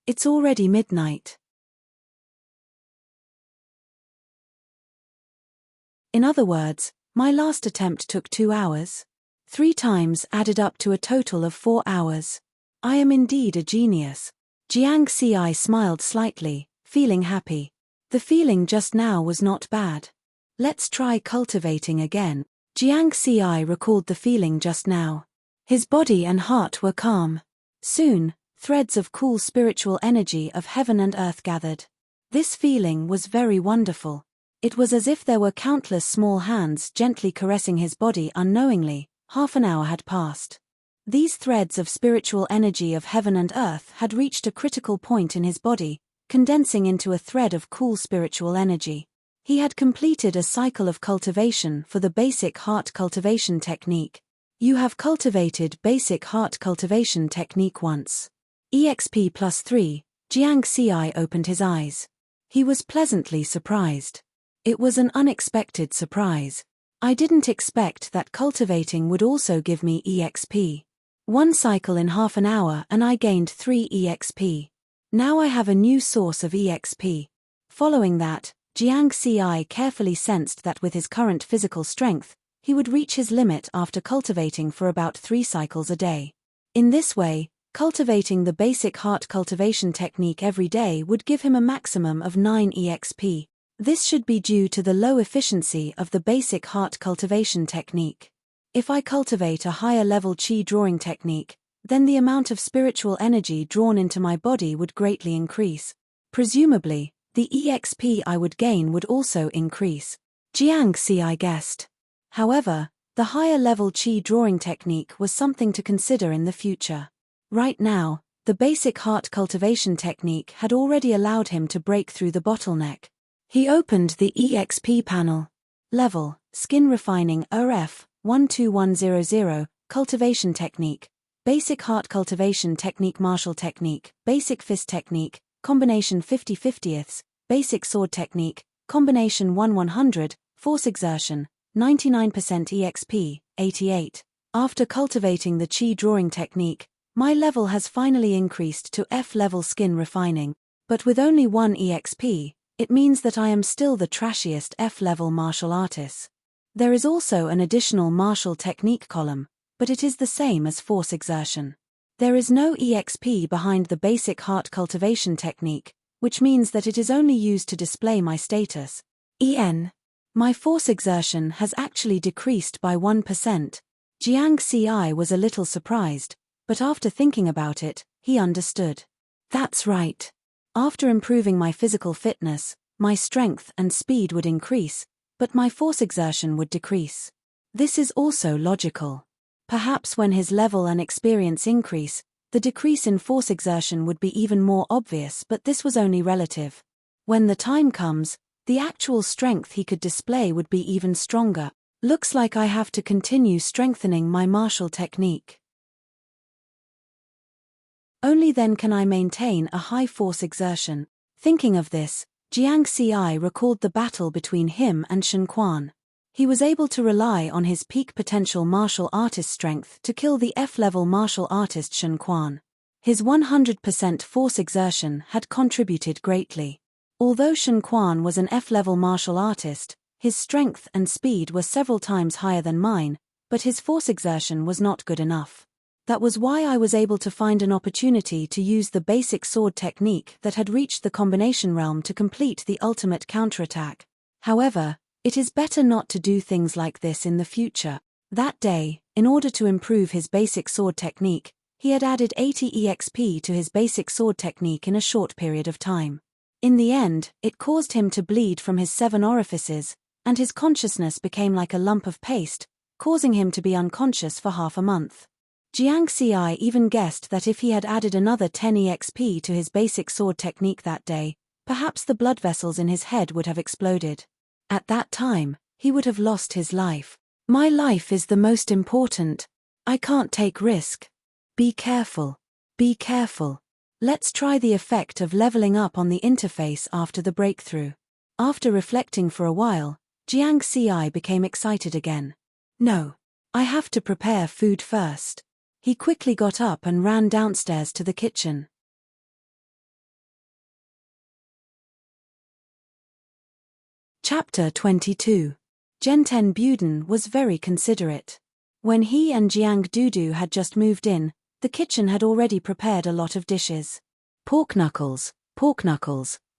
It's already midnight. In other words, my last attempt took 2 hours. 3 times added up to a total of 4 hours. I am indeed a genius. Jiang Ci smiled slightly, feeling happy. The feeling just now was not bad. Let's try cultivating again. Jiang Ci recalled the feeling just now. His body and heart were calm. Soon, threads of cool spiritual energy of heaven and earth gathered. This feeling was very wonderful. It was as if there were countless small hands gently caressing his body unknowingly. Half an hour had passed. These threads of spiritual energy of heaven and earth had reached a critical point in his body, condensing into a thread of cool spiritual energy. He had completed a cycle of cultivation for the basic heart cultivation technique. You have cultivated basic heart cultivation technique once. EXP plus 3, Jiang Ci opened his eyes. He was pleasantly surprised. It was an unexpected surprise. I didn't expect that cultivating would also give me EXP. 1 cycle in half an hour and I gained 3 EXP. Now I have a new source of EXP. Following that, Jiang Ci carefully sensed that with his current physical strength, he would reach his limit after cultivating for about 3 cycles a day. In this way, cultivating the basic heart cultivation technique every day would give him a maximum of 9 EXP. This should be due to the low efficiency of the basic heart cultivation technique. If I cultivate a higher level qi drawing technique, then the amount of spiritual energy drawn into my body would greatly increase. Presumably, the EXP I would gain would also increase. Jiang Ci guessed. However, the higher level qi drawing technique was something to consider in the future. Right now, the basic heart cultivation technique had already allowed him to break through the bottleneck. He opened the EXP panel. Level, Skin Refining ORF, 12100, Cultivation Technique, Basic Heart Cultivation Technique, Martial Technique, Basic Fist Technique, Combination 50/50ths, Basic Sword Technique, Combination 1/100, Force Exertion, 99% EXP, 88. After cultivating the Qi Drawing Technique, my level has finally increased to F-level Skin Refining, but with only 1 EXP, it means that I am still the trashiest F-level martial artist. There is also an additional martial technique column, but it is the same as force exertion. There is no EXP behind the basic heart cultivation technique, which means that it is only used to display my status. My force exertion has actually decreased by 1%. Jiang Ci was a little surprised, but after thinking about it, he understood. That's right. After improving my physical fitness, my strength and speed would increase, but my force exertion would decrease. This is also logical. Perhaps when his level and experience increase, the decrease in force exertion would be even more obvious, but this was only relative. When the time comes, the actual strength he could display would be even stronger. Looks like I have to continue strengthening my martial technique. Only then can I maintain a high force exertion. Thinking of this, Jiang Ci recalled the battle between him and Shen Quan. He was able to rely on his peak potential martial artist strength to kill the F-level martial artist Shen Quan. His 100% force exertion had contributed greatly. Although Shen Quan was an F-level martial artist, his strength and speed were several times higher than mine, but his force exertion was not good enough. That was why I was able to find an opportunity to use the basic sword technique that had reached the combination realm to complete the ultimate counterattack. However, it is better not to do things like this in the future. That day, in order to improve his basic sword technique, he had added 80 EXP to his basic sword technique in a short period of time. In the end, it caused him to bleed from his 7 orifices, and his consciousness became like a lump of paste, causing him to be unconscious for half a month. Jiang Ci even guessed that if he had added another 10 EXP to his basic sword technique that day, perhaps the blood vessels in his head would have exploded. At that time, he would have lost his life. My life is the most important. I can't take risk. Be careful. Be careful. Let's try the effect of leveling up on the interface after the breakthrough. After reflecting for a while, Jiang Ci became excited again. No. I have to prepare food first. He quickly got up and ran downstairs to the kitchen. Chapter 22. Genten Buden was very considerate. When he and Jiang Dudu had just moved in, the kitchen had already prepared a lot of dishes. Pork knuckles,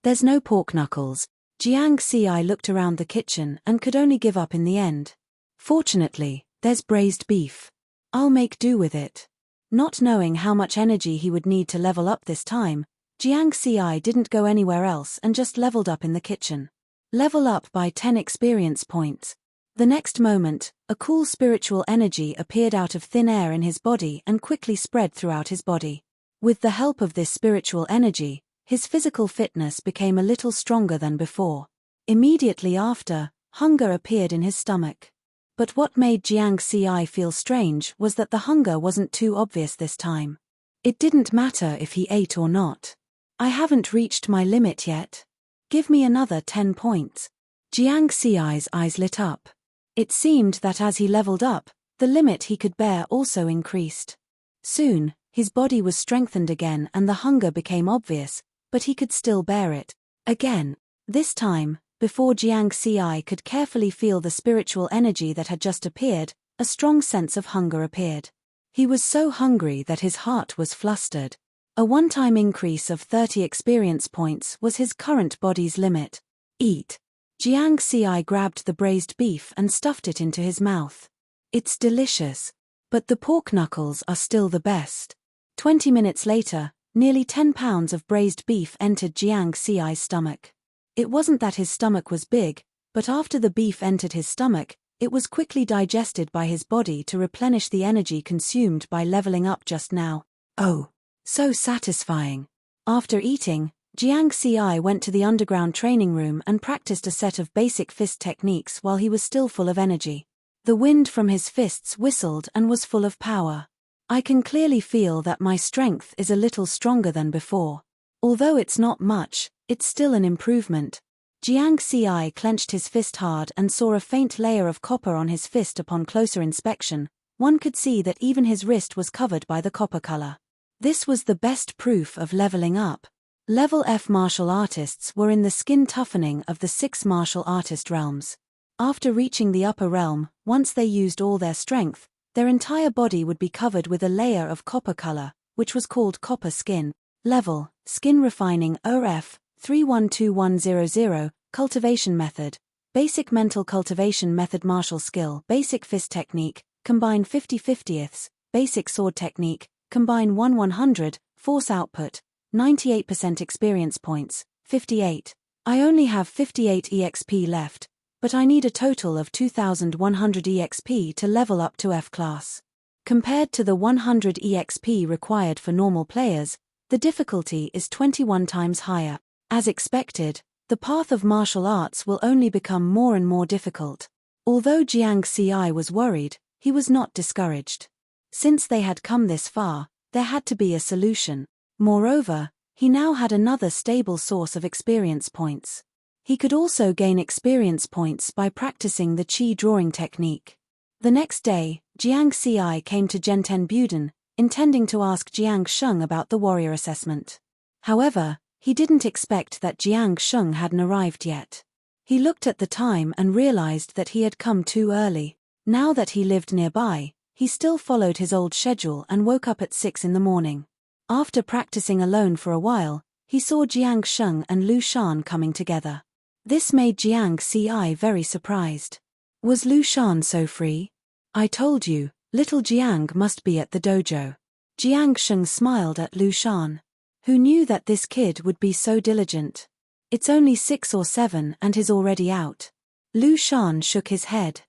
there's no pork knuckles. Jiang Ci looked around the kitchen and could only give up in the end. Fortunately, there's braised beef. I'll make do with it. Not knowing how much energy he would need to level up this time, Jiang Ci didn't go anywhere else and just leveled up in the kitchen. Level up by 10 experience points. The next moment, a cool spiritual energy appeared out of thin air in his body and quickly spread throughout his body. With the help of this spiritual energy, his physical fitness became a little stronger than before. Immediately after, hunger appeared in his stomach. But what made Jiang Ci feel strange was that the hunger wasn't too obvious this time. It didn't matter if he ate or not. I haven't reached my limit yet. Give me another 10 points. Jiang Ci's eyes lit up. It seemed that as he leveled up, the limit he could bear also increased. Soon, his body was strengthened again and the hunger became obvious, but he could still bear it. Again. This time, before Jiang Ci could carefully feel the spiritual energy that had just appeared, a strong sense of hunger appeared. He was so hungry that his heart was flustered. A one-time increase of 30 experience points was his current body's limit. Eat. Jiang Ci grabbed the braised beef and stuffed it into his mouth. It's delicious. But the pork knuckles are still the best. 20 minutes later, nearly 10 pounds of braised beef entered Jiang Ci's stomach. It wasn't that his stomach was big, but after the beef entered his stomach, it was quickly digested by his body to replenish the energy consumed by leveling up just now. Oh, so satisfying. After eating, Jiang Ci went to the underground training room and practiced a set of basic fist techniques while he was still full of energy. The wind from his fists whistled and was full of power. I can clearly feel that my strength is a little stronger than before. Although it's not much, it's still an improvement. Jiang Ci clenched his fist hard and saw a faint layer of copper on his fist. Upon closer inspection, one could see that even his wrist was covered by the copper color. This was the best proof of leveling up. Level F martial artists were in the skin toughening of the 6 martial artist realms. After reaching the upper realm, once they used all their strength, their entire body would be covered with a layer of copper color, which was called copper skin. Level, skin refining OF, 312100, cultivation method, basic mental cultivation method, martial skill, basic fist technique, combine 50/50ths, basic sword technique, combine 1/100, force output, 98% experience points, 58. I only have 58 EXP left, but I need a total of 2100 EXP to level up to F class. Compared to the 100 EXP required for normal players, the difficulty is 21 times higher. As expected, the path of martial arts will only become more and more difficult. Although Jiang Ci was worried, he was not discouraged. Since they had come this far, there had to be a solution. Moreover, he now had another stable source of experience points. He could also gain experience points by practicing the Qi drawing technique. The next day, Jiang Ci came to Zhenten Buden, intending to ask Jiang Sheng about the warrior assessment. However, he didn't expect that Jiang Sheng hadn't arrived yet. He looked at the time and realized that he had come too early. Now that he lived nearby, he still followed his old schedule and woke up at 6 in the morning. After practicing alone for a while, he saw Jiang Sheng and Lu Shan coming together. This made Jiang Ci very surprised. Was Lu Shan so free? I told you, little Jiang must be at the dojo. Jiang Sheng smiled at Lu Shan. Who knew that this kid would be so diligent? It's only 6 or 7 and he's already out. Lu Shan shook his head.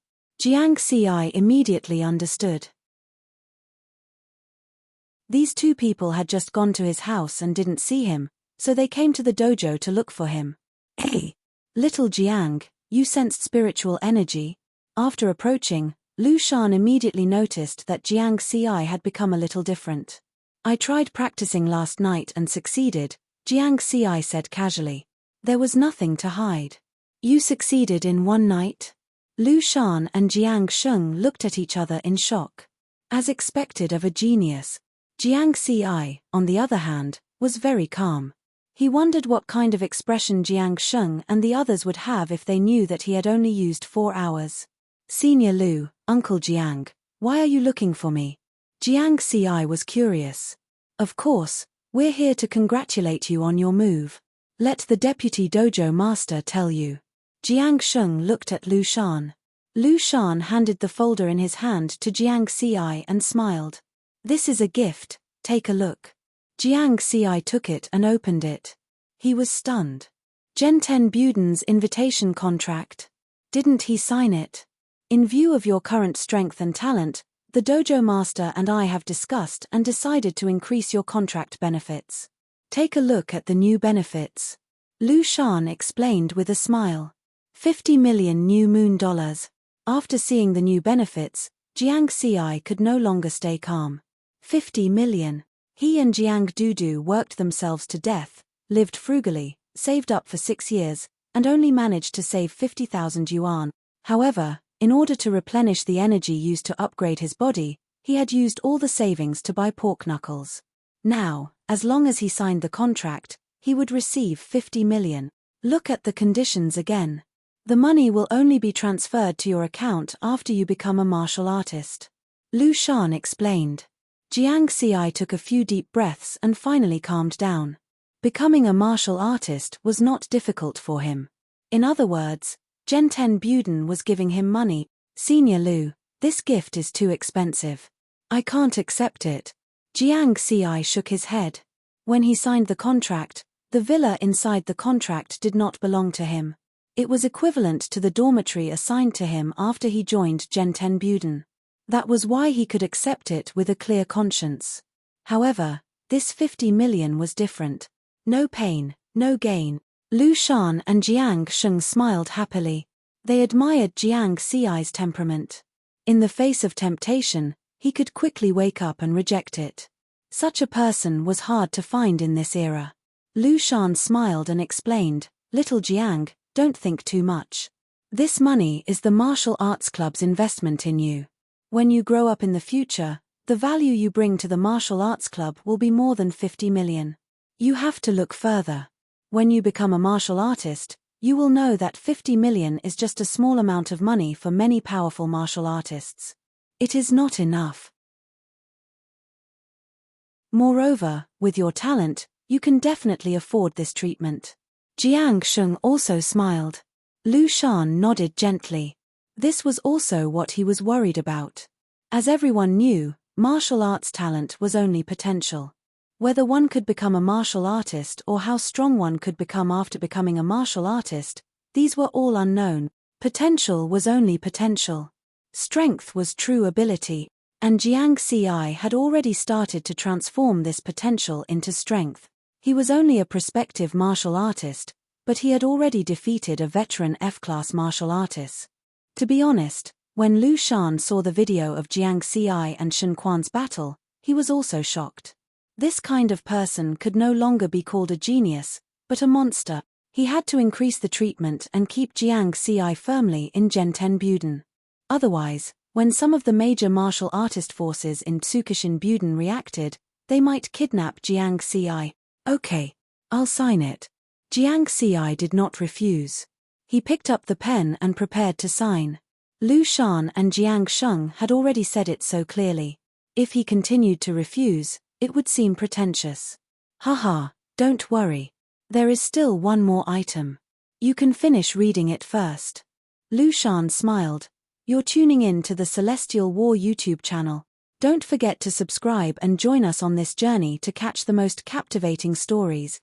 Jiang Ci immediately understood. These two people had just gone to his house and didn't see him, so they came to the dojo to look for him. Hey! Little Jiang, you sensed spiritual energy? After approaching, Lu Shan immediately noticed that Jiang Ci had become a little different. I tried practicing last night and succeeded, Jiang Ci said casually. There was nothing to hide. You succeeded in one night? Lu Shan and Jiang Sheng looked at each other in shock. As expected of a genius, Jiang Ci, on the other hand, was very calm. He wondered what kind of expression Jiang Sheng and the others would have if they knew that he had only used 4 hours. Senior Lu, Uncle Jiang, why are you looking for me? Jiang Ci was curious. Of course, we're here to congratulate you on your move. Let the deputy dojo master tell you. Jiang Sheng looked at Lu Shan. Lu Shan handed the folder in his hand to Jiang Ci and smiled. This is a gift, take a look. Jiang Ci took it and opened it. He was stunned. Zhenten Buden's invitation contract. Didn't he sign it? In view of your current strength and talent, the dojo master and I have discussed and decided to increase your contract benefits. Take a look at the new benefits. Lu Shan explained with a smile. 50 million new moon dollars. After seeing the new benefits, Jiang Ci could no longer stay calm. 50 million. He and Jiang Dudu worked themselves to death, lived frugally, saved up for 6 years, and only managed to save 50,000 yuan. However, in order to replenish the energy used to upgrade his body, he had used all the savings to buy pork knuckles. Now, as long as he signed the contract, he would receive 50 million. Look at the conditions again. The money will only be transferred to your account after you become a martial artist. Lu Shan explained. Jiang Ci took a few deep breaths and finally calmed down. Becoming a martial artist was not difficult for him. In other words, Zhenten Buden was giving him money. Senior Lu, this gift is too expensive. I can't accept it. Jiang Ci shook his head. When he signed the contract, the villa inside the contract did not belong to him. It was equivalent to the dormitory assigned to him after he joined Zhenten Buden. That was why he could accept it with a clear conscience. However, this 50 million was different. No pain, no gain. Lu Shan and Jiang Sheng smiled happily. They admired Jiang Ci's temperament. In the face of temptation, he could quickly wake up and reject it. Such a person was hard to find in this era. Lu Shan smiled and explained, Little Jiang, don't think too much. This money is the martial arts club's investment in you. When you grow up in the future, the value you bring to the martial arts club will be more than 50 million. You have to look further. When you become a martial artist, you will know that 50 million is just a small amount of money for many powerful martial artists. It is not enough. Moreover, with your talent, you can definitely afford this treatment. Jiang Sheng also smiled. Lu Shan nodded gently. This was also what he was worried about. As everyone knew, martial arts talent was only potential. Whether one could become a martial artist or how strong one could become after becoming a martial artist, these were all unknown. Potential was only potential. Strength was true ability, and Jiang Xi had already started to transform this potential into strength. He was only a prospective martial artist, but he had already defeated a veteran F-class martial artist. To be honest, when Lu Shan saw the video of Jiang Xi and Shen Quan's battle, he was also shocked. This kind of person could no longer be called a genius, but a monster. He had to increase the treatment and keep Jiang Xi firmly in Gen 10 Buden. Otherwise, when some of the major martial artist forces in Tsukushin Buden reacted, they might kidnap Jiang Xi. Okay, I'll sign it. Jiang Xi did not refuse. He picked up the pen and prepared to sign. Lu Shan and Jiang Sheng had already said it so clearly. If he continued to refuse, it would seem pretentious. Haha, don't worry. There is still one more item. You can finish reading it first. Lu Shan smiled. You're tuning in to the Celestial War YouTube channel. Don't forget to subscribe and join us on this journey to catch the most captivating stories.